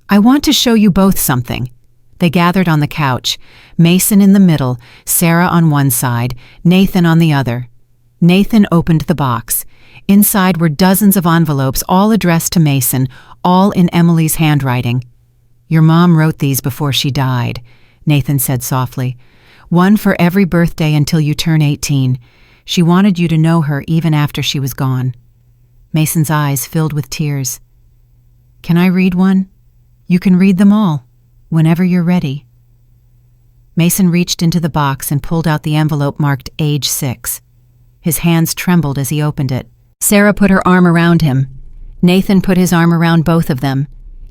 A: "I want to show you both something." They gathered on the couch, Mason in the middle, Sarah on one side, Nathan on the other. Nathan opened the box. Inside were dozens of envelopes, all addressed to Mason, all in Emily's handwriting. "Your mom wrote these before she died," Nathan said softly. "One for every birthday until you turn 18. She wanted you to know her even after she was gone." Mason's eyes filled with tears. "Can I read one?" "You can read them all, whenever you're ready." Mason reached into the box and pulled out the envelope marked age 6. His hands trembled as he opened it. Sarah put her arm around him. Nathan put his arm around both of them,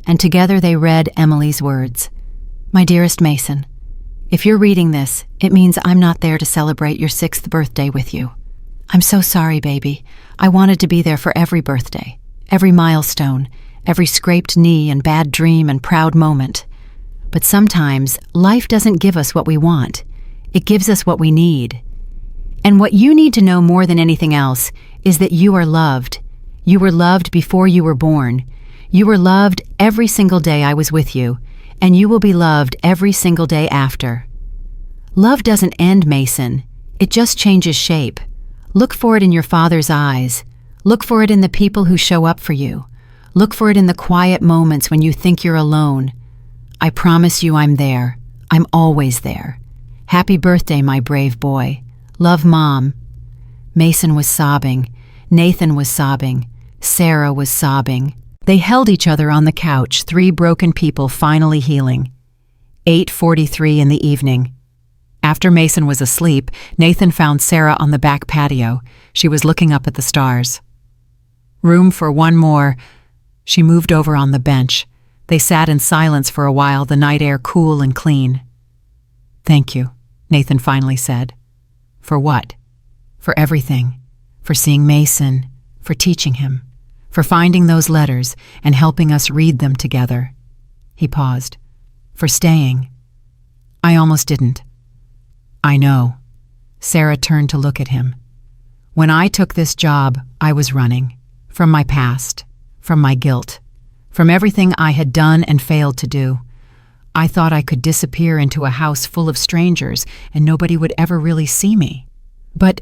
A: and together they read Emily's words. "My dearest Mason, If you're reading this, it means I'm not there to celebrate your 6th birthday with you. I'm so sorry, baby. I wanted to be there for every birthday, every milestone, every scraped knee and bad dream and proud moment. But sometimes life doesn't give us what we want. It gives us what we need. And what you need to know more than anything else is that you are loved. You were loved before you were born. You were loved every single day I was with you, and you will be loved every single day after. Love doesn't end, Mason. It just changes shape. Look for it in your father's eyes. Look for it in the people who show up for you. Look for it in the quiet moments when you think you're alone. I promise you I'm there. I'm always there. Happy birthday, my brave boy. Love, Mom. Mason was sobbing. Nathan was sobbing. Sarah was sobbing. They held each other on the couch, 3 broken people finally healing. 8:43 in the evening. After Mason was asleep, Nathan found Sarah on the back patio. She was looking up at the stars. Room for one more. She moved over on the bench. They sat in silence for a while, the night air cool and clean. "Thank you," Nathan finally said. "For what?" "For everything. For seeing Mason. For teaching him. For finding those letters and helping us read them together." He paused. "For staying." "I almost didn't." "I know." Sarah turned to look at him. "When I took this job, I was running. From my past. From my guilt. From everything I had done and failed to do. I thought I could disappear into a house full of strangers and nobody would ever really see me. But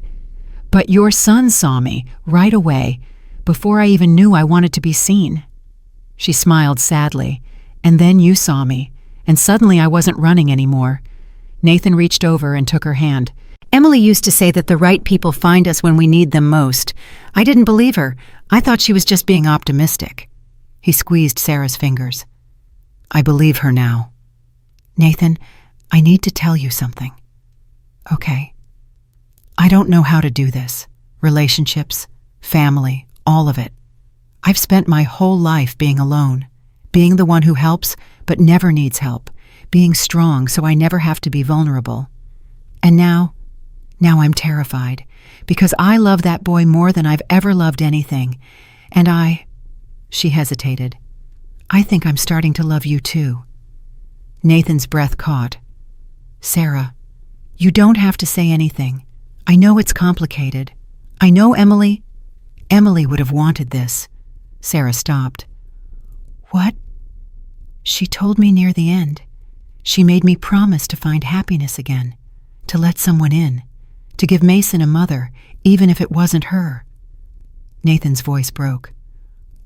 A: your son saw me right away, before I even knew I wanted to be seen." She smiled sadly. "And then you saw me, and suddenly I wasn't running anymore." Nathan reached over and took her hand. "Emily used to say that the right people find us when we need them most. I didn't believe her. I thought she was just being optimistic." He squeezed Sarah's fingers. "I believe her now." "Nathan, I need to tell you something." "Okay." "I don't know how to do this. Relationships, family, all of it. I've spent my whole life being alone, being the one who helps but never needs help, being strong so I never have to be vulnerable. And now I'm terrified, because I love that boy more than I've ever loved anything. And She hesitated. "I think I'm starting to love you too." Nathan's breath caught. "Sarah, you don't have to say anything. I know it's complicated. I know Emily would have wanted this." Sarah stopped. "What?" "She told me near the end. She made me promise to find happiness again, to let someone in, to give Mason a mother, even if it wasn't her." Nathan's voice broke.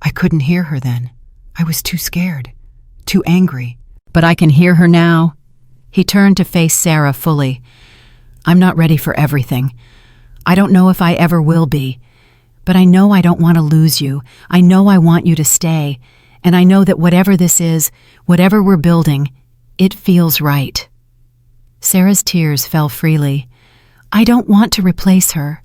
A: "I couldn't hear her then. I was too scared, too angry. But I can hear her now." He turned to face Sarah fully. "I'm not ready for everything. I don't know if I ever will be. But I know I don't want to lose you. I know I want you to stay. And I know that whatever this is, whatever we're building, it feels right." Sarah's tears fell freely. "I don't want to replace her."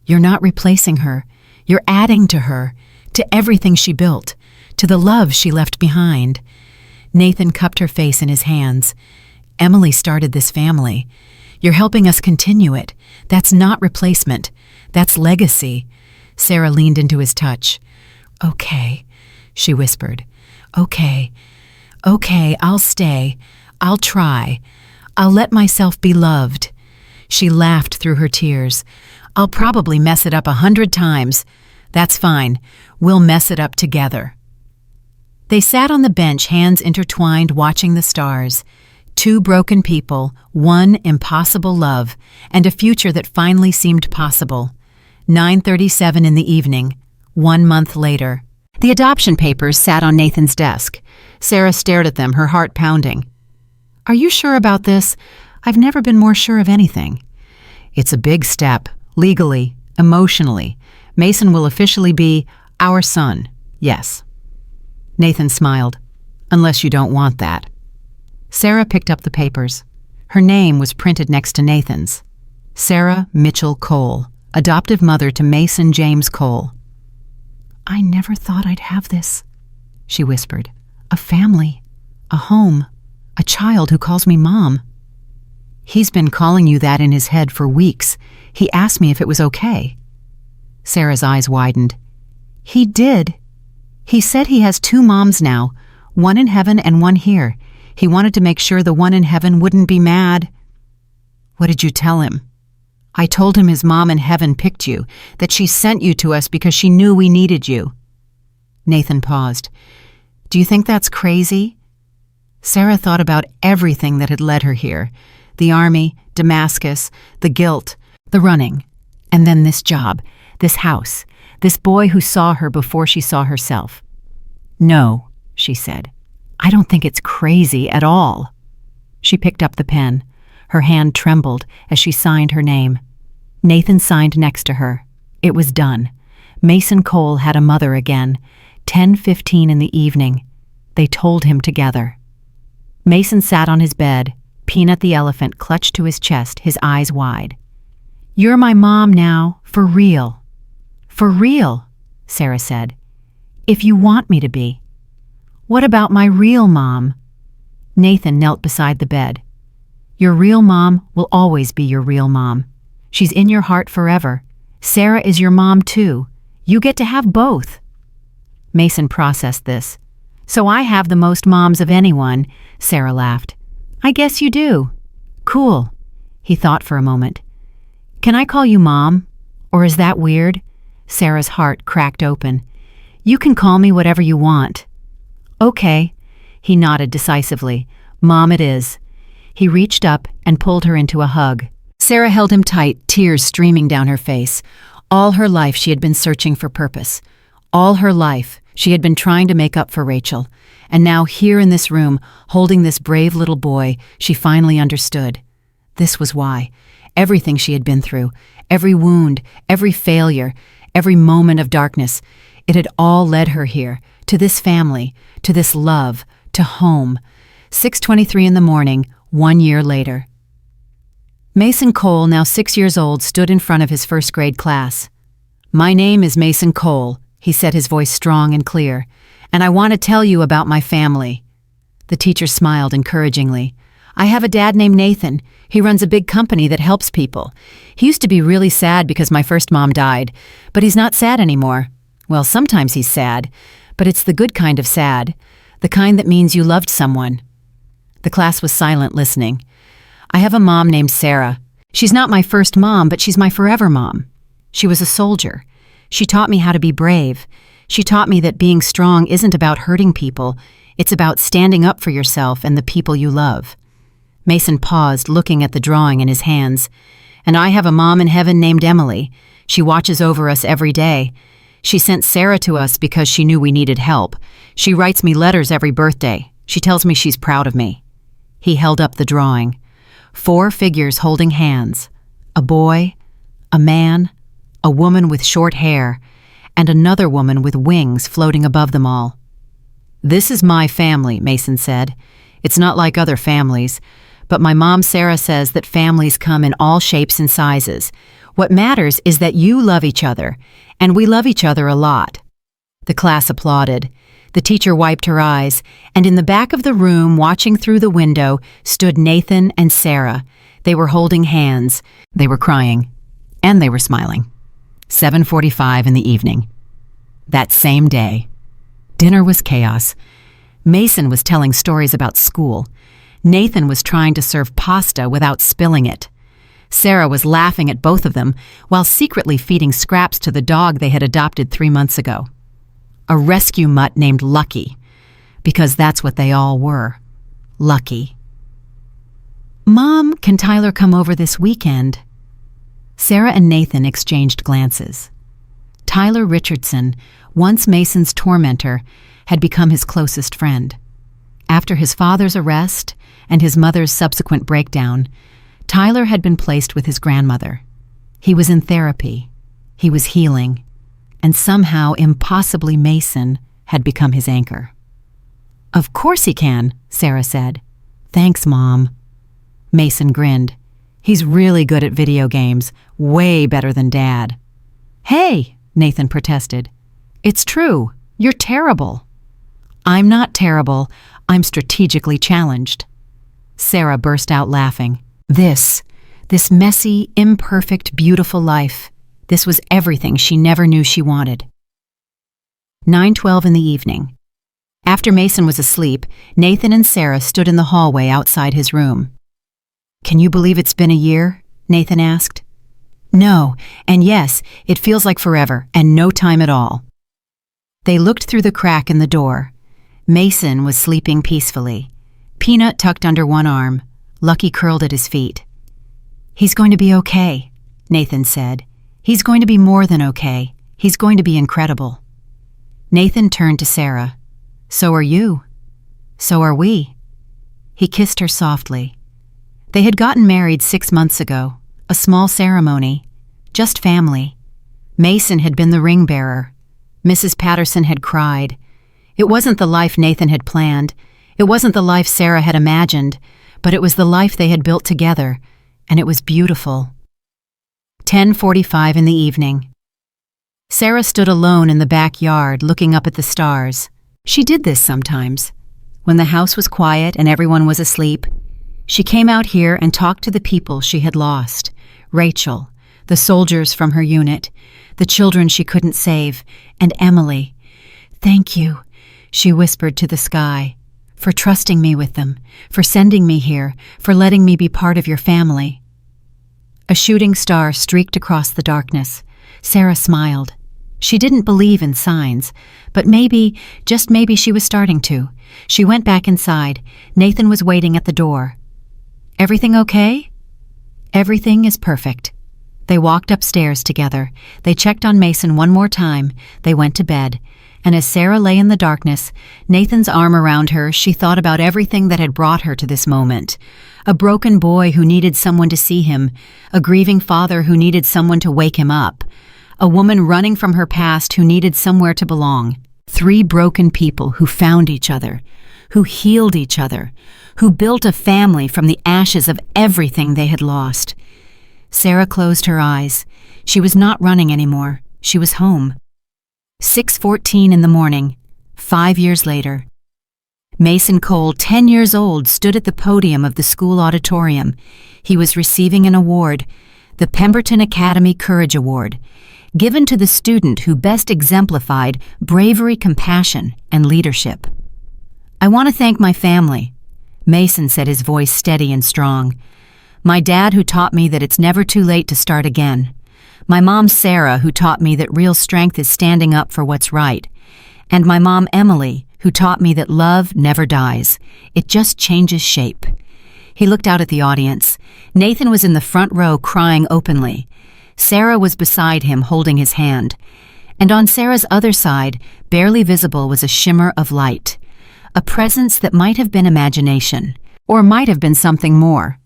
A: "You're not replacing her. You're adding to her, to everything she built, to the love she left behind." Nathan cupped her face in his hands. "Emily started this family. You're helping us continue it. That's not replacement. That's legacy." Sarah leaned into his touch. "Okay," she whispered. Okay, I'll stay. I'll try. I'll let myself be loved." She laughed through her tears. "I'll probably mess it up 100 times. That's fine. We'll mess it up together." They sat on the bench, hands intertwined, watching the stars. 2 broken people, 1 impossible love, and a future that finally seemed possible. 9:37 in the evening, 1 month later. The adoption papers sat on Nathan's desk. Sarah stared at them, her heart pounding. "Are you sure about this? I've never been more sure of anything." "It's a big step, legally, emotionally. Mason will officially be our son, yes." Nathan smiled. "Unless you don't want that." Sarah picked up the papers. Her name was printed next to Nathan's. Sarah Mitchell Cole, adoptive mother to Mason James Cole. "I never thought I'd have this," she whispered. "A family, a home, a child who calls me Mom." He's been calling you that in his head for weeks. He asked me if it was okay. Sarah's eyes widened. He did. He said he has 2 moms now, one in heaven and one here. He wanted to make sure the one in heaven wouldn't be mad. What did you tell him? I told him his mom in heaven picked you, that she sent you to us because she knew we needed you. Nathan paused. Do you think that's crazy? Sarah thought about everything that had led her here. The army, Damascus, the guilt, the running, and then this job, this house, this boy who saw her before she saw herself. No, she said. I don't think it's crazy at all. She picked up the pen. Her hand trembled as she signed her name. Nathan signed next to her. It was done. Mason Cole had a mother again. 10:15 in the evening. They told him together. Mason sat on his bed, Peanut the elephant clutched to his chest, his eyes wide. You're my mom now, for real. For real, Sarah said. If you want me to be. What about my real mom? Nathan knelt beside the bed. Your real mom will always be your real mom. She's in your heart forever. Sarah is your mom too. You get to have both. Mason processed this. So I have the most moms of anyone, Sarah laughed. I guess you do. Cool. He thought for a moment. Can I call you Mom? Or is that weird? Sarah's heart cracked open. You can call me whatever you want. Okay. He nodded decisively. Mom it is. He reached up and pulled her into a hug. Sarah held him tight, tears streaming down her face. All her life she had been searching for purpose. All her life she had been trying to make up for Rachel. And now here in this room, holding this brave little boy, she finally understood. This was why. Everything she had been through, every wound, every failure, every moment of darkness, it had all led her here, to this family, to this love, to home. 6:23 in the morning, 1 year later. Mason Cole, now 6 years old, stood in front of his first grade class. My name is Mason Cole, he said, his voice strong and clear, and I want to tell you about my family. The teacher smiled encouragingly. I have a dad named Nathan. He runs a big company that helps people. He used to be really sad because my first mom died, but he's not sad anymore. Well, sometimes he's sad, but it's the good kind of sad, the kind that means you loved someone. The class was silent, listening. I have a mom named Sarah. She's not my first mom, but she's my forever mom. She was a soldier. She taught me how to be brave. She taught me that being strong isn't about hurting people. It's about standing up for yourself and the people you love. Mason paused, looking at the drawing in his hands. And I have a mom in heaven named Emily. She watches over us every day. She sent Sarah to us because she knew we needed help. She writes me letters every birthday. She tells me she's proud of me. He held up the drawing. 4 figures holding hands. A boy, a man, a woman with short hair, and another woman with wings floating above them all. This is my family, Mason said. It's not like other families, but my mom Sarah says that families come in all shapes and sizes. What matters is that you love each other, and we love each other a lot. The class applauded. The teacher wiped her eyes, and in the back of the room, watching through the window, stood Nathan and Sarah. They were holding hands. They were crying. And they were smiling. 7:45 in the evening. That same day. Dinner was chaos. Mason was telling stories about school. Nathan was trying to serve pasta without spilling it. Sarah was laughing at both of them while secretly feeding scraps to the dog they had adopted 3 months ago. A rescue mutt named Lucky, because that's what they all were. Lucky. Mom, can Tyler come over this weekend? Sarah and Nathan exchanged glances. Tyler Richardson, once Mason's tormentor, had become his closest friend. After his father's arrest and his mother's subsequent breakdown, Tyler had been placed with his grandmother. He was in therapy. He was healing. And somehow, impossibly, Mason had become his anchor. Of course he can, Sarah said. Thanks, Mom. Mason grinned. He's really good at video games, way better than Dad. Hey, Nathan protested. It's true. You're terrible. I'm not terrible. I'm strategically challenged. Sarah burst out laughing. This messy, imperfect, beautiful life, this was everything she never knew she wanted. 9:12 in the evening. After Mason was asleep, Nathan and Sarah stood in the hallway outside his room. "Can you believe it's been a year?" Nathan asked. "No, and yes, it feels like forever, and no time at all." They looked through the crack in the door. Mason was sleeping peacefully, Peanut tucked under one arm, Lucky curled at his feet. "He's going to be okay," Nathan said. "He's going to be more than okay. He's going to be incredible." Nathan turned to Sarah. "So are you. So are we." He kissed her softly. They had gotten married 6 months ago, a small ceremony, just family. Mason had been the ring bearer. Mrs. Patterson had cried. It wasn't the life Nathan had planned. It wasn't the life Sarah had imagined, but it was the life they had built together, and it was beautiful. 10:45 in the evening. Sarah stood alone in the backyard looking up at the stars. She did this sometimes. When the house was quiet and everyone was asleep, she came out here and talked to the people she had lost. Rachel, the soldiers from her unit, the children she couldn't save, and Emily. "Thank you," she whispered to the sky, "for trusting me with them, for sending me here, for letting me be part of your family." A shooting star streaked across the darkness. Sarah smiled. She didn't believe in signs, but maybe, just maybe she was starting to. She went back inside. Nathan was waiting at the door. "Everything okay?" "Everything is perfect." They walked upstairs together. They checked on Mason one more time. They went to bed. And as Sarah lay in the darkness, Nathan's arm around her, she thought about everything that had brought her to this moment. A broken boy who needed someone to see him, a grieving father who needed someone to wake him up, a woman running from her past who needed somewhere to belong. 3 broken people who found each other, who healed each other, who built a family from the ashes of everything they had lost. Sarah closed her eyes. She was not running anymore. She was home. 6:14 in the morning, 5 years later. Mason Cole, 10 years old, stood at the podium of the school auditorium. He was receiving an award, the Pemberton Academy Courage Award, given to the student who best exemplified bravery, compassion, and leadership. "I want to thank my family," Mason said, his voice steady and strong. "My dad, who taught me that it's never too late to start again. My mom, Sarah, who taught me that real strength is standing up for what's right. And my mom, Emily, who taught me that love never dies. It just changes shape." He looked out at the audience. Nathan was in the front row crying openly. Sarah was beside him holding his hand. And on Sarah's other side, barely visible, was a shimmer of light. A presence that might have been imagination, or might have been something more.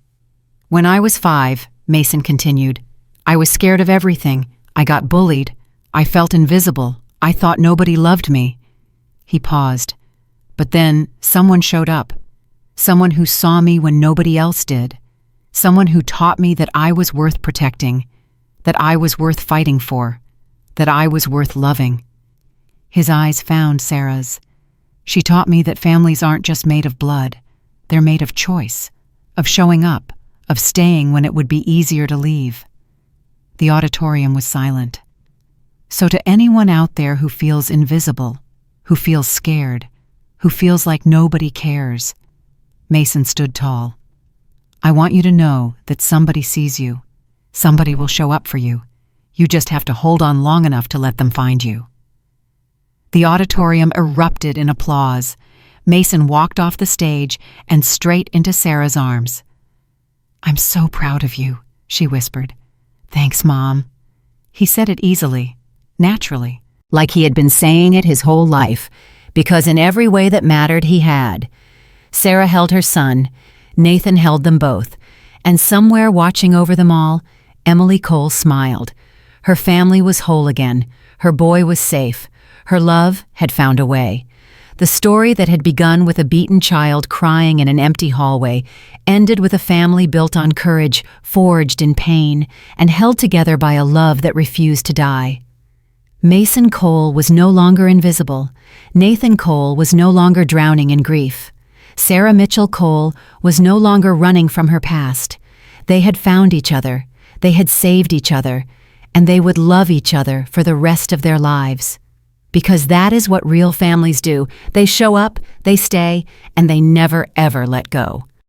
A: "When I was 5, Mason continued, "I was scared of everything. I got bullied. I felt invisible. I thought nobody loved me." He paused. "But then someone showed up. Someone who saw me when nobody else did. Someone who taught me that I was worth protecting, that I was worth fighting for, that I was worth loving." His eyes found Sarah's. "She taught me that families aren't just made of blood. They're made of choice, of showing up, of staying when it would be easier to leave." The auditorium was silent. So to anyone out there who feels invisible, who feels scared, who feels like nobody cares, Mason stood tall. "I want you to know that somebody sees you. Somebody will show up for you. You just have to hold on long enough to let them find you." The auditorium erupted in applause. Mason walked off the stage and straight into Sarah's arms. "I'm so proud of you," she whispered. "Thanks, Mom." He said it easily, naturally, like he had been saying it his whole life, because in every way that mattered he had. Sarah held her son, Nathan held them both, and somewhere watching over them all, Emily Cole smiled. Her family was whole again, her boy was safe, her love had found a way. The story that had begun with a beaten child crying in an empty hallway ended with a family built on courage, forged in pain, and held together by a love that refused to die. Mason Cole was no longer invisible. Nathan Cole was no longer drowning in grief. Sarah Mitchell Cole was no longer running from her past. They had found each other, they had saved each other, and they would love each other for the rest of their lives. Because that is what real families do. They show up, they stay, and they never ever let go.